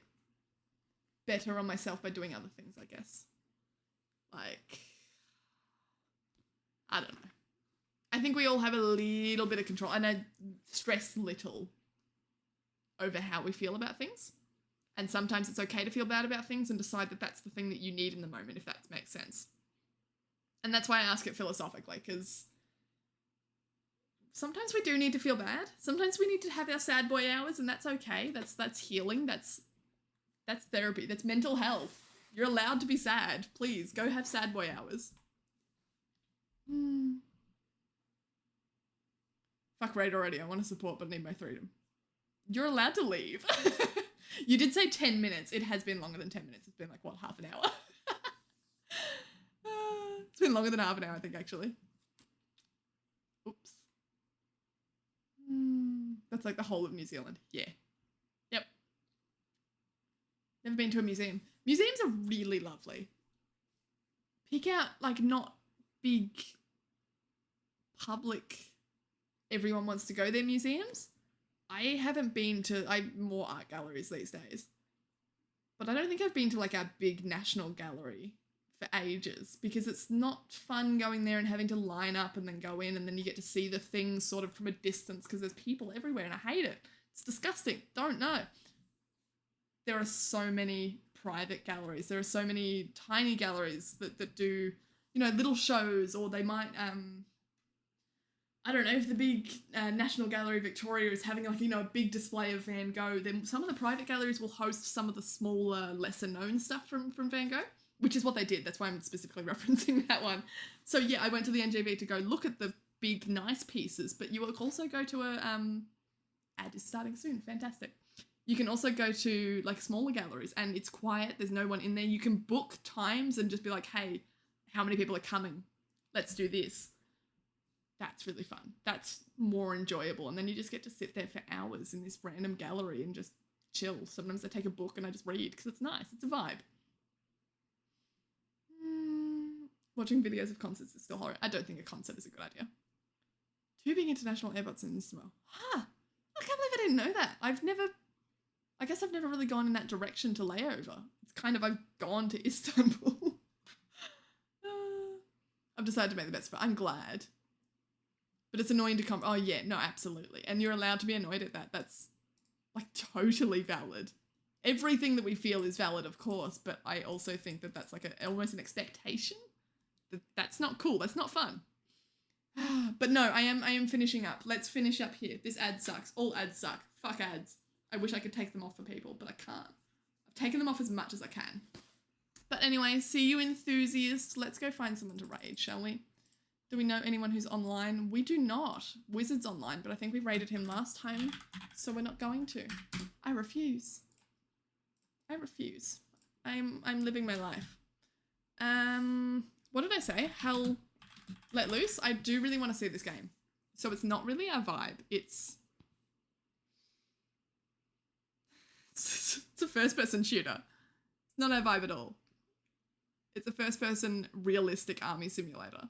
better on myself by doing other things, I guess? Like, I don't know. I think we all have a little bit of control, and I stress little over how we feel about things. And sometimes it's okay to feel bad about things and decide that that's the thing that you need in the moment, if that makes sense. And that's why I ask it philosophically, because sometimes we do need to feel bad. Sometimes we need to have our sad boy hours, and that's okay. That's healing. That's therapy. That's mental health. You're allowed to be sad. Please, go have sad boy hours. Fuck raid already. I want to support, but need my freedom. You're allowed to leave. You did say 10 minutes. It has been longer than 10 minutes. It's been like, what, half an hour? It's been longer than half an hour, I think, actually. Oops. That's like the whole of New Zealand. Yeah. Yep. Never been to a museum. Museums are really lovely. Pick out, like, not big public, everyone wants to go there museums. I haven't been to, I'm more art galleries these days. But I don't think I've been to like our big national gallery for ages, because it's not fun going there and having to line up and then go in, and then you get to see the things sort of from a distance because there's people everywhere and I hate it. It's disgusting. Don't know. There are so many private galleries. There are so many tiny galleries that do, you know, little shows, or they might, I don't know, if the big National Gallery Victoria is having, like, you know, a big display of Van Gogh, then some of the private galleries will host some of the smaller, lesser known stuff from Van Gogh, which is what they did. That's why I'm specifically referencing that one. So yeah, I went to the NGV to go look at the big, nice pieces, but you will also go to a, ad is starting soon, fantastic. You can also go to like smaller galleries and it's quiet, there's no one in there. You can book times and just be like, hey, how many people are coming? Let's do this. That's really fun. That's more enjoyable. And then you just get to sit there for hours in this random gallery and just chill. Sometimes I take a book and I just read because it's nice. It's a vibe. Watching videos of concerts is still horror. I don't think a concert is a good idea. 2 big international airports in Istanbul. I can't believe I didn't know that. I guess I've never really gone in that direction to layover. It's kind of, I've gone to Istanbul. I've decided to make the best of it. I'm glad. But it's annoying to come. Oh yeah, no, absolutely. And you're allowed to be annoyed at that. That's like totally valid. Everything that we feel is valid, of course, but I also think that that's like almost an expectation. That's not cool. That's not fun. But no, I am finishing up. Let's finish up here. This ad sucks. All ads suck. Fuck ads. I wish I could take them off for people, but I can't. I've taken them off as much as I can. But anyway, see you enthusiasts. Let's go find someone to raid, shall we? Do we know anyone who's online? We do not. Wizard's online, but I think we raided him last time, so we're not going to. I refuse. I refuse. I'm living my life. What did I say? Hell let loose? I do really want to see this game. So it's not really our vibe. It's a first-person shooter. It's not our vibe at all. It's a first-person realistic army simulator.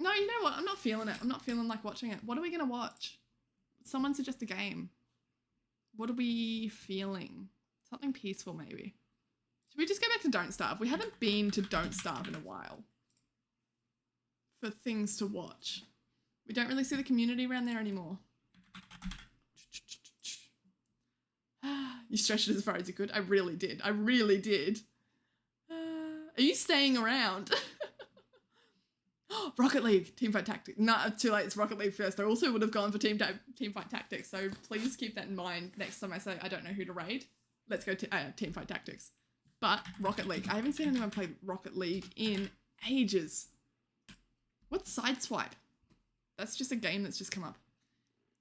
No, you know what? I'm not feeling it. I'm not feeling like watching it. What are we going to watch? Someone suggest a game. What are we feeling? Something peaceful, maybe. Should we just go back to Don't Starve? We haven't been to Don't Starve in a while. For things to watch. We don't really see the community around there anymore. You stretched it as far as you could. I really did. I really did. Are you staying around? Rocket League, Teamfight Tactics. No, too late, it's Rocket League first. I also would have gone for Teamfight Tactics, so please keep that in mind next time I say I don't know who to raid. Let's go to Teamfight Tactics. But Rocket League, I haven't seen anyone play Rocket League in ages. What's Sideswipe? That's just a game that's just come up.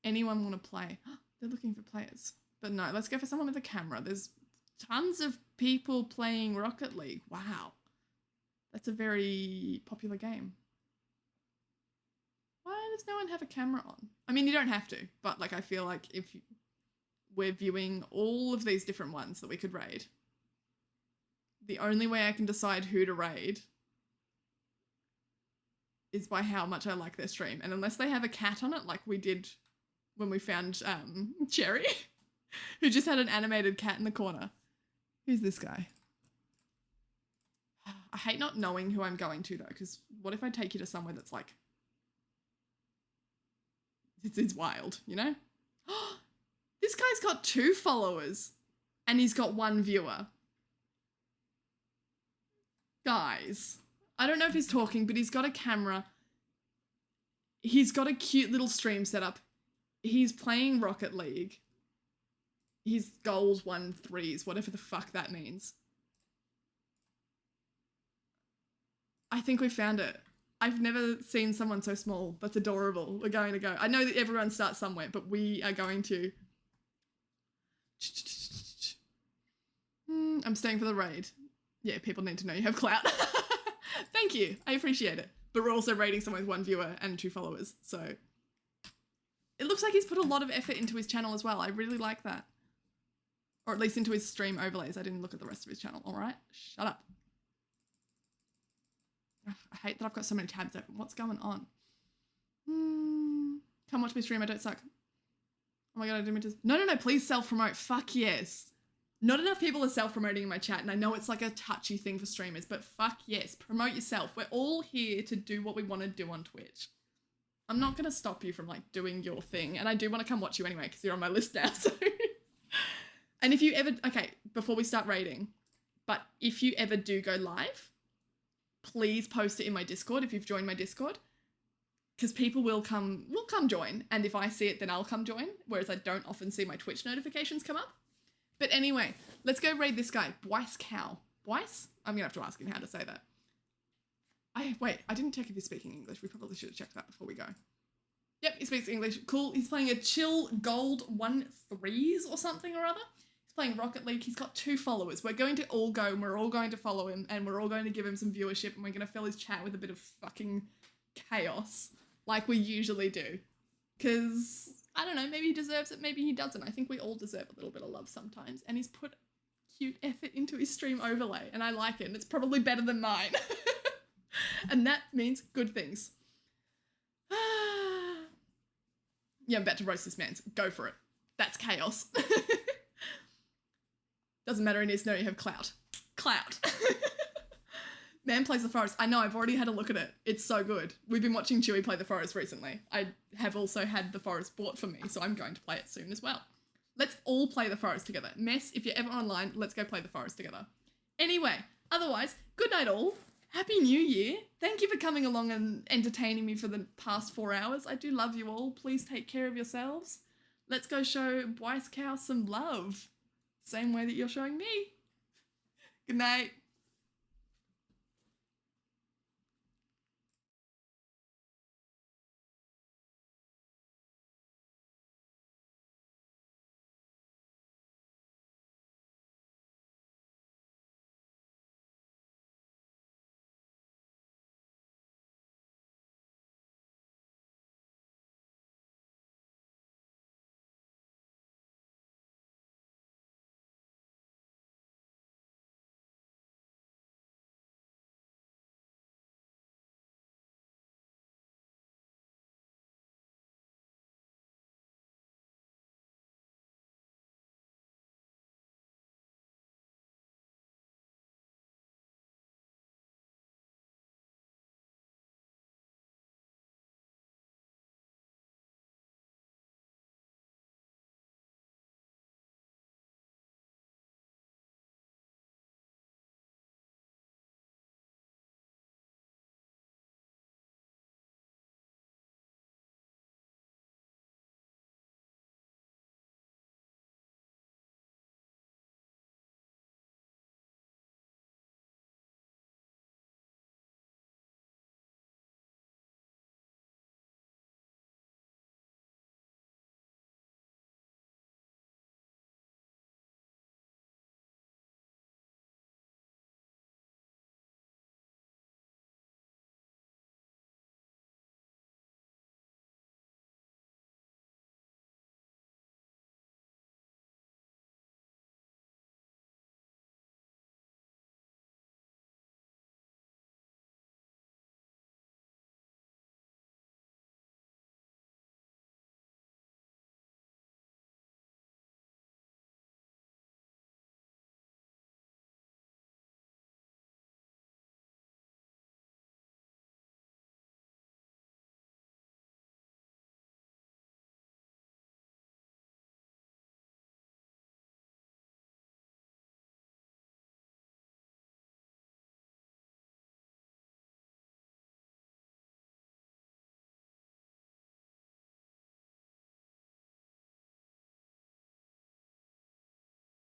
Anyone want to play? They're looking for players. But no, let's go for someone with a camera. There's tons of people playing Rocket League. Wow. That's a very popular game. Why does no one have a camera on? I mean, you don't have to, but like I feel like if we're viewing all of these different ones that we could raid, the only way I can decide who to raid is by how much I like their stream. And unless they have a cat on it, like we did when we found Cherry, who just had an animated cat in the corner. Who's this guy? I hate not knowing who I'm going to though, because what if I take you to somewhere that's like, it's wild, you know? This guy's got 2 followers and he's got 1 viewer. Guys, I don't know if he's talking, but he's got a camera. He's got a cute little stream setup. He's playing Rocket League. He's gold 1-3s, whatever the fuck that means. I think we found it. I've never seen someone so small. That's adorable. We're going to go. I know that everyone starts somewhere, but we are going to. I'm staying for the raid. Yeah, people need to know you have clout. Thank you. I appreciate it. But we're also raiding someone with 1 viewer and 2 followers. So it looks like he's put a lot of effort into his channel as well. I really like that. Or at least into his stream overlays. I didn't look at the rest of his channel. All right, shut up. I hate that I've got so many tabs open. What's going on? Come watch me stream. I don't suck. Oh my god, I didn't mean to. No, please self-promote. Fuck yes. Not enough people are self-promoting in my chat, and I know it's like a touchy thing for streamers, but fuck yes, promote yourself. We're all here to do what we want to do on Twitch. I'm not going to stop you from like doing your thing, and I do want to come watch you anyway because you're on my list now, so. And if you ever, okay, before we start raiding, but if you ever do go live, please post it in my Discord if you've joined my Discord, because people will come join, and if I see it, then I'll come join, whereas I don't often see my Twitch notifications come up. But anyway, let's go raid this guy, Bwice Cow. Bwice? I'm gonna have to ask him how to say that. Wait, I didn't check if he's speaking English. We probably should have checked that before we go. Yep, he speaks English. Cool. He's playing a chill gold 1-3s or something or other. He's playing Rocket League. He's got 2 followers. We're going to all go and we're all going to follow him and we're all going to give him some viewership and we're going to fill his chat with a bit of fucking chaos like we usually do. Because, I don't know, maybe he deserves it, maybe he doesn't. I think we all deserve a little bit of love sometimes. And he's put cute effort into his stream overlay and I like it and it's probably better than mine. And that means good things. Yeah, I'm about to roast this man. So go for it. That's chaos. Doesn't matter, he needs to know you have clout. Clout. Man Plays the Forest. I know, I've already had a look at it. It's so good. We've been watching Chewy play the Forest recently. I have also had the Forest bought for me, so I'm going to play it soon as well. Let's all play the Forest together. Mess, if you're ever online, let's go play the Forest together. Anyway, otherwise, good night all. Happy New Year. Thank you for coming along and entertaining me for the past 4 hours. I do love you all. Please take care of yourselves. Let's go show Bwice Cow some love. Same way that you're showing me. Good night.